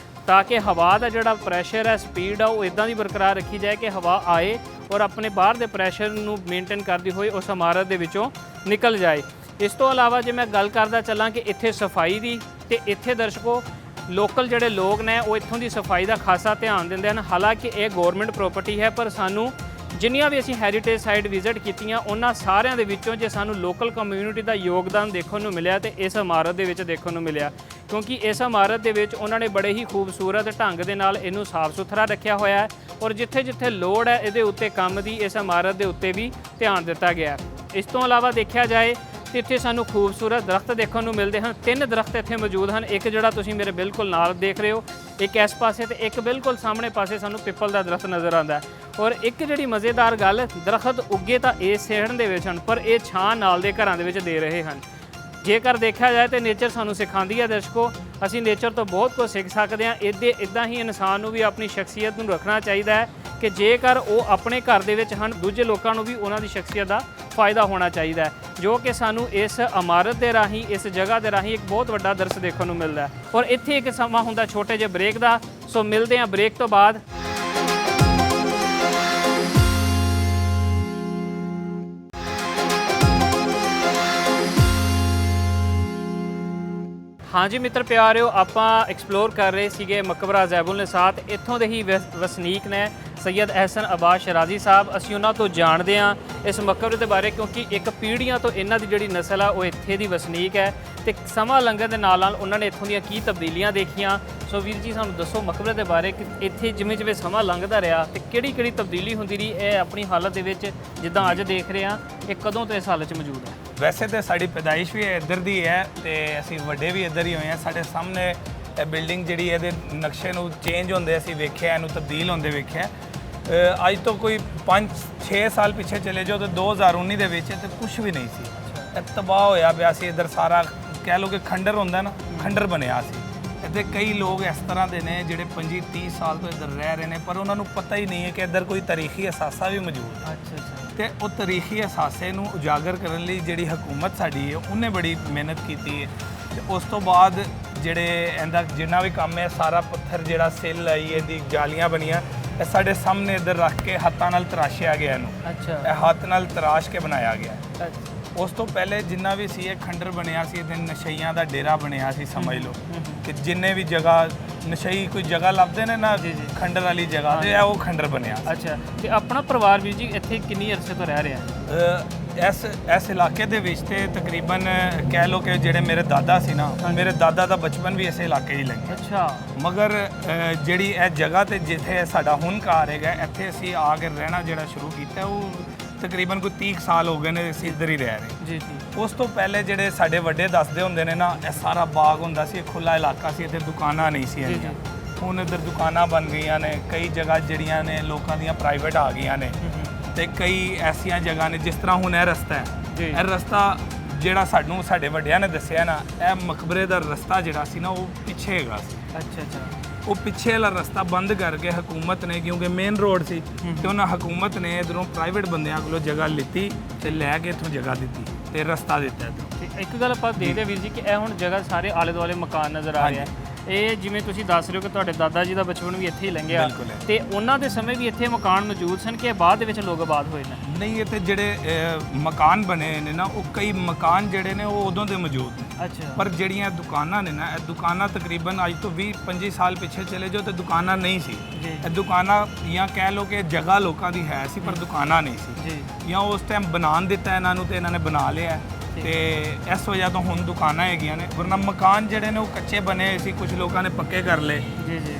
ਤਾਂ ਕਿ ਹਵਾ ਦਾ ਜਿਹੜਾ ਪ੍ਰੈਸ਼ਰ ਹੈ, ਸਪੀਡ ਆ, ਉਹ ਇਦਾਂ ਦੀ ਬਰਕਰਾਰ ਰੱਖੀ ਜਾਏ ਕਿ ਹਵਾ ਆਏ ਔਰ ਆਪਣੇ ਬਾਹਰ ਦੇ ਪ੍ਰੈਸ਼ਰ ਨੂੰ ਮੇਨਟੇਨ ਕਰਦੀ ਹੋਏ ਉਸ ਇਮਾਰਤ ਦੇ ਵਿੱਚੋਂ ਨਿਕਲ ਜਾਏ। ਇਸ ਤੋਂ ਇਲਾਵਾ ਜੇ ਮੈਂ ਗੱਲ ਕਰਦਾ ਚੱਲਾਂ ਕਿ ਇੱਥੇ ਸਫਾਈ ਦੀ, ਤੇ ਇੱਥੇ ਦਰਸ਼ਕੋ ਲੋਕਲ ਜਿਹੜੇ ਲੋਕ ਨੇ ਉਹ ਇੱਥੋਂ ਦੀ ਸਫਾਈ ਦਾ ਖਾਸਾ ਧਿਆਨ ਦਿੰਦੇ ਹਨ। ਹਾਲਾਂਕਿ ਇਹ ਗਵਰਨਮੈਂਟ ਪ੍ਰਾਪਰਟੀ ਹੈ, ਪਰ ਸਾਨੂੰ ਜਿੰਨੀਆਂ ਵੀ ਅਸੀਂ ਹੈਰੀਟੇਜ ਸਾਈਟ ਵਿਜ਼ਿਟ ਕੀਤੀਆਂ ਉਹਨਾਂ ਸਾਰਿਆਂ ਦੇ ਵਿੱਚੋਂ ਜੇ ਸਾਨੂੰ ਲੋਕਲ ਕਮਿਊਨਿਟੀ ਦਾ ਯੋਗਦਾਨ ਦੇਖਣ ਨੂੰ ਮਿਲਿਆ ਤੇ ਇਸ ਇਮਾਰਤ ਦੇ ਵਿੱਚ ਦੇਖਣ ਨੂੰ ਮਿਲਿਆ, ਕਿਉਂਕਿ ਇਸ ਇਮਾਰਤ ਦੇ ਵਿੱਚ ਉਹਨਾਂ ਨੇ ਬੜੇ ਹੀ ਖੂਬਸੂਰਤ ਢੰਗ ਦੇ ਨਾਲ ਇਹਨੂੰ ਸਾਫ਼ ਸੁਥਰਾ ਰੱਖਿਆ ਹੋਇਆ ਹੈ, ਔਰ ਜਿੱਥੇ ਜਿੱਥੇ ਲੋੜ ਹੈ ਇਹਦੇ ਉੱਤੇ ਕੰਮ ਦੀ, ਇਸ ਇਮਾਰਤ ਦੇ ਉੱਤੇ ਵੀ ਧਿਆਨ ਦਿੱਤਾ ਗਿਆ। ਇਸ ਤੋਂ ਇਲਾਵਾ ਦੇਖਿਆ ਜਾਏ ਤੇ ਇੱਥੇ ਸਾਨੂੰ ਖੂਬਸੂਰਤ ਦਰਖਤ ਦੇਖਣ ਨੂੰ ਮਿਲਦੇ ਹਨ। 3 ਦਰਖਤ ਇੱਥੇ ਮੌਜੂਦ ਹਨ, ਇੱਕ ਜਿਹੜਾ ਤੁਸੀਂ ਮੇਰੇ ਬਿਲਕੁਲ ਨਾਲ ਦੇਖ ਰਹੇ ਹੋ, ਇੱਕ ਇਸ ਪਾਸੇ ਤੇ ਇੱਕ ਬਿਲਕੁਲ ਸਾਹਮਣੇ ਪਾਸੇ ਸਾਨੂੰ ਪਿੱਪਲ ਦਾ ਦਰਖਤ ਨਜ਼ਰ ਆਉਂਦਾ ਹੈ। ਔਰ ਇੱਕ ਜਿਹੜੀ ਮਜ਼ੇਦਾਰ ਗੱਲ, ਦਰਖਤ ਉੱਗੇ ਤਾਂ ਇਸ ਸੇਹਣ ਦੇ ਵਿੱਚ ਹਨ, ਪਰ ਇਹ ਛਾਂ ਨਾਲ ਦੇ ਘਰਾਂ ਦੇ ਵਿੱਚ ਦੇ ਰਹੇ ਹਨ। ਜੇਕਰ ਦੇਖਿਆ ਜਾਏ ਤਾਂ ਨੇਚਰ ਸਾਨੂੰ ਸਿਖਾਉਂਦੀ ਹੈ ਦਰਸ਼ਕੋ, ਅਸੀਂ ਨੇਚਰ ਤੋਂ ਬਹੁਤ ਕੁਝ ਸਿੱਖ ਸਕਦੇ ਹਾਂ। ਇੱਦਾਂ ਹੀ ਇਨਸਾਨ ਨੂੰ ਵੀ ਆਪਣੀ ਸ਼ਖਸੀਅਤ ਨੂੰ ਰੱਖਣਾ ਚਾਹੀਦਾ ਹੈ ਕਿ ਜੇਕਰ ਉਹ ਆਪਣੇ ਘਰ ਦੇ ਵਿੱਚ ਹਨ, ਦੂਜੇ ਲੋਕਾਂ ਨੂੰ ਵੀ ਉਹਨਾਂ ਦੀ ਸ਼ਖਸੀਅਤ ਦਾ ਫਾਇਦਾ ਹੋਣਾ ਚਾਹੀਦਾ ਹੈ, ਜੋ ਕਿ ਸਾਨੂੰ ਇਸ ਇਮਾਰਤ ਦੇ ਰਾਹੀਂ, ਇਸ ਜਗ੍ਹਾ ਦੇ ਰਾਹੀਂ ਇੱਕ ਬਹੁਤ ਵੱਡਾ ਦਰਸ ਦੇਖਣ ਨੂੰ ਮਿਲਦਾ ਹੈ। ਔਰ ਇੱਥੇ ਇੱਕ ਸਮਾਂ ਹੁੰਦਾ ਛੋਟੇ ਜਿਹੇ ਬ੍ਰੇਕ ਦਾ, ਸੋ ਮਿਲਦੇ ਹਾਂ ਬ੍ਰੇਕ ਤੋਂ ਬਾਅਦ। ਹਾਂਜੀ ਮਿੱਤਰ ਪਿਆਰਿਓ, ਆਪਾਂ ਐਕਸਪਲੋਰ ਕਰ ਰਹੇ ਸੀਗੇ ਮਕਬਰਾ ਜ਼ੈਬੁਲ ਨਿਸਾਤ। ਇੱਥੋਂ ਦੇ ਹੀ ਵਸਨੀਕ ਨੇ ਸੈਯਦ ਅਹਿਸਨ ਅਬਾਸ ਸ਼ਰਾਜ਼ੀ ਸਾਹਿਬ। ਅਸੀਂ ਉਹਨਾਂ ਤੋਂ ਜਾਣਦੇ ਹਾਂ ਇਸ ਮਕਬਰੇ ਦੇ ਬਾਰੇ, ਕਿਉਂਕਿ ਇੱਕ ਪੀੜ੍ਹੀਆਂ ਤੋਂ ਇਹਨਾਂ ਦੀ ਜਿਹੜੀ ਨਸਲ ਆ ਉਹ ਇੱਥੇ ਦੀ ਵਸਨੀਕ ਹੈ, ਤੇ ਸਮਾਂ ਲੰਘਣ ਦੇ ਨਾਲ ਨਾਲ ਉਹਨਾਂ ਨੇ ਇੱਥੋਂ ਦੀਆਂ ਕੀ ਤਬਦੀਲੀਆਂ ਦੇਖੀਆਂ। ਸੋ ਵੀਰ ਜੀ ਸਾਨੂੰ ਦੱਸੋ ਮਕਬਰੇ ਦੇ ਬਾਰੇ ਕਿ ਇੱਥੇ ਜਿਵੇਂ ਜਿਵੇਂ ਸਮਾਂ ਲੰਘਦਾ ਰਿਹਾ ਤੇ ਕਿਹੜੀ ਕਿਹੜੀ ਤਬਦੀਲੀ ਹੁੰਦੀ ਰਹੀ ਇਹ ਆਪਣੀ ਹਾਲਤ ਦੇ ਵਿੱਚ, ਜਿੱਦਾਂ ਅੱਜ ਦੇਖ ਰਹੇ ਹਾਂ, ਇਹ ਕਦੋਂ ਤੋਂ ਇਸ ਹਾਲਤ 'ਚ ਮੌਜੂਦ ਹੈ? ਵੈਸੇ ਤਾਂ ਸਾਡੀ ਪੈਦਾਇਸ਼ ਵੀ ਇੱਧਰ ਦੀ ਹੈ ਤੇ ਅਸੀਂ ਵੱਡੇ ਵੀ ਇੱਧਰ ਹੀ ਹੋਏ ਹਾਂ। ਸਾਡੇ ਸਾਹਮਣੇ ਇਹ ਬਿਲਡਿੰਗ ਜਿਹੜੀ ਇਹਦੇ ਨਕਸ਼ੇ ਨੂੰ ਚੇਂਜ ਹੁੰਦੇ ਅਸੀਂ ਵੇਖਿਆ, ਇਹਨੂੰ ਤਬਦੀਲ ਹੁੰਦੇ ਵੇਖਿਆ। ਅੱਜ ਤੋਂ ਕੋਈ 5-6 ਸਾਲ ਪਿੱਛੇ ਚਲੇ ਜਾਓ ਤਾਂ 2019 ਦੇ ਵਿੱਚ ਤੇ ਕੁਝ ਵੀ ਨਹੀਂ ਸੀ, ਇਹ ਤਬਾਹ ਹੋਇਆ ਪਿਆ ਸੀ। ਇੱਧਰ ਸਾਰਾ ਕਹਿ ਲਓ ਕਿ ਖੰਡਰ ਹੁੰਦਾ ਨਾ, ਖੰਡਰ ਬਣਿਆ ਸੀ। ਇੱਥੇ ਕਈ ਲੋਕ ਇਸ ਤਰ੍ਹਾਂ ਦੇ ਨੇ ਜਿਹੜੇ 25-30 ਸਾਲ ਤੋਂ ਇੱਧਰ ਰਹਿ ਰਹੇ ਨੇ, ਪਰ ਉਹਨਾਂ ਨੂੰ ਪਤਾ ਹੀ ਨਹੀਂ ਹੈ ਕਿ ਇੱਧਰ ਕੋਈ ਤਾਰੀਖੀ ਅਸਾਸਾ ਵੀ ਮੌਜੂਦ ਹੈ। ਤੇ ਉਹ ਤਾਰੀਖੀ ਅਸਾਸੇ ਨੂੰ ਉਜਾਗਰ ਕਰਨ ਲਈ ਜਿਹੜੀ ਹਕੂਮਤ ਸਾਡੀ ਹੈ ਉਹਨੇ ਬੜੀ ਮਿਹਨਤ ਕੀਤੀ ਹੈ। ਤੇ ਉਸ ਤੋਂ ਬਾਅਦ ਜਿਹੜੇ ਇਹਦਾ ਜਿੰਨਾ ਵੀ ਕੰਮ ਹੈ, ਸਾਰਾ ਪੱਥਰ ਜਿਹੜਾ ਸਿੱਲ ਆਈ, ਇਹਦੀ ਜਾਲੀਆਂ ਬਣੀਆਂ, ਇਹ ਸਾਡੇ ਸਾਹਮਣੇ ਇੱਧਰ ਰੱਖ ਕੇ ਹੱਥਾਂ ਨਾਲ ਤਰਾਸ਼ਿਆ ਗਿਆ ਇਹਨੂੰ। ਇਹ ਹੱਥ ਨਾਲ ਤਰਾਸ਼ ਕੇ ਬਣਾਇਆ ਗਿਆ। ਉਸ ਤੋਂ ਪਹਿਲੇ ਜਿੰਨਾ ਵੀ ਸੀ ਇਹ ਖੰਡਰ ਬਣਿਆ ਸੀ, ਇਹਦੇ ਨਸ਼ਈਆਂ ਦਾ ਡੇਰਾ ਬਣਿਆ ਸੀ ਸਮਝ ਲਓ ਕਿ ਜਿੰਨੇ ਵੀ ਜਗ੍ਹਾ ਨਸ਼ਈ ਕੋਈ ਜਗ੍ਹਾ ਲੱਭਦੇ ਨੇ ਨਾ ਖੰਡਰ ਵਾਲੀ ਜਗ੍ਹਾ ਤੇ ਉਹ ਖੰਡਰ ਬਣਿਆ। ਅੱਛਾ, ਤੇ ਆਪਣਾ ਪਰਿਵਾਰ ਵੀਰ ਜੀ ਇੱਥੇ ਕਿੰਨੀ ਅਰਸੇ ਤੋਂ ਰਹਿ ਰਿਹਾ? ਇਸ ਇਲਾਕੇ ਦੇ ਵਿੱਚ ਤੇ ਤਕਰੀਬਨ ਕਹਿ ਲਓ ਕਿ ਜਿਹੜੇ ਮੇਰੇ ਦਾਦਾ ਸੀ ਨਾ, ਮੇਰੇ ਦਾਦਾ ਦਾ ਬਚਪਨ ਵੀ ਇਸੇ ਇਲਾਕੇ 'ਚ ਹੀ ਲੰਘਿਆ। ਅੱਛਾ। ਮਗਰ ਜਿਹੜੀ ਇਹ ਜਗ੍ਹਾ ਤੇ ਜਿੱਥੇ ਸਾਡਾ ਹੁਣ ਘਰ ਹੈਗਾ, ਇੱਥੇ ਅਸੀਂ ਆ ਕੇ ਰਹਿਣਾ ਜਿਹੜਾ ਸ਼ੁਰੂ ਕੀਤਾ ਉਹ ਤਕਰੀਬਨ ਕੋਈ 30 ਸਾਲ ਹੋ ਗਏ ਨੇ ਅਸੀਂ ਇੱਧਰ ਹੀ ਰਹਿ ਰਹੇ। ਜੀ ਜੀ। ਉਸ ਤੋਂ ਪਹਿਲੇ ਜਿਹੜੇ ਸਾਡੇ ਵੱਡੇ ਦੱਸਦੇ ਹੁੰਦੇ ਨੇ ਨਾ, ਇਹ ਸਾਰਾ ਬਾਗ ਹੁੰਦਾ ਸੀ, ਖੁੱਲਾ ਇਲਾਕਾ ਸੀ, ਇੱਥੇ ਦੁਕਾਨਾਂ ਨਹੀਂ ਸੀ ਇੰਨੀਆਂ। ਹੁਣ ਇੱਧਰ ਦੁਕਾਨਾਂ ਬਣ ਗਈਆਂ ਨੇ, ਕਈ ਜਗ੍ਹਾ ਜਿਹੜੀਆਂ ਨੇ ਲੋਕਾਂ ਦੀਆਂ ਪ੍ਰਾਈਵੇਟ ਆ ਗਈਆਂ ਨੇ ਤੇ ਕਈ ਐਸੀਆਂ ਜਗ੍ਹਾ ਨੇ ਜਿਸ ਤਰ੍ਹਾਂ ਹੁਣ ਇਹ ਰਸਤਾ ਹੈ। ਇਹ ਰਸਤਾ ਜਿਹੜਾ ਸਾਨੂੰ ਸਾਡੇ ਵੱਡਿਆਂ ਨੇ ਦੱਸਿਆ ਨਾ, ਇਹ ਮਕਬਰੇ ਦਾ ਰਸਤਾ ਜਿਹੜਾ ਸੀ ਨਾ ਉਹ ਪਿੱਛੇ ਹੈਗਾ ਸੀ। ਅੱਛਾ ਅੱਛਾ। ਉਹ ਪਿੱਛੇ ਵਾਲਾ ਰਸਤਾ ਬੰਦ ਕਰਕੇ ਹਕੂਮਤ ਨੇ, ਕਿਉਂਕਿ ਮੇਨ ਰੋਡ ਸੀ ਤੇ ਉਹਨਾਂ ਹਕੂਮਤ ਨੇ ਇਧਰੋਂ ਪ੍ਰਾਈਵੇਟ ਬੰਦਿਆਂ ਕੋਲੋਂ ਜਗ੍ਹਾ ਲਿੱਤੀ ਤੇ ਲੈ ਕੇ ਇੱਥੋਂ ਜਗ੍ਹਾ ਦਿੱਤੀ ਤੇ ਰਸਤਾ ਦਿੱਤਾ। ਤੇ ਇੱਕ ਗੱਲ ਆਪਾਂ ਦੇਖਦੇ ਵੀਰ ਜੀ ਕਿ ਇਹ ਹੁਣ ਜਗ੍ਹਾ ਸਾਰੇ ਆਲੇ ਦੁਆਲੇ ਮਕਾਨ ਨਜ਼ਰ ਆ ਰਿਹਾ। ਇਹ ਜਿਵੇਂ ਤੁਸੀਂ ਦੱਸ ਰਹੇ ਹੋ ਕਿ ਤੁਹਾਡੇ ਦਾਦਾ ਜੀ ਦਾ ਬਚਪਨ ਵੀ ਇੱਥੇ ਹੀ ਲੰਘਿਆ ਤੇ ਉਹਨਾਂ ਦੇ ਸਮੇਂ ਵੀ ਇੱਥੇ ਮਕਾਨ ਮੌਜੂਦ ਸਨ ਕਿ ਬਾਅਦ ਦੇ ਵਿੱਚ ਲੋਕ ਆਬਾਦ ਹੋਏ ਨੇ? ਨਹੀਂ, ਇੱਥੇ ਜਿਹੜੇ ਮਕਾਨ ਬਣੇ ਨੇ ਨਾ, ਉਹ ਕਈ ਮਕਾਨ ਜਿਹੜੇ ਨੇ ਉਹ ਉਦੋਂ ਦੇ ਮੌਜੂਦ ਨੇ। ਅੱਛਾ। ਪਰ ਜਿਹੜੀਆਂ ਦੁਕਾਨਾਂ ਨੇ ਨਾ, ਇਹ ਦੁਕਾਨਾਂ ਤਕਰੀਬਨ ਅੱਜ ਤੋਂ 20-25 ਸਾਲ ਪਿੱਛੇ ਚਲੇ ਜਾਓ ਤੇ ਦੁਕਾਨਾਂ ਨਹੀਂ ਸੀ। ਇਹ ਦੁਕਾਨਾਂ ਜਾਂ ਕਹਿ ਲਓ ਕਿ ਜਗ੍ਹਾ ਲੋਕਾਂ ਦੀ ਹੈ ਸੀ ਪਰ ਦੁਕਾਨਾਂ ਨਹੀਂ ਸੀ ਜੀ। ਜਾਂ ਉਸ ਟਾਈਮ ਬਣਾਉਣ ਦਿੱਤਾ ਇਹਨਾਂ ਨੂੰ ਤੇ ਇਹਨਾਂ ਨੇ ਬਣਾ ਲਿਆ ਤੇ ਇਸ ਵਜ੍ਹਾ ਤੋਂ ਹੁਣ ਦੁਕਾਨਾਂ ਹੈਗੀਆਂ ਨੇ। ਵਰਨਾ ਮਕਾਨ ਜਿਹੜੇ ਨੇ ਉਹ ਕੱਚੇ ਬਣੇ ਹੋਏ ਸੀ, ਕੁਝ ਲੋਕਾਂ ਨੇ ਪੱਕੇ ਕਰ ਲਏ। ਜੀ ਜੀ।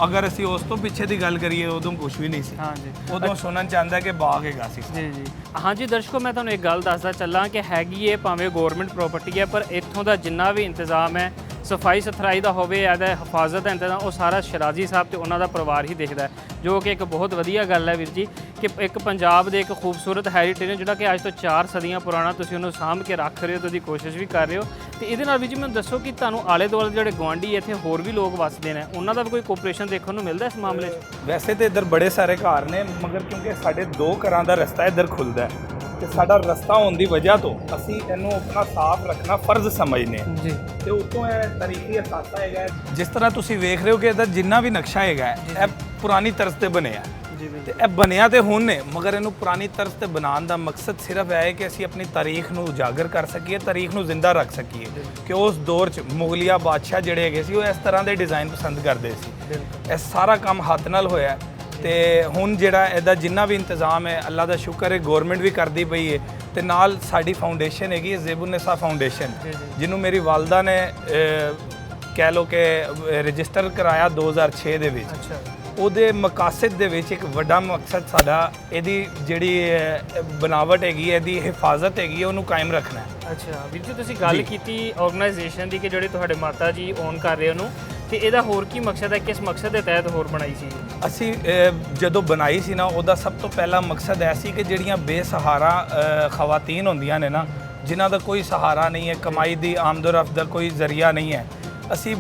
ਅਗਰ ਅਸੀਂ ਉਸ ਤੋਂ ਪਿੱਛੇ ਦੀ ਗੱਲ ਕਰੀਏ ਉਦੋਂ ਕੁਝ ਵੀ ਨਹੀਂ ਸੀ। ਹਾਂ ਜੀ। ਉਦੋਂ ਸੁਣਨ ਚ ਆਉਂਦਾ ਕਿ ਬਾਗ ਹੈਗਾ ਸੀ। ਜੀ ਜੀ। ਹਾਂਜੀ ਦਰਸ਼ਕੋ, ਮੈਂ ਤੁਹਾਨੂੰ ਇੱਕ ਗੱਲ ਦੱਸਦਾ ਚੱਲਾਂ ਕਿ ਹੈਗੀ ਇਹ ਭਾਵੇਂ ਗਵਰਨਮੈਂਟ ਪ੍ਰਾਪਰਟੀ ਹੈ ਪਰ ਇੱਥੋਂ ਦਾ ਜਿੰਨਾ ਵੀ ਇੰਤਜ਼ਾਮ ਹੈ, ਸਫਾਈ ਸੁਥਰਾਈ ਦਾ ਹੋਵੇ, ਇਹਦਾ ਹਿਫਾਜ਼ਤ ਦਾ ਇੰਤਜ਼ਾਮ, ਉਹ ਸਾਰਾ ਸ਼ਰਾਜੀ ਸਾਹਿਬ ਤੇ ਉਹਨਾਂ ਦਾ ਪਰਿਵਾਰ ਹੀ ਦੇਖਦਾ ਹੈ, ਜੋ ਕਿ ਇੱਕ ਬਹੁਤ ਵਧੀਆ ਗੱਲ ਹੈ ਵੀਰ ਜੀ ਕਿ ਇੱਕ ਪੰਜਾਬ ਦੇ ਇੱਕ ਖੂਬਸੂਰਤ ਹੈਰੀਟੇਜ ਜਿਹੜਾ ਕਿ ਅੱਜ ਤੋਂ 4 ਸਦੀਆਂ ਪੁਰਾਣਾ ਤੁਸੀਂ ਉਹਨੂੰ ਸਾਂਭ ਕੇ ਰੱਖ ਰਹੇ ਹੋ ਤੇ ਉਹਦੀ ਕੋਸ਼ਿਸ਼ ਵੀ ਕਰ ਰਹੇ ਹੋ। ਤੇ ਇਹਦੇ ਨਾਲ ਵੀ ਜੀ ਮੈਨੂੰ ਦੱਸੋ ਕਿ ਤੁਹਾਨੂੰ ਆਲੇ ਦੁਆਲੇ ਜਿਹੜੇ ਗੁਆਂਢੀ ਇੱਥੇ ਹੋਰ ਵੀ ਲੋਕ ਵੱਸਦੇ ਨੇ, ਉਹਨਾਂ ਦਾ ਵੀ ਕੋਈ ਕੋਆਪਰੇਸ਼ਨ ਦੇਖਣ ਨੂੰ ਮਿਲਦਾ ਇਸ ਮਾਮਲੇ 'ਚ? ਵੈਸੇ ਤਾਂ ਇੱਧਰ ਬੜੇ ਸਾਰੇ ਘਰ ਨੇ, ਮਗਰ ਕਿਉਂਕਿ ਸਾਡੇ 2 ਘਰਾਂ ਦਾ ਰਸਤਾ ਇੱਧਰ ਖੁੱਲਦਾ ਹੈ ਤੇ ਸਾਡਾ ਰਸਤਾ ਹੋਣ ਦੀ ਵਜ੍ਹਾ ਤੋਂ ਅਸੀਂ ਇਹਨੂੰ ਆਪਣਾ ਸਾਫ਼ ਰੱਖਣਾ ਫਰਜ਼ ਸਮਝਦੇ ਹਾਂ ਜੀ। ਤੇ ਉਤੋਂ ਇਹ ਤਾਰੀਖੀ ਅਸਾਸਾ ਹੈਗਾ। ਜਿਸ ਤਰ੍ਹਾਂ ਤੁਸੀਂ ਵੇਖ ਰਹੇ ਹੋ ਕਿ ਇਹਦਾ ਜਿੰਨਾ ਵੀ ਨਕਸ਼ਾ ਹੈਗਾ ਇਹ ਪੁਰਾਣੀ ਤਰਜ਼ ਤੇ ਬਣਿਆ ਤੇ ਇਹ ਬਣਿਆ ਤੇ ਹੁਣ ਨੇ, ਮਗਰ ਇਹਨੂੰ ਪੁਰਾਣੀ ਤਰਜ਼ ਤੇ ਬਣਾਉਣ ਦਾ ਮਕਸਦ ਸਿਰਫ ਇਹ ਹੈ ਕਿ ਅਸੀਂ ਆਪਣੀ ਤਾਰੀਖ ਨੂੰ ਉਜਾਗਰ ਕਰ ਸਕੀਏ, ਤਾਰੀਖ ਨੂੰ ਜ਼ਿੰਦਾ ਰੱਖ ਸਕੀਏ ਕਿ ਉਸ ਦੌਰ 'ਚ ਮੁਗਲਿਆ ਬਾਦਸ਼ਾਹ ਜਿਹੜੇ ਹੈਗੇ ਸੀ ਉਹ ਇਸ ਤਰ੍ਹਾਂ ਦੇ ਡਿਜ਼ਾਈਨ ਪਸੰਦ ਕਰਦੇ ਸੀ। ਇਹ ਸਾਰਾ ਕੰਮ ਹੱਥ ਨਾਲ ਹੋਇਆ ਤੇ ਹੁਣ ਜਿਹੜਾ ਇਹਦਾ ਜਿੰਨਾ ਵੀ ਇੰਤਜ਼ਾਮ ਹੈ, ਅੱਲਾ ਦਾ ਸ਼ੁਕਰ ਹੈ ਗਵਰਨਮੈਂਟ ਵੀ ਕਰਦੀ ਪਈ ਹੈ ਤੇ ਨਾਲ ਸਾਡੀ ਫਾਊਂਡੇਸ਼ਨ ਹੈਗੀ ਜ਼ੇਬੁਨਿਸਾ ਫਾਊਂਡੇਸ਼ਨ, ਜਿਹਨੂੰ ਮੇਰੀ ਵਾਲਦਾ ਨੇ ਕਹਿ ਲਓ ਕਿ ਰਜਿਸਟਰ ਕਰਾਇਆ 2006 ਦੇ ਵਿੱਚ। ਉਹਦੇ ਮਕਾਸਦ ਦੇ ਵਿੱਚ ਇੱਕ ਵੱਡਾ ਮਕਸਦ ਸਾਡਾ ਇਹਦੀ ਜਿਹੜੀ ਬਣਾਵਟ ਹੈਗੀ, ਇਹਦੀ ਹਿਫਾਜ਼ਤ ਹੈਗੀ, ਉਹਨੂੰ ਕਾਇਮ ਰੱਖਣਾ ਹੈ। ਅੱਛਾ ਵੀਰ ਜੀ, ਤੁਸੀਂ ਗੱਲ ਕੀਤੀ ਆਰਗੇਨਾਈਜੇਸ਼ਨ ਦੀ ਕਿ ਜਿਹੜੇ ਤੁਹਾਡੇ ਮਾਤਾ ਜੀ ਓਨ ਕਰ ਰਹੇ ਉਹਨੂੰ, ਤੇ ਇਹਦਾ ਹੋਰ ਕੀ ਮਕਸਦ ਹੈ, ਕਿਸ ਮਕਸਦ ਦੇ ਤਹਿਤ ਹੋਰ ਬਣਾਈ ਸੀ? ਅਸੀਂ ਜਦੋਂ ਬਣਾਈ ਸੀ ਨਾ, ਉਹਦਾ ਸਭ ਤੋਂ ਪਹਿਲਾ ਮਕਸਦ ਇਹ ਸੀ ਕਿ ਜਿਹੜੀਆਂ ਬੇਸਹਾਰਾ ਖਵਾਤੀਨ ਹੁੰਦੀਆਂ ਨੇ ਨਾ, ਜਿਨ੍ਹਾਂ ਦਾ ਕੋਈ ਸਹਾਰਾ ਨਹੀਂ ਹੈ, ਕਮਾਈ ਦੀ ਆਮਦਰਫਤ ਦਾ ਕੋਈ ਜ਼ਰੀਆ ਨਹੀਂ ਹੈ, ਅਸੀਂ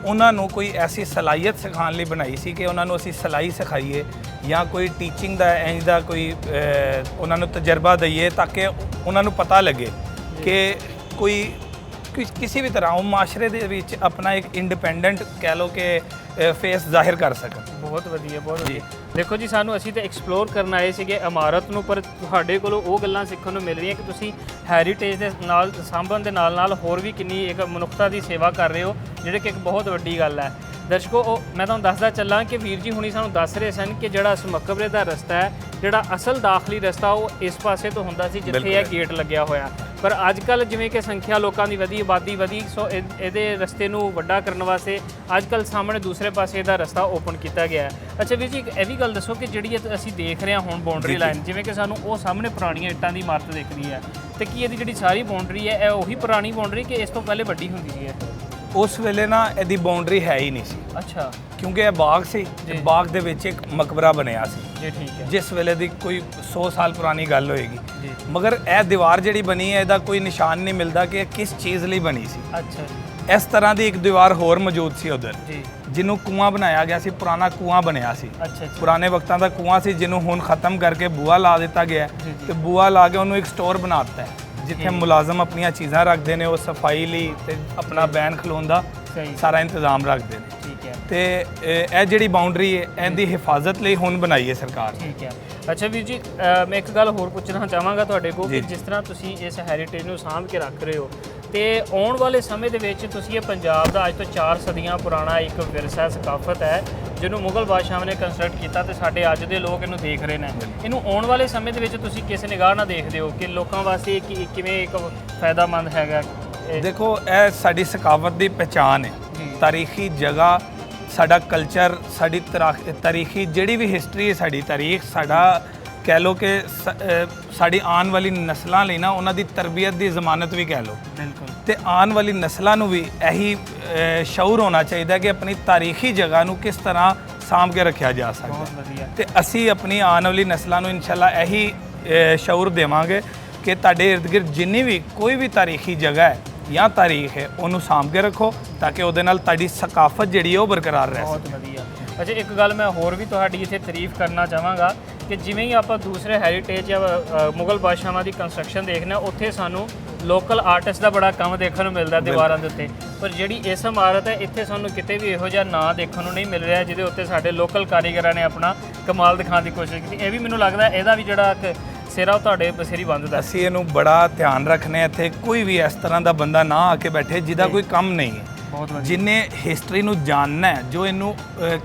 ਉਹਨਾਂ ਨੂੰ ਕੋਈ ਐਸੀ ਸਲਾਹੀਅਤ ਸਿਖਾਉਣ ਲਈ ਬਣਾਈ ਸੀ ਕਿ ਉਹਨਾਂ ਨੂੰ ਅਸੀਂ ਸਿਲਾਈ ਸਿਖਾਈਏ ਜਾਂ ਕੋਈ ਟੀਚਿੰਗ ਦਾ ਇੰਜ ਦਾ ਕੋਈ ਉਹਨਾਂ ਨੂੰ ਤਜਰਬਾ ਦਈਏ ਤਾਂ ਕਿ ਉਹਨਾਂ ਨੂੰ ਪਤਾ ਲੱਗੇ ਕਿ ਕੋਈ ਕਿਸੇ ਵੀ ਤਰ੍ਹਾਂ ਉਹ ਮਾਸ਼ਰੇ ਦੇ ਵਿੱਚ ਆਪਣਾ ਇੱਕ ਇੰਡੀਪੈਂਡੈਂਟ ਕਹਿ ਲਓ ਕਿ ਫੇਸ ਜ਼ਾਹਿਰ ਕਰ ਸਕਣ। ਬਹੁਤ ਵਧੀਆ, ਬਹੁਤ ਵਧੀਆ। ਦੇਖੋ ਜੀ, ਅਸੀਂ ਤਾਂ ਐਕਸਪਲੋਰ ਕਰਨ ਆਏ ਸੀਗੇ ਇਮਾਰਤ ਨੂੰ, ਪਰ ਤੁਹਾਡੇ ਕੋਲੋਂ ਉਹ ਗੱਲਾਂ ਸਿੱਖਣ ਨੂੰ ਮਿਲ ਰਹੀਆਂ ਕਿ ਤੁਸੀਂ ਹੈਰੀਟੇਜ ਦੇ ਨਾਲ ਸਾਂਭਣ ਦੇ ਨਾਲ ਹੋਰ ਵੀ ਕਿੰਨੀ ਇੱਕ ਮਨੁੱਖਤਾ ਦੀ ਸੇਵਾ ਕਰ ਰਹੇ ਹੋ, ਜਿਹੜੇ ਕਿ ਇੱਕ ਬਹੁਤ ਵੱਡੀ ਗੱਲ ਹੈ। ਦਰਸ਼ਕੋ, ਮੈਂ ਤੁਹਾਨੂੰ ਦੱਸਦਾ ਚੱਲਾਂ ਕਿ ਵੀਰ ਜੀ ਹੁਣੀ ਸਾਨੂੰ ਦੱਸ ਰਹੇ ਸਨ ਕਿ ਜਿਹੜਾ ਇਸ ਮਕਬਰੇ ਦਾ ਰਸਤਾ ਹੈ, ਜਿਹੜਾ ਅਸਲ ਦਾਖਲੀ ਰਸਤਾ ਉਹ ਇਸ ਪਾਸੇ ਤੋਂ ਹੁੰਦਾ ਸੀ ਜਿੱਥੇ ਇਹ ਗੇਟ ਲੱਗਿਆ ਹੋਇਆ, ਪਰ ਅੱਜ ਕੱਲ੍ਹ ਜਿਵੇਂ ਕਿ ਸੰਖਿਆ ਲੋਕਾਂ ਦੀ ਆਬਾਦੀ ਵਧੀ, ਸੋ ਇਹਦੇ ਰਸਤੇ ਨੂੰ ਵੱਡਾ ਕਰਨ ਵਾਸਤੇ ਅੱਜ ਕੱਲ੍ਹ ਸਾਹਮਣੇ ਦੂਸਰੇ ਪਾਸੇ ਇਹਦਾ ਰਸਤਾ ਓਪਨ ਕੀਤਾ ਗਿਆ ਹੈ। ਅੱਛਾ ਵੀਰ ਜੀ, ਇਹ ਵੀ ਗੱਲ ਦੱਸੋ ਕਿ ਜਿਹੜੀ ਅਸੀਂ ਦੇਖ ਰਹੇ ਹਾਂ ਹੁਣ ਬਾਉਂਡਰੀ ਲਾਈਨ, ਜਿਵੇਂ ਕਿ ਸਾਨੂੰ ਉਹ ਸਾਹਮਣੇ ਪੁਰਾਣੀਆਂ ਇੱਟਾਂ ਦੀ ਇਮਾਰਤ ਦਿਖ ਰਹੀ ਹੈ, ਤੇ ਕੀ ਇਹਦੀ ਜਿਹੜੀ ਸਾਰੀ ਬਾਉਂਡਰੀ ਹੈ ਇਹ ਉਹੀ ਪੁਰਾਣੀ ਬਾਉਂਡਰੀ ਕਿ ਇਸ ਤੋਂ ਪਹਿਲੇ ਵੱਡੀ ਹੁੰਦੀ ਸੀ? ਉਸ ਵੇਲੇ ਨਾ ਇਹਦੀ ਬਾਉਂਡਰੀ ਹੈ ਹੀ ਨਹੀਂ ਸੀ। ਅੱਛਾ। ਕਿਉਂਕਿ ਇਹ ਬਾਗ ਸੀ ਤੇ ਬਾਗ ਦੇ ਵਿੱਚ ਇੱਕ ਮਕਬਰਾ ਬਣਿਆ ਸੀ ਜੀ। ਠੀਕ ਹੈ। ਜਿਸ ਵੇਲੇ ਦੀ ਕੋਈ 100 ਸਾਲ ਪੁਰਾਣੀ ਗੱਲ ਹੋਏਗੀ ਜੀ। ਮਗਰ ਇਹ ਦੀਵਾਰ ਜਿਹੜੀ ਬਣੀ ਹੈ, ਇਹਦਾ ਕੋਈ ਨਿਸ਼ਾਨ ਨਹੀਂ ਮਿਲਦਾ ਕਿ ਇਹ ਕਿਸ ਚੀਜ਼ ਲਈ ਬਣੀ ਸੀ। ਅੱਛਾ। ਇਸ ਤਰ੍ਹਾਂ ਦੀ ਇੱਕ ਦੀਵਾਰ ਹੋਰ ਮੌਜੂਦ ਸੀ ਉਧਰ ਜੀ, ਜਿਹਨੂੰ ਕੂਆਂ ਬਣਾਇਆ ਗਿਆ ਸੀ, ਪੁਰਾਣਾ ਕੂਆਂ ਬਣਿਆ ਸੀ। ਅੱਛਾ। ਪੁਰਾਣੇ ਵਕਤਾਂ ਦਾ ਕੂਆਂ ਸੀ ਜਿਹਨੂੰ ਹੁਣ ਖਤਮ ਕਰਕੇ ਬੂਆ ਲਾ ਦਿੱਤਾ ਗਿਆ ਤੇ ਬੂਆ ਲਾ ਕੇ ਉਹਨੂੰ ਇੱਕ ਸਟੋਰ ਬਣਾ ਦਿੱਤਾ ਹੈ ਜਿੱਥੇ ਮੁਲਾਜ਼ਮ ਆਪਣੀਆਂ ਚੀਜ਼ਾਂ ਰੱਖਦੇ ਨੇ, ਉਹ ਸਫਾਈ ਲਈ ਤੇ ਆਪਣਾ ਬੈਨ ਖਲੋਣ ਦਾ ਸਾਰਾ ਇੰਤਜ਼ਾਮ ਰੱਖਦੇ ਨੇ। ਠੀਕ ਹੈ। ਤੇ ਇਹ ਜਿਹੜੀ ਬਾਉਂਡਰੀ ਹੈ ਇਹਦੀ ਹਿਫਾਜ਼ਤ ਲਈ ਹੁਣ ਬਣਾਈ ਹੈ ਸਰਕਾਰ ਨੇ। ਠੀਕ ਹੈ। ਅੱਛਾ ਵੀਰ ਜੀ, ਮੈਂ ਇੱਕ ਗੱਲ ਹੋਰ ਪੁੱਛਣਾ ਚਾਹਾਂਗਾ ਤੁਹਾਡੇ ਕੋਲ ਕਿ ਜਿਸ ਤਰ੍ਹਾਂ ਤੁਸੀਂ ਇਸ ਹੈਰੀਟੇਜ ਨੂੰ ਸਾਂਭ ਕੇ ਰੱਖ ਰਹੇ ਹੋ ਤੇ ਆਉਣ ਵਾਲੇ ਸਮੇਂ ਦੇ ਵਿੱਚ ਤੁਸੀਂ ਇਹ ਪੰਜਾਬ ਦਾ ਅੱਜ ਤੋਂ 4 ਸਦੀਆਂ ਪੁਰਾਣਾ ਇੱਕ ਵਿਰਸਾ ਸਕਾਫਤ ਹੈ ਜਿਹਨੂੰ ਮੁਗਲ ਬਾਦਸ਼ਾਹਾਂ ਨੇ ਕੰਸਟਰਕਟ ਕੀਤਾ ਤੇ ਸਾਡੇ ਅੱਜ ਦੇ ਲੋਕ ਇਹਨੂੰ ਦੇਖ ਰਹੇ ਨੇ। ਇਹਨੂੰ ਆਉਣ ਵਾਲੇ ਸਮੇਂ ਦੇ ਵਿੱਚ ਤੁਸੀਂ ਕਿਸ ਨਿਗਾਹ ਨਾਲ ਦੇਖਦੇ ਹੋ ਕਿ ਲੋਕਾਂ ਵਾਸਤੇ ਇਹ ਕਿਵੇਂ ਇੱਕ ਫਾਇਦਾਮੰਦ ਹੈਗਾ? ਦੇਖੋ, ਇਹ ਸਾਡੀ ਸਕਾਫਤ ਦੀ ਪਹਿਚਾਣ ਹੈ, ਤਾਰੀਖੀ ਜਗ੍ਹਾ, ਸਾਡਾ ਕਲਚਰ, ਸਾਡੀ ਤਾਰੀਖੀ ਜਿਹੜੀ ਵੀ ਹਿਸਟਰੀ ਹੈ, ਸਾਡੀ ਤਾਰੀਖ, ਸਾਡਾ ਕਹਿ ਲਓ ਕਿ ਸਾਡੀ ਆਉਣ ਵਾਲੀ ਨਸਲਾਂ ਲਈ ਨਾ ਉਹਨਾਂ ਦੀ ਤਰਬੀਅਤ ਦੀ ਜ਼ਮਾਨਤ ਵੀ ਕਹਿ ਲਓ। ਬਿਲਕੁਲ। ਤੇ ਆਉਣ ਵਾਲੀ ਨਸਲਾਂ ਨੂੰ ਵੀ ਇਹੀ ਸ਼ਊਰ ਹੋਣਾ ਚਾਹੀਦਾ ਕਿ ਆਪਣੀ ਤਾਰੀਖੀ ਜਗ੍ਹਾ ਨੂੰ ਕਿਸ ਤਰ੍ਹਾਂ ਸਾਂਭ ਕੇ ਰੱਖਿਆ ਜਾ ਸਕਦਾ। ਬਹੁਤ ਵਧੀਆ। ਤੇ ਅਸੀਂ ਆਪਣੀ ਆਉਣ ਵਾਲੀ ਨਸਲਾਂ ਨੂੰ ਇਨਸ਼ਾਅੱਲਾ ਇਹੀ ਸ਼ਊਰ ਦੇਵਾਂਗੇ ਕਿ ਤੁਹਾਡੇ ਇਰਦ ਗਿਰਦ ਜਿੰਨੀ ਵੀ ਕੋਈ ਵੀ ਤਾਰੀਖੀ ਜਗ੍ਹਾ ਹੈ ਜਾਂ ਤਾਰੀਖ ਹੈ ਉਹਨੂੰ ਸਾਂਭ ਕੇ ਰੱਖੋ ਤਾਂ ਕਿ ਉਹਦੇ ਨਾਲ ਤੁਹਾਡੀ ਸਕਾਫਤ ਜਿਹੜੀ ਹੈ ਉਹ ਬਰਕਰਾਰ ਰਹੇ। ਬਹੁਤ ਵਧੀਆ। ਅੱਛਾ, ਇੱਕ ਗੱਲ ਮੈਂ ਹੋਰ ਵੀ ਤੁਹਾਡੀ ਇੱਥੇ ਤਾਰੀਫ ਕਰਨਾ ਚਾਹਾਂਗਾ ਕਿ ਜਿਵੇਂ ਹੀ ਆਪਾਂ ਦੂਸਰੇ ਹੈਰੀਟੇਜ ਜਾਂ ਮੁਗਲ ਬਾਦਸ਼ਾਹਾਂ ਦੀ ਕੰਸਟਰਕਸ਼ਨ ਦੇਖਦੇ ਹਾਂ ਉੱਥੇ ਸਾਨੂੰ ਲੋਕਲ ਆਰਟਿਸਟ ਦਾ ਬੜਾ ਕੰਮ ਦੇਖਣ ਨੂੰ ਮਿਲਦਾ ਦੀਵਾਰਾਂ ਦੇ ਉੱਤੇ, ਪਰ ਜਿਹੜੀ ਇਸ ਇਮਾਰਤ ਹੈ ਇੱਥੇ ਸਾਨੂੰ ਕਿਤੇ ਵੀ ਇਹੋ ਜਿਹਾ ਨਾਂ ਦੇਖਣ ਨੂੰ ਨਹੀਂ ਮਿਲ ਰਿਹਾ ਜਿਹਦੇ ਉੱਤੇ ਸਾਡੇ ਲੋਕਲ ਕਾਰੀਗਰਾਂ ਨੇ ਆਪਣਾ ਕਮਾਲ ਦਿਖਾਉਣ ਦੀ ਕੋਸ਼ਿਸ਼ ਕੀਤੀ। ਇਹ ਵੀ ਮੈਨੂੰ ਲੱਗਦਾ ਇਹਦਾ ਵੀ ਜਿਹੜਾ ਸਿਰਾ ਉਹ ਤੁਹਾਡੇ ਬਸੇਰੀ ਬੰਦ ਦਾ। ਅਸੀਂ ਇਹਨੂੰ ਬੜਾ ਧਿਆਨ ਰੱਖਨੇ ਇੱਥੇ ਕੋਈ ਵੀ ਇਸ ਤਰ੍ਹਾਂ ਦਾ ਬੰਦਾ ਨਾ ਆ ਕੇ ਬੈਠੇ ਜਿਹਦਾ ਕੋਈ ਕੰਮ ਨਹੀਂ ਹੈ। ਬਹੁਤ ਵਧੀਆ। ਜਿਨੇ ਹਿਸਟਰੀ ਨੂੰ ਜਾਣਨਾ ਹੈ, ਜੋ ਇਹਨੂੰ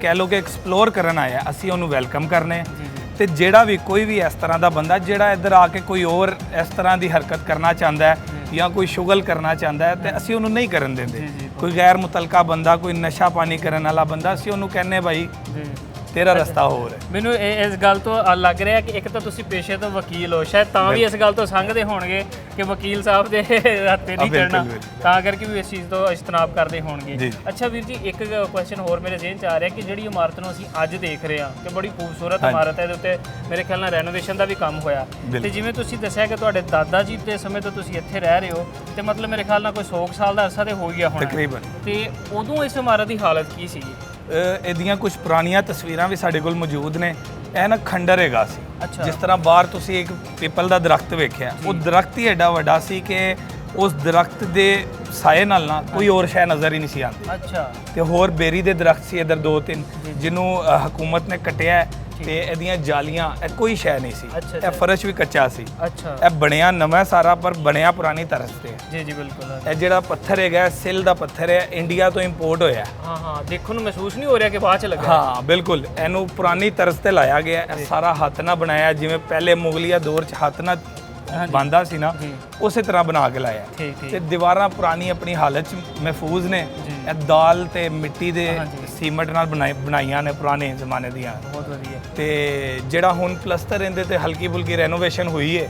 ਕਹਿ ਲਓ ਕਿ ਐਕਸਪਲੋਰ ਕਰਨ ਆਇਆ, ਅਸੀਂ ਉਹਨੂੰ ਵੈਲਕਮ ਕਰਨੇ। ਤੇ ਜਿਹੜਾ ਵੀ ਕੋਈ ਵੀ ਇਸ ਤਰ੍ਹਾਂ ਦਾ ਬੰਦਾ ਜਿਹੜਾ ਇੱਧਰ ਆ ਕੇ ਕੋਈ ਹੋਰ ਇਸ ਤਰ੍ਹਾਂ ਦੀ ਹਰਕਤ ਕਰਨਾ ਚਾਹੁੰਦਾ ਹੈ ਜਾਂ ਕੋਈ ਸ਼ੁਗਲ ਕਰਨਾ ਚਾਹੁੰਦਾ ਹੈ ਤੇ ਅਸੀਂ ਉਹਨੂੰ ਨਹੀਂ ਕਰਨ ਦਿੰਦੇ। ਕੋਈ ਗੈਰ ਮੁਤਲਕਾ ਬੰਦਾ, ਕੋਈ ਨਸ਼ਾ ਪਾਣੀ ਕਰਨ ਵਾਲਾ ਬੰਦਾ, ਅਸੀਂ ਉਹਨੂੰ ਕਹਿੰਨੇ ਭਾਈ ਤੇਰਾ ਰਸਤਾ ਹੋਰ ਹੈ। ਮੈਨੂੰ ਇਸ ਗੱਲ ਤੋਂ ਲੱਗ ਰਿਹਾ ਕਿ ਇੱਕ ਤਾਂ ਤੁਸੀਂ ਪੇਸ਼ੇ ਤੋਂ ਵਕੀਲ ਹੋ, ਸ਼ਾਇਦ ਤਾਂ ਵੀ ਇਸ ਗੱਲ ਤੋਂ ਸੰਗਦੇ ਹੋਣਗੇ ਕਿ ਵਕੀਲ ਸਾਹਿਬ ਦੇ ਹੱਥੇ ਨਹੀਂ ਚੜਨਾ, ਤਾਂ ਕਰਕੇ ਵੀ ਇਸ ਚੀਜ਼ ਤੋਂ ਇਜਤਨਾਬ ਕਰਦੇ ਹੋਣਗੇ। ਅੱਛਾ ਵੀਰ ਜੀ, ਇੱਕ ਕੁਐਸਚਨ ਹੋਰ ਮੇਰੇ ਜ਼ਿਹਨ 'ਚ ਆ ਰਿਹਾ ਕਿ ਜਿਹੜੀ ਇਮਾਰਤ ਨੂੰ ਅਸੀਂ ਅੱਜ ਦੇਖ ਰਹੇ ਹਾਂ ਕਿ ਬੜੀ ਖੂਬਸੂਰਤ ਇਮਾਰਤ ਹੈ, ਇਹਦੇ ਉੱਤੇ ਮੇਰੇ ਖਿਆਲ ਨਾਲ ਰੈਨੋਵੇਸ਼ਨ ਦਾ ਵੀ ਕੰਮ ਹੋਇਆ ਤੇ ਜਿਵੇਂ ਤੁਸੀਂ ਦੱਸਿਆ ਕਿ ਤੁਹਾਡੇ ਦਾਦਾ ਜੀ ਦੇ ਸਮੇਂ ਤੋਂ ਤੁਸੀਂ ਇੱਥੇ ਰਹਿ ਰਹੇ ਹੋ ਤੇ ਮਤਲਬ ਮੇਰੇ ਖਿਆਲ ਨਾਲ ਕੋਈ 100 ਸਾਲ ਦਾ ਅਰਸਾ ਤੇ ਹੋ ਗਿਆ ਹੋਣਾ ਤਕਰੀਬਨ। ਤੇ ਉਦੋਂ ਇਸ ਇਮਾਰਤ ਦੀ ਹਾਲਤ ਕੀ ਸੀ? ਇਹਦੀਆਂ ਕੁਝ ਪੁਰਾਣੀਆਂ ਤਸਵੀਰਾਂ ਵੀ ਸਾਡੇ ਕੋਲ ਮੌਜੂਦ ਨੇ। ਇਹ ਨਾ ਖੰਡਰ ਹੈਗਾ ਸੀ। ਜਿਸ ਤਰ੍ਹਾਂ ਬਾਹਰ ਤੁਸੀਂ ਇੱਕ ਪੀਪਲ ਦਾ ਦਰਖਤ ਵੇਖਿਆ, ਉਹ ਦਰਖਤ ਹੀ ਐਡਾ ਵੱਡਾ ਸੀ ਕਿ ਉਸ ਦਰਖਤ ਦੇ ਸਾਏ ਨਾਲ ਨਾ ਕੋਈ ਹੋਰ ਸ਼ੈ ਨਜ਼ਰ ਹੀ ਨਹੀਂ ਸੀ ਆਉਂਦੀ। ਅੱਛਾ। ਤੇ ਹੋਰ ਬੇਰੀ ਦੇ ਦਰਖਤ ਸੀ ਇੱਧਰ 2-3 ਜਿਹਨੂੰ ਹਕੂਮਤ ਨੇ ਕੱਟਿਆ ਤੇ ਇਹਦੀਆਂ ਜਾਲੀਆਂ, ਇਹ ਕੋਈ ਸ਼ੈ ਨਹੀਂ ਸੀ। ਇਹ ਫਰਸ਼ ਵੀ ਕੱਚਾ ਸੀ। ਅੱਛਾ। ਇਹ ਬਣਿਆ ਨਵਾਂ ਸਾਰਾ ਪਰ ਬਣਿਆ ਪੁਰਾਣੀ ਤਰਜ਼ ਤੇ। ਜੀ ਜੀ ਬਿਲਕੁਲ। ਇਹ ਜਿਹੜਾ ਪੱਥਰ ਹੈਗਾ ਸਿਲ ਦਾ ਪੱਥਰ ਹੈ, ਇੰਡੀਆ ਤੋਂ ਇੰਪੋਰਟ ਹੋਇਆ। ਹਾਂ ਹਾਂ, ਦੇਖਣ ਨੂੰ ਮਹਿਸੂਸ ਨਹੀਂ ਹੋ ਰਿਹਾ ਕਿ ਬਾਅਦ ਚ ਲੱਗਾ। ਹਾਂ ਬਿਲਕੁਲ, ਇਹਨੂੰ ਪੁਰਾਣੀ ਤਰਜ਼ ਤੇ ਲਾਇਆ ਗਿਆ। ਇਹ ਸਾਰਾ ਹੱਥ ਨਾਲ ਬਣਾਇਆ, ਜਿਵੇਂ ਪਹਿਲੇ ਮੁਗਲੀਆ ਦੌਰ 'ਚ ਹੱਥ ਨਾਲ ਬੰਦਾ ਸੀ ਨਾ, ਉਸੇ ਤਰ੍ਹਾਂ ਬਣਾ ਕੇ ਲਾਇਆ। ਤੇ ਦੀਵਾਰਾਂ ਪੁਰਾਣੀ ਆਪਣੀ ਹਾਲਤ 'ਚ ਮਹਿਫੂਜ਼ ਨੇ। ਇਹ ਦਾਲ ਤੇ ਮਿੱਟੀ ਦੇ ਸੀਮਟ ਨਾਲ ਬਣਾਈਆਂ ਨੇ ਪੁਰਾਣੇ ਜ਼ਮਾਨੇ ਦੀਆਂ। ਬਹੁਤ ਵਧੀਆ। ਤੇ ਜਿਹੜਾ ਹੁਣ ਪਲਸਤਰ ਇਹਦੇ ਤੇ ਹਲਕੀ ਫੁਲਕੀ ਰੈਨੋਵੇਸ਼ਨ ਹੋਈ ਹੈ,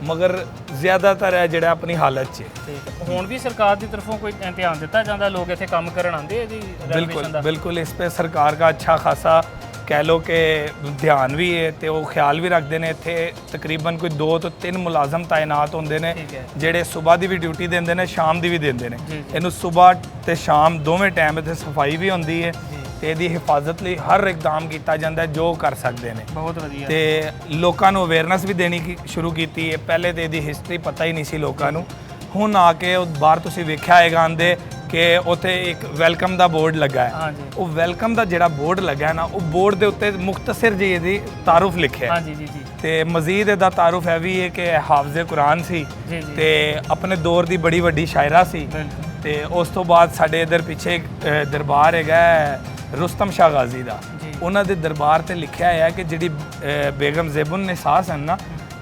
ਮਗਰ ਜ਼ਿਆਦਾਤਰ ਹੈ ਜਿਹੜਾ ਆਪਣੀ ਹਾਲਤ 'ਚ। ਹੁਣ ਵੀ ਸਰਕਾਰ ਦੀ ਤਰਫੋਂ ਕੋਈ ਧਿਆਨ ਦਿੱਤਾ ਜਾਂਦਾ, ਲੋਕ ਇੱਥੇ ਕੰਮ ਕਰਨ ਆਉਂਦੇ ਇਹਦੀ ਰੈਨੋਵੇਸ਼ਨ ਦਾ? ਬਿਲकुल इस पे सरकार का अच्छा खासा कह लो कि ध्यान भी है ਤੇ ਉਹ ਖਿਆਲ ਵੀ ਰੱਖਦੇ ਨੇ। ਇੱਥੇ ਤਕਰੀਬਨ ਕੋਈ 2 ਤੋਂ 3 ਮੁਲਾਜ਼ਮ ਤਾਇਨਾਤ ਹੁੰਦੇ ਨੇ ਜਿਹੜੇ ਸਵੇਰ ਦੀ ਵੀ ਡਿਊਟੀ ਦਿੰਦੇ ਨੇ, ਸ਼ਾਮ ਦੀ ਵੀ ਦਿੰਦੇ ਨੇ। ਇਹਨੂੰ ਸਵੇਰ ਤੇ ਸ਼ਾਮ ਦੋਵੇਂ ਟਾਈਮ ਇੱਥੇ ਸਫਾਈ ਵੀ ਹੁੰਦੀ ਹੈ ਤੇ ਇਹਦੀ ਹਿਫਾਜ਼ਤ ਲਈ ਹਰ ਇਕਦਾਮ ਕੀਤਾ ਜਾਂਦਾ ਹੈ ਜੋ ਕਰ ਸਕਦੇ ਨੇ। ਬਹੁਤ ਵਧੀਆ। ਤੇ ਲੋਕਾਂ ਨੂੰ ਅਵੇਅਰਨੈਸ ਵੀ ਦੇਣੀ ਸ਼ੁਰੂ ਕੀਤੀ ਹੈ। ਪਹਿਲੇ ਤੇ ਇਹਦੀ ਹਿਸਟਰੀ ਪਤਾ ਹੀ ਨਹੀਂ ਸੀ ਲੋਕਾਂ ਨੂੰ। ਹੁਣ ਆ ਕੇ ਉਹ ਬਾਹਰ ਤੁਸੀਂ ਵੇਖਿਆ ਹੋਏਗਾ ਆਂਦੇ ਕਿ ਉੱਥੇ ਇੱਕ ਵੈਲਕਮ ਦਾ ਬੋਰਡ ਲੱਗਾ ਹੈ। ਉਹ ਵੈਲਕਮ ਦਾ ਜਿਹੜਾ ਬੋਰਡ ਲੱਗਾ ਹੈ ਨਾ, ਉਹ ਬੋਰਡ ਦੇ ਉੱਤੇ ਮੁਖਤਸਰ ਜੀ ਇਹਦੀ ਤਾਰੁਫ ਲਿਖਿਆ ਹੈ। ਤੇ ਮਜ਼ੀਦ ਇਹਦਾ ਤਾਰੁਫ ਹੈ ਵੀ ਹੈ ਕਿ ਹਾਫਜ਼ੇ ਕੁਰਾਨ ਸੀ ਤੇ ਆਪਣੇ ਦੌਰ ਦੀ ਬੜੀ ਵੱਡੀ ਸ਼ਾਇਰਾ ਸੀ। ਤੇ ਉਸ ਤੋਂ ਬਾਅਦ ਸਾਡੇ ਇਧਰ ਪਿੱਛੇ ਦਰਬਾਰ ਹੈਗਾ ਰੁਸਤਮ ਸ਼ਾਹ ਗਾਜ਼ੀ ਦਾ, ਉਹਨਾਂ ਦੇ ਦਰਬਾਰ ਤੇ ਲਿਖਿਆ ਹੈ ਕਿ ਜਿਹੜੀ ਬੇਗਮ ਜ਼ੈਬੁਨ ਨਿਸਾਸ ਹਨ ਨਾ,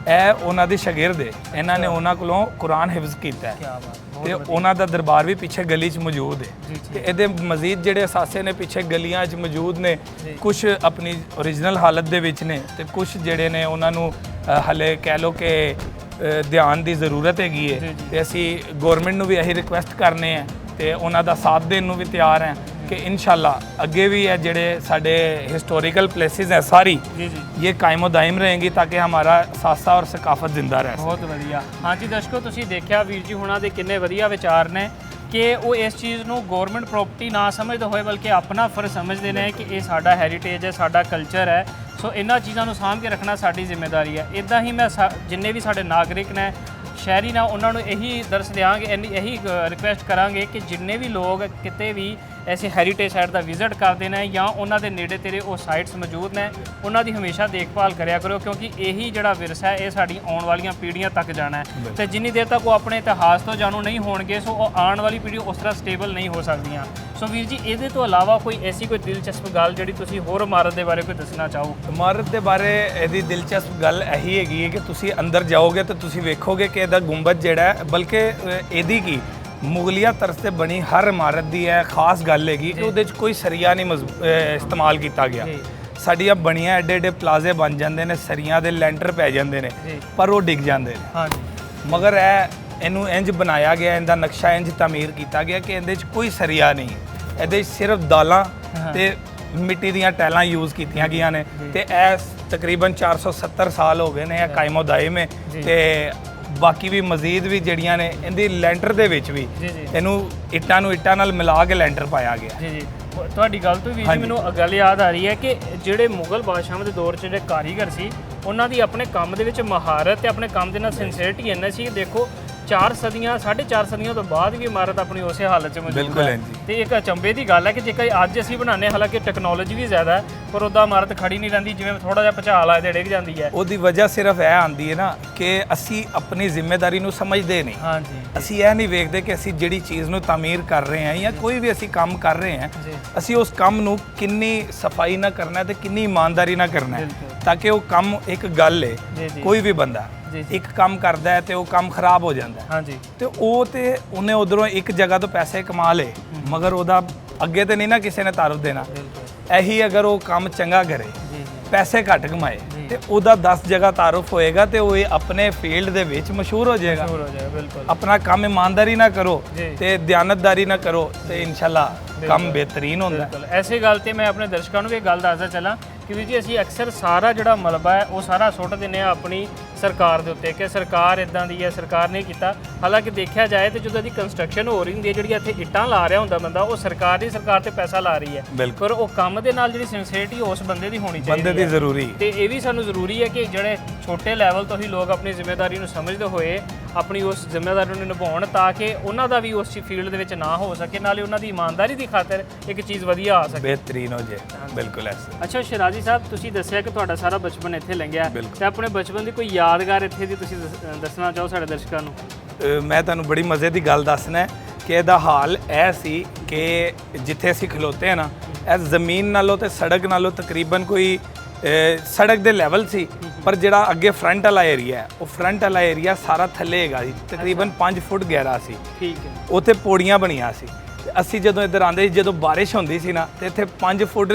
ਇਹ ਉਹਨਾਂ ਦੇ ਸ਼ਾਗਿਰਦ ਹੈ। ਇਹਨਾਂ ਨੇ ਉਹਨਾਂ ਕੋਲੋਂ ਕੁਰਾਨ ਹਿਫਜ਼ ਕੀਤਾ ਹੈ ਤੇ ਉਹਨਾਂ ਦਾ ਦਰਬਾਰ ਵੀ ਪਿੱਛੇ ਗਲੀ 'ਚ ਮੌਜੂਦ ਹੈ। ਤੇ ਇਹਦੇ ਮਜ਼ੀਦ ਜਿਹੜੇ ਅਸਾਸੇ ਨੇ ਪਿੱਛੇ ਗਲੀਆਂ 'ਚ ਮੌਜੂਦ ਨੇ, ਕੁਝ ਆਪਣੀ ਓਰੀਜਨਲ ਹਾਲਤ ਦੇ ਵਿੱਚ ਨੇ ਤੇ ਕੁਝ ਜਿਹੜੇ ਨੇ ਉਹਨਾਂ ਨੂੰ ਹਲੇ ਕਹਿ ਲਓ ਕਿ ਧਿਆਨ ਦੀ ਜ਼ਰੂਰਤ ਹੈਗੀ ਹੈ। ਤੇ ਅਸੀਂ ਗਵਰਨਮੈਂਟ ਨੂੰ ਵੀ ਇਹੀ ਰਿਕੁਐਸਟ ਕਰਨੇ ਆ ਤੇ ਉਹਨਾਂ ਦਾ ਸਾਥ ਦੇਣ ਨੂੰ ਵੀ ਤਿਆਰ ਹੈ कि इंशाल्लाह अगे भी है जेडे साडे हिस्टोरिकल प्लेसिस हैं सारी ये कायमो दायम रहेंगी ताकि हमारा सासा और सकाफत जिंदा रहे। बहुत वधिया। हाँ जी दर्शकों, तुसीं देखिया वीर जी हुणां दे किन्ने वधिया विचार ने कि वो इस चीज़ नूं गौरमेंट प्रॉपर्टी ना समझते हुए बल्कि अपना फर्ज समझते हैं कि ये साडा हैरीटेज है, साडा कल्चर है। सो इन्हां चीज़ां नूं साਂਭ के रखना साडी जिम्मेदारी है। इदां ही मैं जिन्ने भी साडे नागरिक ने शहरी ने उन्होंने यही दर्श देंगे, यही रिक्वेस्ट करांगे कि जिन्ने भी लोग किते भी ਐਸੇ ਹੈਰੀਟੇਜ ਸਾਈਟ ਦਾ ਵਿਜ਼ਿਟ ਕਰਦੇ ਨੇ ਜਾਂ ਉਹਨਾਂ ਦੇ ਨੇੜੇ ਤੇੜੇ ਉਹ ਸਾਈਟਸ ਮੌਜੂਦ ਨੇ, ਉਹਨਾਂ ਦੀ ਹਮੇਸ਼ਾ ਦੇਖਭਾਲ ਕਰਿਆ ਕਰੋ, ਕਿਉਂਕਿ ਇਹੀ ਜਿਹੜਾ ਵਿਰਸਾ ਹੈ ਇਹ ਸਾਡੀ ਆਉਣ ਵਾਲੀਆਂ ਪੀੜ੍ਹੀਆਂ ਤੱਕ ਜਾਣਾ ਹੈ। ਤੇ ਜਿੰਨੀ ਦੇਰ ਤੱਕ ਉਹ ਆਪਣੇ ਇਤਿਹਾਸ ਤੋਂ ਜਾਣੂ ਨਹੀਂ ਹੋਣਗੇ, ਸੋ ਉਹ ਆਉਣ ਵਾਲੀ ਪੀੜ੍ਹੀ ਉਸ ਤਰ੍ਹਾਂ ਸਟੇਬਲ ਨਹੀਂ ਹੋ ਸਕਦੀਆਂ। ਸੋ ਵੀਰ ਜੀ, ਇਹਦੇ ਤੋਂ ਇਲਾਵਾ ਕੋਈ ਐਸੀ ਕੋਈ ਦਿਲਚਸਪ ਗੱਲ ਜਿਹੜੀ ਤੁਸੀਂ ਹੋਰ ਇਮਾਰਤ ਦੇ ਬਾਰੇ ਕੋਈ ਦੱਸਣਾ ਚਾਹੋ? ਇਮਾਰਤ ਦੇ ਬਾਰੇ ਇਹਦੀ ਦਿਲਚਸਪ ਗੱਲ ਇਹੀ ਹੈਗੀ ਹੈ ਕਿ ਤੁਸੀਂ ਅੰਦਰ ਜਾਓਗੇ ਤਾਂ ਤੁਸੀਂ ਵੇਖੋਗੇ ਕਿ ਇਹਦਾ ਗੁੰਬਦ ਜਿਹੜਾ ਹੈ, ਬਲਕਿ ਇਹਦੀ ਕੀ ਮੁਗਲਿਆ ਤਰਸ ਤੇ ਬਣੀ ਹਰ ਇਮਾਰਤ ਦੀ ਹੈ ਖਾਸ ਗੱਲ ਹੈਗੀ ਕਿ ਉਹਦੇ 'ਚ ਕੋਈ ਸਰੀਆ ਨਹੀਂ ਇਸਤੇਮਾਲ ਕੀਤਾ ਗਿਆ। ਸਾਡੀਆਂ ਬਣੀਆਂ ਐਡੇ ਐਡੇ ਪਲਾਜ਼ੇ ਬਣ ਜਾਂਦੇ ਨੇ, ਸਰੀਆਂ ਦੇ ਲੈਂਟਰ ਪੈ ਜਾਂਦੇ ਨੇ, ਪਰ ਉਹ ਡਿੱਗ ਜਾਂਦੇ ਨੇ। ਹਾਂਜੀ, ਮਗਰ ਇਹਨੂੰ ਇੰਜ ਬਣਾਇਆ ਗਿਆ, ਇਹਦਾ ਨਕਸ਼ਾ ਇੰਜ ਤਾਮੀਰ ਕੀਤਾ ਗਿਆ ਕਿ ਇਹਦੇ 'ਚ ਕੋਈ ਸਰੀਆ ਨਹੀਂ, ਇਹਦੇ 'ਚ ਸਿਰਫ ਦਾਲਾਂ ਤੇ ਮਿੱਟੀ ਦੀਆਂ ਟੈਲਾਂ ਯੂਜ਼ ਕੀਤੀਆਂ ਗਈਆਂ ਨੇ। ਤੇ ਇਹ ਤਕਰੀਬਨ 470 ਸਾਲ ਹੋ ਗਏ ਨੇ ਇਹ ਕਾਇਮੋ ਦਾਇਮ ਹੈ। ਤੇ ਬਾਕੀ ਵੀ ਮਜ਼ੀਦ ਵੀ ਜਿਹੜੀਆਂ ਨੇ ਇਹਦੀ ਲੈਂਟਰ ਦੇ ਵਿੱਚ ਵੀ ਇਹਨੂੰ ਇੱਟਾਂ ਨੂੰ ਇੱਟਾਂ ਨਾਲ ਮਿਲਾ ਕੇ ਲੈਂਟਰ ਪਾਇਆ ਗਿਆ। ਜੀ ਜੀ, ਤੁਹਾਡੀ ਗੱਲ ਤੋਂ ਵੀ ਜੀ ਮੈਨੂੰ ਗੱਲ ਯਾਦ ਆ ਰਹੀ ਹੈ ਕਿ ਜਿਹੜੇ ਮੁਗਲ ਬਾਦਸ਼ਾਹਾਂ ਦੇ ਦੌਰ 'ਚ ਜਿਹੜੇ ਕਾਰੀਗਰ ਸੀ, ਉਹਨਾਂ ਦੀ ਆਪਣੇ ਕੰਮ ਦੇ ਵਿੱਚ ਮਹਾਰਤ ਤੇ ਆਪਣੇ ਕੰਮ ਦੇ ਨਾਲ ਸਿੰਸੀਅਰਿਟੀ ਇੰਨਾ ਸੀ। ਦੇਖੋ 4 ਸਦੀਆਂ 4.5 ਸਦੀਆਂ ਤੋਂ ਬਾਅਦ ਵੀ ਇਮਾਰਤ ਆਪਣੀ ਉਸੇ ਹਾਲਤ 'ਚ ਮੌਜੂਦ ਹੈ। ਤੇ ਇੱਕ ਅਚੰਭੇ ਦੀ ਗੱਲ ਹੈ ਕਿ ਜੇਕਰ ਅੱਜ ਅਸੀਂ ਬਣਾਉਂਦੇ, ਹਾਲਾਂਕਿ ਟੈਕਨੋਲੋਜੀ ਵੀ ਜ਼ਿਆਦਾ ਹੈ, ਪਰ ਉੱਦਾਂ ਇਮਾਰਤ ਖੜੀ ਨਹੀਂ ਰਹਿੰਦੀ, ਜਿਵੇਂ ਥੋੜਾ ਜਿਹਾ ਭੁਚਾਲ ਆਏ ਤੇ ਡਿੱਗ ਜਾਂਦੀ ਹੈ। ਉਹਦੀ ਵਜ੍ਹਾ ਸਿਰਫ ਇਹ ਆਉਂਦੀ ਹੈ ਨਾ ਕਿ ਅਸੀਂ ਆਪਣੀ ਜ਼ਿੰਮੇਵਾਰੀ ਨੂੰ ਸਮਝਦੇ ਨਹੀਂ। ਹਾਂਜੀ, ਅਸੀਂ ਇਹ ਨਹੀਂ ਵੇਖਦੇ ਕਿ ਅਸੀਂ ਜਿਹੜੀ ਚੀਜ਼ ਨੂੰ ਤਾਮੀਰ ਕਰ ਰਹੇ ਹਾਂ ਜਾਂ ਕੋਈ ਵੀ ਅਸੀਂ ਕੰਮ ਕਰ ਰਹੇ ਹਾਂ, ਅਸੀਂ ਉਸ ਕੰਮ ਨੂੰ ਕਿੰਨੀ ਸਫਾਈ ਨਾਲ ਕਰਨਾ ਤੇ ਕਿੰਨੀ ਇਮਾਨਦਾਰੀ ਨਾਲ ਕਰਨਾ ਹੈ, ਤਾਂ ਕਿ ਉਹ ਕੰਮ ਇੱਕ ਗੱਲ ਹੈ। ਕੋਈ ਵੀ ਬੰਦਾ ਇੱਕ ਕੰਮ ਕਰਦਾ ਹੈ ਤੇ ਉਹ ਕੰਮ ਖਰਾਬ ਹੋ ਜਾਂਦਾ ਹੈ। ਹਾਂਜੀ, ਤੇ ਉਹ ਤੇ ਉਹਨੇ ਉਧਰੋਂ ਇੱਕ ਜਗ੍ਹਾ ਤੋਂ ਪੈਸੇ ਕਮਾ ਲਏ, ਮਗਰ ਉਹਦਾ ਅੱਗੇ ਤੇ ਨਹੀਂ ਨਾ ਕਿਸੇ ਨੇ ਤਾਰਫ ਦੇਣਾ। ਇਹੀ ਅਗਰ ਉਹ ਕੰਮ ਚੰਗਾ ਕਰੇ, ਪੈਸੇ ਘੱਟ ਕਮਾਏ, ਤੇ ਉਹਦਾ 10 ਜਗ੍ਹਾ ਤਾਰਫ ਹੋਏਗਾ ਤੇ ਉਹ ਆਪਣੇ ਫੀਲਡ ਦੇ ਵਿੱਚ ਮਸ਼ਹੂਰ ਹੋ ਜਾਏਗਾ। ਬਿਲਕੁਲ। ਆਪਣਾ ਕੰਮ ਇਮਾਨਦਾਰੀ ਨਾਲ ਕਰੋ ਤੇ ਦਿਆਨਤਦਾਰੀ ਨਾਲ ਕਰੋ ਤੇ ਇਨਸ਼ਾਅੱਲਾ ਕੰਮ ਬਿਹਤਰੀਨ ਹੁੰਦਾ ਹੈ। ਬਿਲਕੁਲ। ਐਸੇ ਗੱਲ ਤੇ ਮੈਂ ਆਪਣੇ ਦਰਸ਼ਕਾਂ ਨੂੰ ਵੀ ਗੱਲ ਦੱਸਦਾ ਚੱਲਾਂ ਕਿ ਵੀ ਜੀ ਅਸੀਂ ਅਕਸਰ ਸਾਰਾ ਜਿਹੜਾ ਮਲਬਾ ਹੈ ਉਹ ਸਾਰਾ ਸੁੱਟ ਦਿੰਦੇ ਆ ਆਪਣੀ ਸਰਕਾਰ ਦੇ ਉੱਤੇ ਕਿ ਸਰਕਾਰ ਇਦਾਂ ਦੀ ਹੈ, ਸਰਕਾਰ ਨੇ ਕੀਤਾ। ਹਾਲਾਂਕਿ ਦੇਖਿਆ ਜਾਏ ਤੇ ਜਦੋਂ ਦੀ ਕੰਸਟਰਕਸ਼ਨ ਹੋ ਰਹੀ ਹੁੰਦੀ ਹੈ, ਜਿਹੜੀ ਇੱਥੇ ਇੱਟਾਂ ਲਾ ਰਿਹਾ ਹੁੰਦਾ ਬੰਦਾ, ਉਹ ਸਰਕਾਰ ਦੀ ਸਰਕਾਰ ਤੇ ਪੈਸਾ ਲਾ ਰਹੀ ਹੈ, ਪਰ ਉਹ ਕੰਮ ਦੇ ਨਾਲ ਜਿਹੜੀ ਸਿੰਸੀਅਰਿਟੀ ਉਸ ਬੰਦੇ ਦੀ ਹੋਣੀ ਚਾਹੀਦੀ ਹੈ, ਬੰਦੇ ਦੀ ਜ਼ਰੂਰੀ। ਤੇ ਇਹ ਵੀ ਸਾਨੂੰ ਜ਼ਰੂਰੀ ਹੈ ਕਿ ਜਿਹੜੇ ਛੋਟੇ ਲੈਵਲ ਤੋਂ ਹੀ ਲੋਕ ਆਪਣੀ ਜ਼ਿੰਮੇਵਾਰੀ ਨੂੰ ਸਮਝਦੇ ਹੋਏ ਆਪਣੀ ਉਸ ਜ਼ਿੰਮੇਵਾਰੀ ਨੂੰ ਨਿਭਾਉਣ, ਤਾਂ ਕਿ ਉਹਨਾਂ ਦਾ ਵੀ ਉਸ ਫੀਲਡ ਦੇ ਵਿੱਚ ਨਾ ਹੋ ਸਕੇ, ਨਾਲੇ ਉਹਨਾਂ ਦੀ ਇਮਾਨਦਾਰੀ ਦੀ ਖਾਤਰ ਇੱਕ ਚੀਜ਼ ਵਧੀਆ ਆ ਸਕੇ, ਬਿਹਤਰੀਨ ਹੋ ਜਾਏ। ਬਿਲਕੁਲ ਐਸਾ। ਅੱਛਾ ਸ਼ਰਾਜੀ ਸਾਹਿਬ, ਤੁਸੀਂ ਦੱਸਿਆ ਕਿ ਤੁਹਾਡਾ ਸਾਰਾ ਬਚਪਨ ਇੱਥੇ ਲੰਘਿਆ, ਤੇ ਆਪਣੇ ਬਚਪਨ ਦੀ ਕੋਈ ਯਾਦਗਾਰ ਇੱਥੇ ਦੀ ਤੁਸੀਂ ਦੱਸਣਾ ਚਾਹੋ ਸਾਡੇ ਦਰਸ਼ਕਾਂ ਨੂੰ? ਮੈਂ ਤੁਹਾਨੂੰ ਬੜੀ ਮਜ਼ੇ ਦੀ ਗੱਲ ਦੱਸਣਾ ਹੈ ਕਿ ਇਹਦਾ ਹਾਲ ਇਹ ਸੀ ਕਿ ਜਿੱਥੇ ਅਸੀਂ ਖਲੋਤੇ ਹਾਂ ਨਾ, ਇਹ ਜ਼ਮੀਨ ਨਾਲੋਂ ਤੇ ਸੜਕ ਨਾਲੋਂ ਤਕਰੀਬਨ ਕੋਈ ਸੜਕ ਦੇ ਲੈਵਲ ਸੀ, ਪਰ ਜਿਹੜਾ ਅੱਗੇ ਫਰੰਟ ਵਾਲਾ ਏਰੀਆ ਹੈ, ਉਹ ਫਰੰਟ ਵਾਲਾ ਏਰੀਆ ਸਾਰਾ ਥੱਲੇ ਹੈਗਾ ਜੀ, ਤਕਰੀਬਨ 5 ਫੁੱਟ ਗਹਿਰਾ ਸੀ। ਠੀਕ ਹੈ। ਉੱਥੇ ਪੌੜੀਆਂ ਬਣੀਆਂ ਸੀ। ਤੇ ਅਸੀਂ ਜਦੋਂ ਇੱਧਰ ਆਉਂਦੇ ਸੀ, ਜਦੋਂ ਬਾਰਿਸ਼ ਹੁੰਦੀ ਸੀ ਨਾ, ਤੇ ਇੱਥੇ 5 ਫੁੱਟ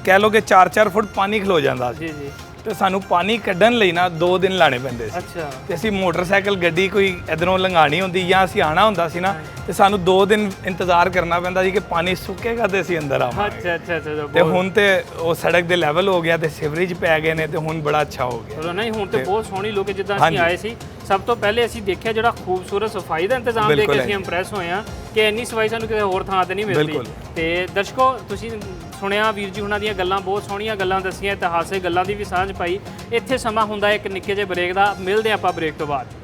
ਕਹਿ ਲਓ ਕਿ 4-4 ਫੁੱਟ ਪਾਣੀ ਖਲੋ ਜਾਂਦਾ ਸੀ। ਜੀ ਜੀ। ਤੇ ਸਾਨੂੰ ਪਾਣੀ ਕੱਢਣ ਲਈ ਨਾ 2 ਦਿਨ ਲਾਣੇ ਪੈਂਦੇ ਸੀ। ਅੱਛਾ। ਤੇ ਅਸੀਂ ਮੋਟਰਸਾਈਕਲ ਗੱਡੀ ਕੋਈ ਇਧਰੋਂ ਲੰਘਾਣੀ ਹੁੰਦੀ ਜਾਂ ਅਸੀਂ ਆਣਾ ਹੁੰਦਾ ਸੀ ਨਾ, ਤੇ ਸਾਨੂੰ 2 ਦਿਨ ਇੰਤਜ਼ਾਰ ਕਰਨਾ ਪੈਂਦਾ ਸੀ ਕਿ ਪਾਣੀ ਸੁੱਕੇਗਾ ਤੇ ਅਸੀਂ ਅੰਦਰ ਆਵਾਂਗੇ। ਅੱਛਾ। ਤੇ ਹੁਣ ਤੇ ਉਹ ਸੜਕ ਦੇ ਲੈਵਲ ਹੋ ਗਿਆ ਤੇ ਸੀਵਰੇਜ ਪੈ ਗਏ ਨੇ, ਤੇ ਹੁਣ ਬੜਾ ਅੱਛਾ ਹੋ ਗਿਆ। ਚਲੋ ਨਹੀਂ, ਹੁਣ ਤੇ ਬਹੁਤ ਸੋਹਣੀ ਲੋਕ ਜਿੱਦਾਂ ਅਸੀਂ ਆਏ ਸੀ, ਸਭ ਤੋਂ ਪਹਿਲੇ ਅਸੀਂ ਦੇਖਿਆ ਜਿਹੜਾ ਖੂਬਸੂਰਤ ਸਫਾਈ ਦਾ ਇੰਤਜ਼ਾਮ ਦੇਖ ਕੇ ਅਸੀਂ ਇੰਪ੍ਰੈਸ ਹੋਏ ਆ ਕਿ ਇੰਨੀ ਸਫਾਈ ਸਾਨੂੰ ਕਿਸੇ ਹੋਰ ਥਾਂ ਤੇ ਨਹੀਂ ਮਿਲਦੀ। ਤੇ ਦਰਸ਼ਕੋ, ਤੁਸੀਂ ਸੁਣਿਆ ਵੀਰ ਜੀ ਉਹਨਾਂ ਦੀਆਂ ਗੱਲਾਂ, ਬਹੁਤ ਸੋਹਣੀਆਂ ਗੱਲਾਂ ਦੱਸੀਆਂ, ਇਤਿਹਾਸਿਕ ਗੱਲਾਂ ਦੀ ਵੀ ਸਾਂਝ ਪਾਈ। ਇੱਥੇ ਸਮਾਂ ਹੁੰਦਾ ਇੱਕ ਨਿੱਕੇ ਜਿਹੇ ਬ੍ਰੇਕ ਦਾ, ਮਿਲਦੇ ਆਪਾਂ ਬ੍ਰੇਕ ਤੋਂ ਬਾਅਦ।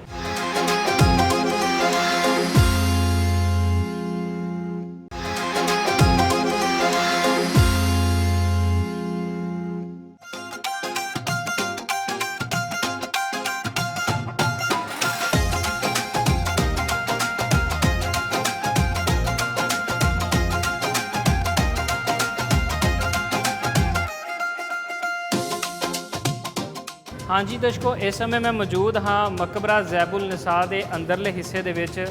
ਹਾਂਜੀ ਦਰਸ਼ਕੋ, ਇਸ ਸਮੇਂ ਮੈਂ ਮੌਜੂਦ ਹਾਂ ਮਕਬਰਾ ਜ਼ੈਬੁਲ ਨਿਸਾ ਦੇ ਅੰਦਰਲੇ ਹਿੱਸੇ ਦੇ ਵਿੱਚ,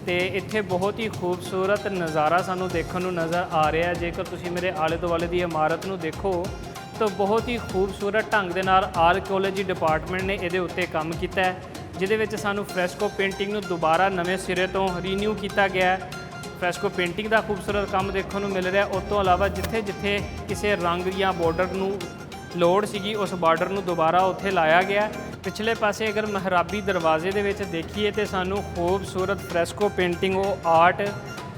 ਤੇ ਇੱਥੇ ਬਹੁਤ ਹੀ ਖੂਬਸੂਰਤ ਨਜ਼ਾਰਾ ਸਾਨੂੰ ਦੇਖਣ ਨੂੰ ਨਜ਼ਰ ਆ ਰਿਹਾ ਹੈ। ਜੇਕਰ ਤੁਸੀਂ ਮੇਰੇ ਆਲੇ ਦੁਆਲੇ ਦੀ ਇਮਾਰਤ ਨੂੰ ਦੇਖੋ ਤਾਂ ਬਹੁਤ ਹੀ ਖੂਬਸੂਰਤ ਢੰਗ ਦੇ ਨਾਲ ਆਰਕੀਓਲੋਜੀ ਡਿਪਾਰਟਮੈਂਟ ਨੇ ਇਹਦੇ ਉੱਤੇ ਕੰਮ ਕੀਤਾ ਹੈ, ਜਿਹਦੇ ਵਿੱਚ ਸਾਨੂੰ ਫਰੈਸਕੋ ਪੇਂਟਿੰਗ ਨੂੰ ਦੁਬਾਰਾ ਨਵੇਂ ਸਿਰੇ ਤੋਂ ਰੀਨਿਊ ਕੀਤਾ ਗਿਆ ਹੈ। ਫਰੈਸਕੋ ਪੇਂਟਿੰਗ ਦਾ ਖੂਬਸੂਰਤ ਕੰਮ ਦੇਖਣ ਨੂੰ ਮਿਲ ਰਿਹਾ। ਉਸ ਤੋਂ ਇਲਾਵਾ ਜਿੱਥੇ ਜਿੱਥੇ ਕਿਸੇ ਰੰਗ ਜਾਂ ਬਾਰਡਰ ਨੂੰ ਲੋੜ ਸੀਗੀ, ਉਸ ਬਾਰਡਰ ਨੂੰ ਦੁਬਾਰਾ ਉੱਥੇ ਲਾਇਆ ਗਿਆ। ਪਿਛਲੇ ਪਾਸੇ ਅਗਰ ਮਹਿਰਾਬੀ ਦਰਵਾਜ਼ੇ ਦੇ ਵਿੱਚ ਦੇਖੀਏ ਤੇ ਸਾਨੂੰ ਖੂਬਸੂਰਤ ਫਰੈਸਕੋ ਪੇਂਟਿੰਗ, ਉਹ ਆਰਟ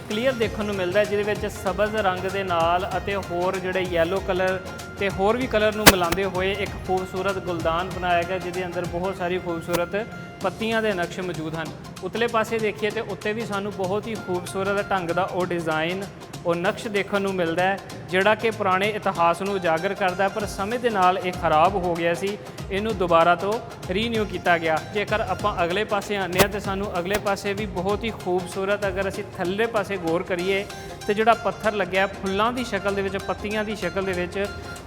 ਕਲੀਅਰ ਦੇਖਣ ਨੂੰ ਮਿਲਦਾ, ਜਿਹਦੇ ਵਿੱਚ ਸਬਜ਼ ਰੰਗ ਦੇ ਨਾਲ ਅਤੇ ਹੋਰ ਜਿਹੜੇ ਯੈਲੋ ਕਲਰ ਤੇ ਹੋਰ ਵੀ ਕਲਰ ਨੂੰ ਮਿਲਾਉਂਦੇ ਹੋਏ ਇੱਕ ਖੂਬਸੂਰਤ ਗੁਲਦਾਨ ਬਣਾਇਆ ਗਿਆ, ਜਿਹਦੇ ਅੰਦਰ ਬਹੁਤ ਸਾਰੀ ਖੂਬਸੂਰਤ ਪੱਤੀਆਂ ਦੇ ਨਕਸ਼ ਮੌਜੂਦ ਹਨ। ਉਤਲੇ ਪਾਸੇ ਦੇਖੀਏ ਤੇ ਉੱਤੇ ਵੀ ਸਾਨੂੰ ਬਹੁਤ ਹੀ ਖੂਬਸੂਰਤ ਢੰਗ ਦਾ ਉਹ ਡਿਜ਼ਾਈਨ, ਉਹ ਨਕਸ਼ ਦੇਖਣ ਨੂੰ ਮਿਲਦਾ ਹੈ ਜਿਹੜਾ ਕਿ ਪੁਰਾਣੇ ਇਤਿਹਾਸ ਨੂੰ ਉਜਾਗਰ ਕਰਦਾ ਹੈ, ਪਰ ਸਮੇਂ ਦੇ ਨਾਲ ਇਹ ਖਰਾਬ ਹੋ ਗਿਆ ਸੀ। ਇਹਨੂੰ ਦੁਬਾਰਾ ਤੋਂ ਰੀਨਿਊ ਕੀਤਾ ਗਿਆ। ਜੇਕਰ ਆਪਾਂ ਅਗਲੇ ਪਾਸੇ ਆਉਂਦੇ ਹਾਂ ਤੇ ਸਾਨੂੰ ਅਗਲੇ ਪਾਸੇ ਵੀ ਬਹੁਤ ਹੀ ਖੂਬਸੂਰਤ, ਅਗਰ ਅਸੀਂ ਥੱਲੇ ਪਾਸੇ ਗੌਰ ਕਰੀਏ ਤੇ ਜਿਹੜਾ ਪੱਥਰ ਲੱਗਿਆ ਫੁੱਲਾਂ ਦੀ ਸ਼ਕਲ ਦੇ ਵਿੱਚ, ਪੱਤੀਆਂ ਦੀ ਸ਼ਕਲ ਦੇ ਵਿੱਚ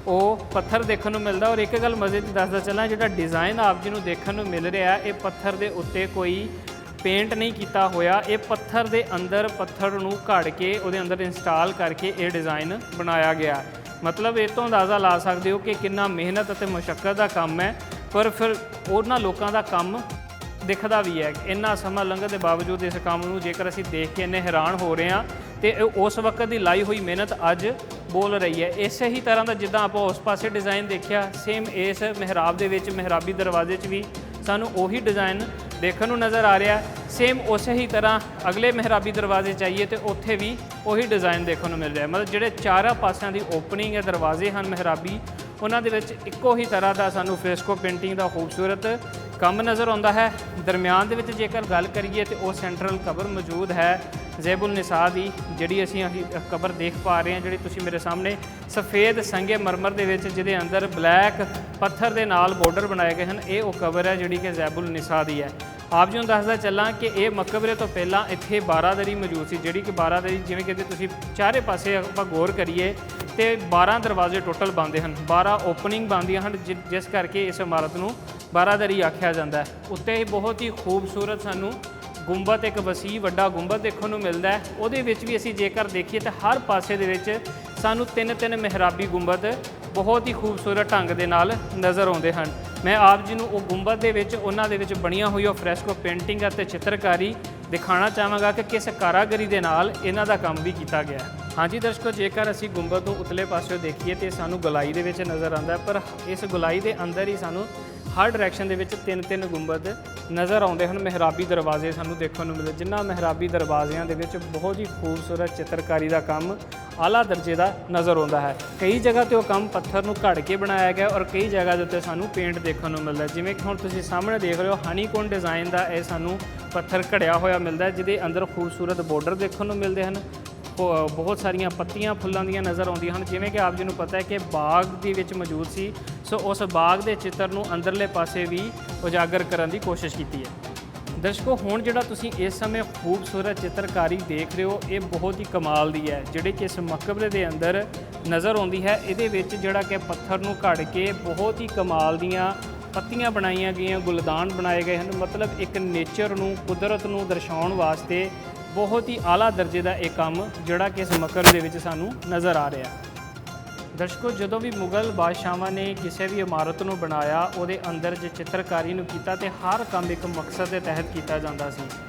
ਉਹ ਪੱਥਰ ਦੇਖਣ ਨੂੰ ਮਿਲਦਾ। ਔਰ ਇੱਕ ਗੱਲ ਮਜ਼ੇ ਦੀ ਦੱਸਦਾ ਚੱਲਾਂ, ਜਿਹੜਾ ਡਿਜ਼ਾਈਨ ਆਪ ਜੀ ਨੂੰ ਦੇਖਣ ਨੂੰ ਮਿਲ ਰਿਹਾ ਇਹ ਪੱਥਰ ਦੇ ਉੱਤੇ ਕੋਈ ਪੇਂਟ ਨਹੀਂ ਕੀਤਾ ਹੋਇਆ। ਇਹ ਪੱਥਰ ਦੇ ਅੰਦਰ ਪੱਥਰ ਨੂੰ ਘੜ ਕੇ ਉਹਦੇ ਅੰਦਰ ਇੰਸਟਾਲ ਕਰਕੇ ਇਹ ਡਿਜ਼ਾਈਨ ਬਣਾਇਆ ਗਿਆ। ਮਤਲਬ ਇਹ ਤੋਂ ਅੰਦਾਜ਼ਾ ਲਾ ਸਕਦੇ ਹੋ ਕਿ ਕਿੰਨਾ ਮਿਹਨਤ ਅਤੇ ਮੁਸ਼ੱਕਤ ਦਾ ਕੰਮ ਹੈ, ਪਰ ਫਿਰ ਉਹਨਾਂ ਲੋਕਾਂ ਦਾ ਕੰਮ ਦਿਖਦਾ ਵੀ ਹੈ। ਇੰਨਾ ਸਮਾਂ ਲੰਘਣ ਦੇ ਬਾਵਜੂਦ ਇਸ ਕੰਮ ਨੂੰ ਜੇਕਰ ਅਸੀਂ ਦੇਖ ਕੇ ਇੰਨੇ ਹੈਰਾਨ ਹੋ ਰਹੇ ਹਾਂ ਤੇ ਉਸ ਵਕਤ ਦੀ ਲਾਈ ਹੋਈ ਮਿਹਨਤ ਅੱਜ ਬੋਲ ਰਹੀ ਹੈ। ਇਸੇ ਹੀ ਤਰ੍ਹਾਂ ਦਾ ਜਿੱਦਾਂ ਆਪਾਂ ਉਸ ਪਾਸੇ ਡਿਜ਼ਾਈਨ ਦੇਖਿਆ, ਸੇਮ ਇਸ ਮਿਹਰਾਬ ਦੇ ਵਿੱਚ, ਮਿਹਰਾਬੀ ਦਰਵਾਜ਼ੇ 'ਚ ਵੀ ਸਾਨੂੰ ਉਹੀ ਡਿਜ਼ਾਈਨ ਦੇਖਣ ਨੂੰ ਨਜ਼ਰ ਆ ਰਿਹਾ। ਸੇਮ ਉਸੇ ਹੀ ਤਰ੍ਹਾਂ ਅਗਲੇ ਮਿਹਰਾਬੀ ਦਰਵਾਜ਼ੇ ਚਾਹੀਏ ਤੇ ਉੱਥੇ ਵੀ ਉਹੀ ਡਿਜ਼ਾਈਨ ਦੇਖਣ ਨੂੰ ਮਿਲ ਰਿਹਾ। ਮਤਲਬ ਜਿਹੜੇ ਚਾਰਾਂ ਪਾਸਿਆਂ ਦੀ ਓਪਨਿੰਗ ਹੈ, ਦਰਵਾਜ਼ੇ ਹਨ ਮਿਹਰਾਬੀ, ਉਹਨਾਂ ਦੇ ਵਿੱਚ ਇੱਕੋ ਹੀ ਤਰ੍ਹਾਂ ਦਾ ਸਾਨੂੰ ਫ੍ਰੈਸਕੋ ਪੇਂਟਿੰਗ ਦਾ ਖੂਬਸੂਰਤ ਕੰਮ ਨਜ਼ਰ ਆਉਂਦਾ ਹੈ। ਦਰਮਿਆਨ ਦੇ ਵਿੱਚ ਜੇਕਰ ਗੱਲ ਕਰੀਏ ਤੇ ਉਹ ਸੈਂਟਰਲ ਕਬਰ ਮੌਜੂਦ ਹੈ ਜ਼ੈਬੁਲ ਨਿਸਾ ਦੀ, ਜਿਹੜੀ ਅਸੀਂ ਕਬਰ ਦੇਖ ਪਾ ਰਹੇ ਹਾਂ, ਜਿਹੜੀ ਤੁਸੀਂ ਮੇਰੇ ਸਾਹਮਣੇ ਸਫੇਦ ਸੰਗੇ ਮਰਮਰ ਦੇ ਵਿੱਚ ਜਿਹਦੇ ਅੰਦਰ ਬਲੈਕ ਪੱਥਰ ਦੇ ਨਾਲ ਬਾਰਡਰ ਬਣਾਏ ਗਏ ਹਨ, ਇਹ ਉਹ ਕਬਰ ਹੈ ਜਿਹੜੀ ਕਿ ਜ਼ੈਬੁਲ ਨਿਸਾ ਦੀ ਹੈ। ਆਪ ਜੀ ਨੂੰ ਦੱਸਦਾ ਚੱਲਾਂ ਕਿ ਇਹ ਮਕਬਰੇ ਤੋਂ ਪਹਿਲਾਂ ਇੱਥੇ ਬਾਰਾਦਰੀ ਮੌਜੂਦ ਸੀ, ਜਿਹੜੀ ਕਿ ਬਾਰਾਦਰੀ ਜਿਵੇਂ ਕਿ ਤੁਸੀਂ ਚਾਰੇ ਪਾਸੇ ਆਪਾਂ ਗੌਰ ਕਰੀਏ ਤੇ 12 ਦਰਵਾਜ਼ੇ ਟੋਟਲ ਬਣਦੇ ਹਨ, 12 ਓਪਨਿੰਗ ਬਣਦੀਆਂ ਹਨ, ਜਿਸ ਕਰਕੇ ਇਸ ਇਮਾਰਤ ਨੂੰ ਬਾਰਾਦਰੀ ਆਖਿਆ ਜਾਂਦਾ ਹੈ। ਉੱਤੇ ਹੀ ਬਹੁਤ ਹੀ ਖੂਬਸੂਰਤ ਸਾਨੂੰ ਗੁੰਬਦ, ਇੱਕ ਵਸੀਹ ਵੱਡਾ ਗੁੰਬਦ ਦੇਖਣ ਨੂੰ ਮਿਲਦਾ ਹੈ। ਉਹਦੇ ਵਿੱਚ ਵੀ ਅਸੀਂ ਜੇਕਰ ਦੇਖੀਏ ਤਾਂ ਹਰ ਪਾਸੇ ਦੇ ਵਿੱਚ ਸਾਨੂੰ ਤਿੰਨ ਮਿਹਰਾਬੀ ਗੁੰਬਦ ਬਹੁਤ ਹੀ ਖੂਬਸੂਰਤ ਢੰਗ ਦੇ ਨਾਲ ਨਜ਼ਰ ਆਉਂਦੇ ਹਨ। ਮੈਂ ਆਪ ਜੀ ਨੂੰ ਉਹ ਗੁੰਬਦ ਦੇ ਵਿੱਚ, ਉਹਨਾਂ ਦੇ ਵਿੱਚ ਬਣੀਆਂ ਹੋਈ ਉਹ ਫ੍ਰੈਸਕੋ ਪੇਂਟਿੰਗ ਅਤੇ ਚਿੱਤਰਕਾਰੀ ਦਿਖਾਉਣਾ ਚਾਹਾਂਗਾ ਕਿ ਕਿਸ ਕਾਰਾਗਰੀ ਦੇ ਨਾਲ ਇਹਨਾਂ ਦਾ ਕੰਮ ਵੀ ਕੀਤਾ ਗਿਆ ਹੈ। ਹਾਂਜੀ ਦਰਸ਼ਕੋ, ਜੇਕਰ ਅਸੀਂ ਗੁੰਬਦ ਤੋਂ ਉਤਲੇ ਪਾਸਿਓਂ ਦੇਖੀਏ ਤੇ ਸਾਨੂੰ ਗੋਲਾਈ ਦੇ ਵਿੱਚ ਨਜ਼ਰ ਆਉਂਦਾ, ਪਰ ਇਸ ਗੋਲਾਈ ਦੇ ਅੰਦਰ ਹੀ ਸਾਨੂੰ ਹਰ ਡਾਇਰੈਕਸ਼ਨ ਦੇ ਵਿੱਚ ਤਿੰਨ ਗੁੰਬਦ ਨਜ਼ਰ ਆਉਂਦੇ ਹਨ। ਮਿਹਰਾਬੀ ਦਰਵਾਜ਼ੇ ਸਾਨੂੰ ਦੇਖਣ ਨੂੰ ਮਿਲੇ, ਜਿਨ੍ਹਾਂ ਮਿਹਰਾਬੀ ਦਰਵਾਜ਼ਿਆਂ ਦੇ ਵਿੱਚ ਬਹੁਤ ਹੀ ਖੂਬਸੂਰਤ ਚਿੱਤਰਕਾਰੀ ਦਾ ਕੰਮ ਆਲਾ ਦਰਜੇ ਦਾ ਨਜ਼ਰ ਆਉਂਦਾ ਹੈ। ਕਈ ਜਗ੍ਹਾ ਤੇ ਉਹ ਕੰਮ ਪੱਥਰ ਨੂੰ ਘੜ ਕੇ ਬਣਾਇਆ ਗਿਆ ਔਰ ਕਈ ਜਗ੍ਹਾ ਦੇ ਉੱਤੇ ਸਾਨੂੰ ਪੇਂਟ ਦੇਖਣ ਨੂੰ ਮਿਲਦਾ, ਜਿਵੇਂ ਕਿ ਹੁਣ ਤੁਸੀਂ ਸਾਹਮਣੇ ਦੇਖ ਰਹੇ ਹੋ ਹਨੀਕੋਨ ਡਿਜ਼ਾਈਨ ਦਾ ਇਹ ਸਾਨੂੰ ਪੱਥਰ ਘੜਿਆ ਹੋਇਆ ਮਿਲਦਾ, ਜਿਹਦੇ ਅੰਦਰ ਖੂਬਸੂਰਤ ਬਾਰਡਰ ਦੇਖਣ ਨੂੰ ਮਿਲਦੇ ਹਨ। ਬਹੁਤ ਸਾਰੀਆਂ ਪੱਤੀਆਂ ਫੁੱਲਾਂ ਦੀਆਂ ਨਜ਼ਰ ਆਉਂਦੀਆਂ ਹਨ। ਜਿਵੇਂ ਕਿ ਆਪ ਜੀ ਨੂੰ ਪਤਾ ਹੈ ਕਿ ਬਾਗ ਦੇ ਵਿੱਚ ਮੌਜੂਦ ਸੀ, ਸੋ ਉਸ ਬਾਗ ਦੇ ਚਿੱਤਰ ਨੂੰ ਅੰਦਰਲੇ ਪਾਸੇ ਵੀ ਉਜਾਗਰ ਕਰਨ ਦੀ ਕੋਸ਼ਿਸ਼ ਕੀਤੀ ਹੈ। ਦਰਸ਼ਕੋ, ਹੁਣ ਜਿਹੜਾ ਤੁਸੀਂ ਇਸ ਸਮੇਂ ਖੂਬਸੂਰਤ ਚਿੱਤਰਕਾਰੀ ਦੇਖ ਰਹੇ ਹੋ, ਇਹ ਬਹੁਤ ਹੀ ਕਮਾਲ ਦੀ ਹੈ, ਜਿਹੜੀ ਕਿ ਇਸ ਮਕਬਰੇ ਦੇ ਅੰਦਰ ਨਜ਼ਰ ਆਉਂਦੀ ਹੈ। ਇਹਦੇ ਵਿੱਚ ਜਿਹੜਾ ਕਿ ਪੱਥਰ ਨੂੰ ਘੜ ਕੇ ਬਹੁਤ ਹੀ ਕਮਾਲ ਦੀਆਂ ਪੱਤੀਆਂ ਬਣਾਈਆਂ ਗਈਆਂ, ਗੁਲਦਾਨ ਬਣਾਏ ਗਏ ਹਨ। ਮਤਲਬ ਇੱਕ ਨੇਚਰ ਨੂੰ, ਕੁਦਰਤ ਨੂੰ ਦਰਸਾਉਣ ਵਾਸਤੇ ਬਹੁਤ ਹੀ ਆਲਾ ਦਰਜੇ ਦਾ ਇਹ ਕੰਮ ਜਿਹੜਾ ਕਿ ਇਸ ਮਕਬਰੇ ਦੇ ਵਿੱਚ ਸਾਨੂੰ ਨਜ਼ਰ ਆ ਰਿਹਾ। ਦਰਸ਼ਕੋ, ਜਦੋਂ ਵੀ ਮੁਗਲ ਬਾਦਸ਼ਾਹਾਂ ਨੇ ਕਿਸੇ ਵੀ ਇਮਾਰਤ ਨੂੰ ਬਣਾਇਆ, ਉਹਦੇ ਅੰਦਰ ਜੇ ਚਿੱਤਰਕਾਰੀ ਨੂੰ ਕੀਤਾ ਤੇ ਹਰ ਕੰਮ ਇੱਕ ਮਕਸਦ ਦੇ ਤਹਿਤ ਕੀਤਾ ਜਾਂਦਾ ਸੀ।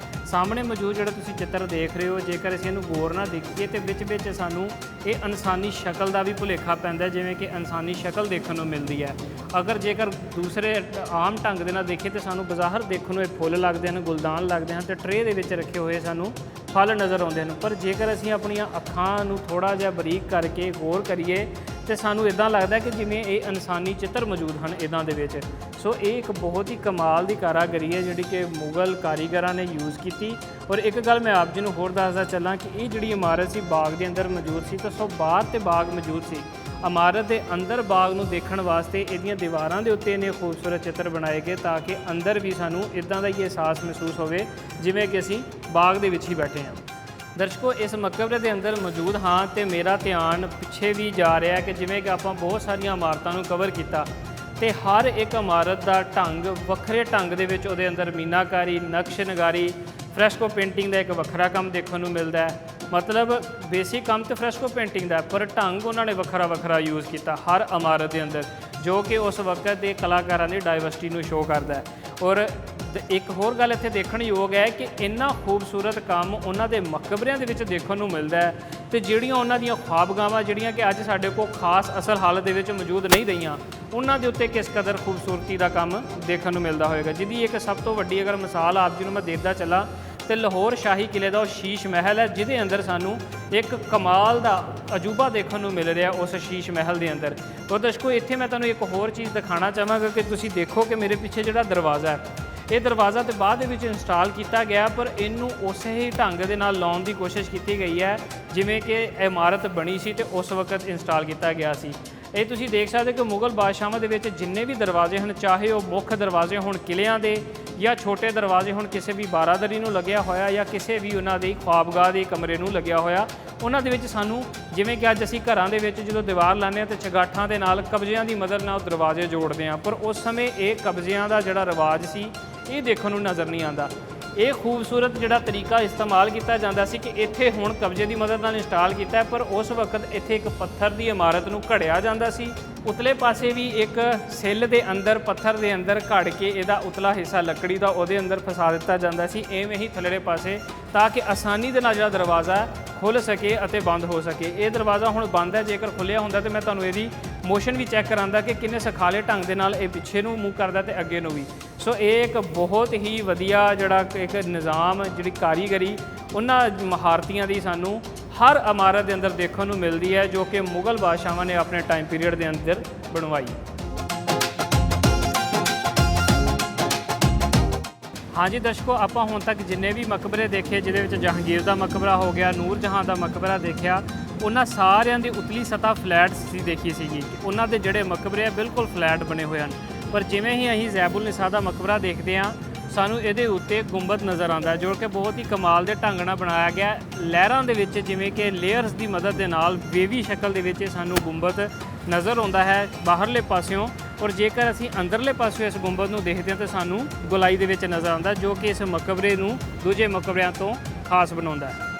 ਸਾਹਮਣੇ ਮੌਜੂਦ ਜਿਹੜਾ ਤੁਸੀਂ ਚਿੱਤਰ ਦੇਖ ਰਹੇ ਹੋ, ਜੇਕਰ ਅਸੀਂ ਇਹਨੂੰ ਗੌਰ ਨਾਲ ਦੇਖੀਏ ਤੇ ਵਿੱਚ ਸਾਨੂੰ ਇਹ ਇਨਸਾਨੀ ਸ਼ਕਲ ਦਾ ਵੀ ਭੁਲੇਖਾ ਪੈਂਦਾ, ਜਿਵੇਂ ਕਿ ਇਨਸਾਨੀ ਸ਼ਕਲ ਦੇਖਣ ਨੂੰ ਮਿਲਦੀ ਹੈ। ਅਗਰ ਜੇਕਰ ਦੂਸਰੇ ਆਮ ਢੰਗ ਦੇ ਨਾਲ ਦੇਖੀਏ ਤੇ ਸਾਨੂੰ ਬਾਜ਼ਾਰ ਦੇਖਣ ਨੂੰ ਇਹ ਫੁੱਲ ਲੱਗਦੇ ਹਨ, ਗੁਲਦਾਨ ਲੱਗਦੇ ਹਨ ਤੇ ਟਰੇ ਦੇ ਵਿੱਚ ਰੱਖੇ ਹੋਏ ਸਾਨੂੰ ਫਲ ਨਜ਼ਰ ਆਉਂਦੇ ਹਨ। ਪਰ ਜੇਕਰ ਅਸੀਂ ਆਪਣੀਆਂ ਅੱਖਾਂ ਨੂੰ ਥੋੜ੍ਹਾ ਜਿਹਾ ਬਰੀਕ ਕਰਕੇ ਗੌਰ ਕਰੀਏ ਤੇ ਸਾਨੂੰ ਇਦਾਂ ਲੱਗਦਾ ਕਿ ਜਿਵੇਂ ਇਹ ਇਨਸਾਨੀ ਚਿੱਤਰ ਮੌਜੂਦ ਹਨ ਇਹਨਾਂ ਦੇ ਵਿੱਚ। ਸੋ ਇਹ ਇੱਕ ਬਹੁਤ ਹੀ ਕਮਾਲ ਦੀ ਕਾਰਾਗਰੀ ਹੈ ਜਿਹੜੀ ਕਿ ਮੁਗਲ ਕਾਰੀਗਰਾਂ ਨੇ ਯੂਜ਼ ਕੀਤੀ। ਔਰ ਇੱਕ ਗੱਲ ਮੈਂ ਆਪ ਜੀ ਨੂੰ ਹੋਰ ਦੱਸਦਾ ਚੱਲਾਂ ਕਿ ਇਹ ਜਿਹੜੀ ਇਮਾਰਤ ਸੀ ਬਾਗ ਦੇ ਅੰਦਰ ਮੌਜੂਦ ਸੀ, ਤਾਂ ਸੋ ਬਾਹਰ ਤੇ ਬਾਗ ਮੌਜੂਦ ਸੀ। ਇਮਾਰਤ ਦੇ ਅੰਦਰ ਬਾਗ ਨੂੰ ਦੇਖਣ ਵਾਸਤੇ ਇਹਦੀਆਂ ਦੀਵਾਰਾਂ ਦੇ ਉੱਤੇ ਇੰਨੇ ਖੂਬਸੂਰਤ ਚਿੱਤਰ ਬਣਾਏ ਗਏ ਤਾਂ ਕਿ ਅੰਦਰ ਵੀ ਸਾਨੂੰ ਇਦਾਂ ਦਾ ਹੀ ਅਹਿਸਾਸ ਮਹਿਸੂਸ ਹੋਵੇ ਜਿਵੇਂ ਕਿ ਅਸੀਂ ਬਾਗ ਦੇ ਵਿੱਚ ਹੀ ਬੈਠੇ ਹਾਂ। ਦਰਸ਼ਕੋ, ਇਸ ਮਕਬਰੇ ਦੇ ਅੰਦਰ ਮੌਜੂਦ ਹਾਂ ਤੇ ਮੇਰਾ ਧਿਆਨ ਪਿੱਛੇ ਵੀ ਜਾ ਰਿਹਾ ਕਿ ਜਿਵੇਂ ਕਿ ਆਪਾਂ ਬਹੁਤ ਸਾਰੀਆਂ ਇਮਾਰਤਾਂ ਨੂੰ ਕਵਰ ਕੀਤਾ ਤੇ ਹਰ ਇੱਕ ਇਮਾਰਤ ਦਾ ਢੰਗ ਵੱਖਰੇ ਢੰਗ ਦੇ ਵਿੱਚ ਉਹਦੇ ਅੰਦਰ ਮੀਨਾਕਾਰੀ, ਨਕਸ਼ ਨਗਾਰੀ, ਫ੍ਰੈਸਕੋ ਪੇਂਟਿੰਗ ਦਾ ਇੱਕ ਵੱਖਰਾ ਕੰਮ ਦੇਖਣ ਨੂੰ ਮਿਲਦਾ ਹੈ। ਮਤਲਬ ਬੇਸਿਕ ਕੰਮ ਤੇ ਫ੍ਰੈਸਕੋ ਪੇਂਟਿੰਗ ਦਾ, ਪਰ ਢੰਗ ਉਹਨਾਂ ਨੇ ਵੱਖਰਾ ਯੂਜ਼ ਕੀਤਾ ਹਰ ਇਮਾਰਤ ਦੇ ਅੰਦਰ, ਜੋ ਕਿ ਉਸ ਵਕਤ ਦੇ ਕਲਾਕਾਰਾਂ ਦੀ ਡਾਇਵਰਸਿਟੀ ਨੂੰ ਸ਼ੋਅ ਕਰਦਾ ਹੈ। ਔਰ ਇੱਕ ਹੋਰ ਗੱਲ ਇੱਥੇ ਦੇਖਣ ਯੋਗ ਹੈ ਕਿ ਇੰਨਾ ਖੂਬਸੂਰਤ ਕੰਮ ਉਹਨਾਂ ਦੇ ਮਕਬਰਿਆਂ ਦੇ ਵਿੱਚ ਦੇਖਣ ਨੂੰ ਮਿਲਦਾ ਹੈ ਤੇ ਜਿਹੜੀਆਂ ਉਹਨਾਂ ਦੀਆਂ ਖ਼ਵਾਬਗਾਹਾਂ ਜਿਹੜੀਆਂ ਕਿ ਅੱਜ ਸਾਡੇ ਕੋਲ ਖਾਸ ਅਸਲ ਹਾਲਤ ਦੇ ਵਿੱਚ ਮੌਜੂਦ ਨਹੀਂ ਰਹੀਆਂ, ਉਹਨਾਂ ਦੇ ਉੱਤੇ ਕਿਸ ਕਦਰ ਖੂਬਸੂਰਤੀ ਦਾ ਕੰਮ ਦੇਖਣ ਨੂੰ ਮਿਲਦਾ ਹੋਵੇਗਾ। ਜਿਹਦੀ ਇੱਕ ਸਭ ਤੋਂ ਵੱਡੀ ਅਗਰ ਮਿਸਾਲ ਆਪ ਜੀ ਨੂੰ ਮੈਂ ਦੇਦਾ ਚੱਲਾਂ ਤੇ ਲਾਹੌਰ ਸ਼ਾਹੀ ਕਿਲੇ ਦਾ ਉਹ ਸ਼ੀਸ਼ ਮਹਿਲ ਹੈ, ਜਿਹਦੇ ਅੰਦਰ ਸਾਨੂੰ ਇੱਕ ਕਮਾਲ ਦਾ ਅਜੂਬਾ ਦੇਖਣ ਨੂੰ ਮਿਲ ਰਿਹਾ ਉਸ ਸ਼ੀਸ਼ ਮਹਿਲ ਦੇ ਅੰਦਰ। ਔਰ ਦਰਸ਼ਕੋ, ਇੱਥੇ ਮੈਂ ਤੁਹਾਨੂੰ ਇੱਕ ਹੋਰ ਚੀਜ਼ ਦਿਖਾਉਣਾ ਚਾਹਾਂਗਾ ਕਿ ਤੁਸੀਂ ਦੇਖੋ ਕਿ ਮੇਰੇ ਪਿੱਛੇ ਜਿਹੜਾ ਦਰਵਾਜ਼ਾ ਹੈ, ਇਹ ਦਰਵਾਜ਼ਾ ਤੇ ਬਾਅਦ ਦੇ ਵਿੱਚ ਇੰਸਟਾਲ ਕੀਤਾ ਗਿਆ, ਪਰ ਇਹਨੂੰ ਉਸੇ ਹੀ ਢੰਗ ਦੇ ਨਾਲ ਲਾਉਣ ਦੀ ਕੋਸ਼ਿਸ਼ ਕੀਤੀ ਗਈ ਹੈ ਜਿਵੇਂ ਕਿ ਇਮਾਰਤ ਬਣੀ ਸੀ ਤੇ ਉਸ ਵਕਤ ਇੰਸਟਾਲ ਕੀਤਾ ਗਿਆ ਸੀ। ਇਹ ਤੁਸੀਂ ਦੇਖ ਸਕਦੇ ਕਿ ਮੁਗਲ ਬਾਦਸ਼ਾਹਾਂ ਦੇ ਵਿੱਚ ਜਿੰਨੇ ਵੀ ਦਰਵਾਜ਼ੇ ਹਨ, ਚਾਹੇ ਉਹ ਮੁੱਖ ਦਰਵਾਜ਼ੇ ਹੋਣ ਕਿਲਿਆਂ ਦੇ ਜਾਂ ਛੋਟੇ ਦਰਵਾਜ਼ੇ ਹੋਣ ਕਿਸੇ ਵੀ ਬਾਰਾਦਰੀ ਨੂੰ ਲੱਗਿਆ ਹੋਇਆ ਜਾਂ ਕਿਸੇ ਵੀ ਉਹਨਾਂ ਦੀ ਖੁਆਬਗਾਹ ਦੇ ਕਮਰੇ ਨੂੰ ਲੱਗਿਆ ਹੋਇਆ, ਉਹਨਾਂ ਦੇ ਵਿੱਚ ਸਾਨੂੰ ਜਿਵੇਂ ਕਿ ਅੱਜ ਅਸੀਂ ਘਰਾਂ ਦੇ ਵਿੱਚ ਜਦੋਂ ਦੀਵਾਰ ਲਾਉਂਦੇ ਹਾਂ ਤੇ ਚਗਾਠਾਂ ਦੇ ਨਾਲ ਕਬਜ਼ਿਆਂ ਦੀ ਮਦਦ ਨਾਲ ਦਰਵਾਜ਼ੇ ਜੋੜਦੇ ਹਾਂ, ਪਰ ਉਸ ਸਮੇਂ ਇਹ ਕਬਜ਼ਿਆਂ ਦਾ ਜਿਹੜਾ ਰਿਵਾਜ ਸੀ ਇਹ ਦੇਖਣ ਨੂੰ ਨਜ਼ਰ ਨਹੀਂ ਆਉਂਦਾ। ਇਹ ਖੂਬਸੂਰਤ ਜਿਹੜਾ ਤਰੀਕਾ ਇਸਤੇਮਾਲ ਕੀਤਾ ਜਾਂਦਾ ਸੀ ਕਿ ਇੱਥੇ ਹੁਣ ਕਬਜ਼ੇ ਦੀ ਮਦਦ ਨਾਲ ਇੰਸਟਾਲ ਕੀਤਾ ਹੈ, ਪਰ ਉਸ ਵਕਤ ਇੱਥੇ ਇੱਕ ਪੱਥਰ ਦੀ ਇਮਾਰਤ ਨੂੰ ਘੜਿਆ ਜਾਂਦਾ ਸੀ। ਉਤਲੇ ਪਾਸੇ ਵੀ ਇੱਕ ਸਿੱਲ ਦੇ ਅੰਦਰ ਪੱਥਰ ਦੇ ਅੰਦਰ ਘੜ ਕੇ ਇਹਦਾ ਉਤਲਾ ਹਿੱਸਾ ਲੱਕੜੀ ਦਾ ਉਹਦੇ ਅੰਦਰ ਫਸਾ ਦਿੱਤਾ ਜਾਂਦਾ ਸੀ, ਐਵੇਂ ਹੀ ਥੱਲੜੇ ਪਾਸੇ, ਤਾਂ ਕਿ ਆਸਾਨੀ ਦੇ ਨਾਲ ਜਿਹੜਾ ਦਰਵਾਜ਼ਾ ਖੁੱਲ੍ਹ ਸਕੇ ਅਤੇ ਬੰਦ ਹੋ ਸਕੇ। ਇਹ ਦਰਵਾਜ਼ਾ ਹੁਣ ਬੰਦ ਹੈ, ਜੇਕਰ ਖੁੱਲ੍ਹਿਆ ਹੁੰਦਾ ਤੇ ਮੈਂ ਤੁਹਾਨੂੰ ਇਹਦੀ ਮੋਸ਼ਨ ਵੀ ਚੈੱਕ ਕਰਾਂਦਾ ਕਿ ਕਿੰਨੇ ਸਖਾਲੇ ਢੰਗ ਦੇ ਨਾਲ ਇਹ ਪਿੱਛੇ ਨੂੰ ਮੂਵ ਕਰਦਾ ਤੇ ਅੱਗੇ ਨੂੰ ਵੀ। ਸੋ ਇਹ ਇੱਕ ਬਹੁਤ ਹੀ ਵਧੀਆ ਜਿਹੜਾ ਇੱਕ ਨਿਜ਼ਾਮ, ਜਿਹੜੀ ਕਾਰੀਗਰੀ ਉਹਨਾਂ ਮਹਾਰਤੀਆਂ ਦੀ ਸਾਨੂੰ ਹਰ ਇਮਾਰਤ ਦੇ ਅੰਦਰ ਦੇਖਣ ਨੂੰ ਮਿਲਦੀ ਹੈ, ਜੋ ਕਿ ਮੁਗਲ ਬਾਦਸ਼ਾਹਾਂ ਨੇ ਆਪਣੇ ਟਾਈਮ ਪੀਰੀਅਡ ਦੇ ਅੰਦਰ ਬਣਵਾਈ। ਹਾਂਜੀ ਦਰਸ਼ਕੋ, ਆਪਾਂ ਹੁਣ ਤੱਕ ਜਿੰਨੇ ਵੀ ਮਕਬਰੇ ਦੇਖੇ, ਜਿਹਦੇ ਵਿੱਚ ਜਹਾਂਗੀਰ ਦਾ ਮਕਬਰਾ ਹੋ ਗਿਆ, ਨੂਰ ਜਹਾਂ ਦਾ ਮਕਬਰਾ ਦੇਖਿਆ, ਉਹਨਾਂ ਸਾਰਿਆਂ ਦੀ ਉਤਲੀ ਸਤ੍ਹਾ ਫਲੈਟ ਸੀ ਦੇਖੀ ਸੀਗੀ ਕਿ ਉਹਨਾਂ ਦੇ ਜਿਹੜੇ ਮਕਬਰੇ ਆ ਬਿਲਕੁਲ ਫਲੈਟ ਬਣੇ ਹੋਏ ਹਨ। ਪਰ ਜਿਵੇਂ ਹੀ ਅਸੀਂ ਜ਼ੈਬੁਲ ਨਿਸਾ ਦਾ ਮਕਬਰਾ ਦੇਖਦੇ ਹਾਂ, ਸਾਨੂੰ ਇਹਦੇ ਉੱਤੇ ਗੁੰਬਦ ਨਜ਼ਰ ਆਉਂਦਾ ਜੋ ਕਿ ਬਹੁਤ ਹੀ ਕਮਾਲ ਦੇ ਢੰਗ ਨਾਲ ਬਣਾਇਆ ਗਿਆ, ਲਹਿਰਾਂ ਦੇ ਵਿੱਚ, ਜਿਵੇਂ ਕਿ ਲੇਅਰਸ ਦੀ ਮਦਦ ਦੇ ਨਾਲ ਵੇਵੀ ਸ਼ਕਲ ਦੇ ਵਿੱਚ ਸਾਨੂੰ ਗੁੰਬਦ ਨਜ਼ਰ ਆਉਂਦਾ ਹੈ ਬਾਹਰਲੇ ਪਾਸਿਓਂ। ਔਰ ਜੇਕਰ ਅਸੀਂ ਅੰਦਰਲੇ ਪਾਸਿਓਂ ਇਸ ਗੁੰਬਦ ਨੂੰ ਦੇਖਦੇ ਹਾਂ ਤਾਂ ਸਾਨੂੰ ਗੋਲਾਈ ਦੇ ਵਿੱਚ ਨਜ਼ਰ ਆਉਂਦਾ, ਜੋ ਕਿ ਇਸ ਮਕਬਰੇ ਨੂੰ ਦੂਜੇ ਮਕਬਰਿਆਂ ਤੋਂ ਖਾਸ ਬਣਾਉਂਦਾ ਹੈ।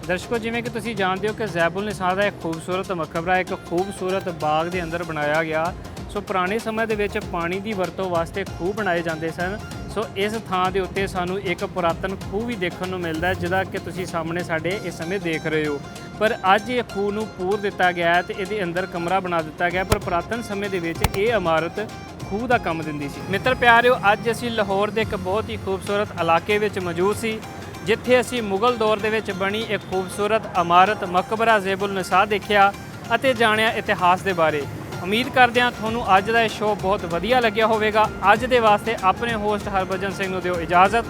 ਦਰਸ਼ਕੋ, ਜਿਵੇਂ ਕਿ ਤੁਸੀਂ ਜਾਣਦੇ ਹੋ ਕਿ ਜ਼ੈਬੁਲ ਨਿਸਾ ਦਾ ਇੱਕ ਖੂਬਸੂਰਤ ਮਕਬਰਾ ਇੱਕ ਖੂਬਸੂਰਤ ਬਾਗ ਦੇ ਅੰਦਰ ਬਣਾਇਆ ਗਿਆ। ਸੋ ਪੁਰਾਣੇ ਸਮੇਂ ਦੇ ਵਿੱਚ ਪਾਣੀ ਦੀ ਵਰਤੋਂ ਵਾਸਤੇ ਖੂਹ ਬਣਾਏ ਜਾਂਦੇ ਸਨ। ਸੋ ਇਸ ਥਾਂ ਦੇ ਉੱਤੇ ਸਾਨੂੰ ਇੱਕ ਪੁਰਾਤਨ ਖੂਹ ਵੀ ਦੇਖਣ ਨੂੰ ਮਿਲਦਾ ਹੈ, ਜਿਹਦਾ ਕਿ ਤੁਸੀਂ ਸਾਹਮਣੇ ਸਾਡੇ ਇਸ ਸਮੇਂ ਦੇਖ ਰਹੇ ਹੋ। ਪਰ ਅੱਜ ਇਹ ਖੂਹ ਨੂੰ ਪੂਰ ਦਿੱਤਾ ਗਿਆ ਹੈ ਤੇ ਇਹਦੇ ਅੰਦਰ ਕਮਰਾ ਬਣਾ ਦਿੱਤਾ ਗਿਆ, ਪਰ ਪੁਰਾਤਨ ਸਮੇਂ ਦੇ ਵਿੱਚ ਇਹ ਇਮਾਰਤ ਖੂਹ ਦਾ ਕੰਮ ਦਿੰਦੀ ਸੀ। ਮਿੱਤਰ ਪਿਆਰਿਓ, ਅੱਜ ਅਸੀਂ ਲਾਹੌਰ ਦੇ ਇੱਕ ਬਹੁਤ ਹੀ ਖੂਬਸੂਰਤ ਇਲਾਕੇ ਵਿੱਚ ਮੌਜੂਦ ਸੀ, ਜਿੱਥੇ ਅਸੀਂ ਮੁਗਲ ਦੌਰ ਦੇ ਵਿੱਚ ਬਣੀ ਇੱਕ ਖੂਬਸੂਰਤ ਇਮਾਰਤ ਮਕਬਰਾ ਜ਼ੈਬੁਲ ਨਿਸਾ ਦੇਖਿਆ ਅਤੇ ਜਾਣਿਆ ਇਤਿਹਾਸ ਦੇ ਬਾਰੇ। ਉਮੀਦ ਕਰਦੇ ਹਾਂ ਤੁਹਾਨੂੰ ਅੱਜ ਦਾ ਇਹ ਸ਼ੋਅ ਬਹੁਤ ਵਧੀਆ ਲੱਗਿਆ ਹੋਵੇਗਾ। ਅੱਜ ਦੇ ਵਾਸਤੇ ਆਪਣੇ ਹੋਸਟ ਹਰਭਜਨ ਸਿੰਘ ਨੂੰ ਦਿਓ ਇਜਾਜ਼ਤ।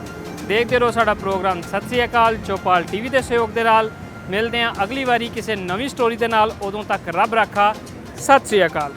ਦੇਖਦੇ ਰਹੋ ਸਾਡਾ ਪ੍ਰੋਗਰਾਮ। ਸਤਿ ਸ੍ਰੀ ਅਕਾਲ। ਚੌਪਾਲ TV ਦੇ ਸਹਿਯੋਗ ਦੇ ਨਾਲ ਮਿਲਦੇ ਹਾਂ ਅਗਲੀ ਵਾਰੀ ਕਿਸੇ ਨਵੀਂ ਸਟੋਰੀ ਦੇ ਨਾਲ। ਉਦੋਂ ਤੱਕ ਰੱਬ ਰਾਖਾ। ਸਤਿ ਸ੍ਰੀ ਅਕਾਲ।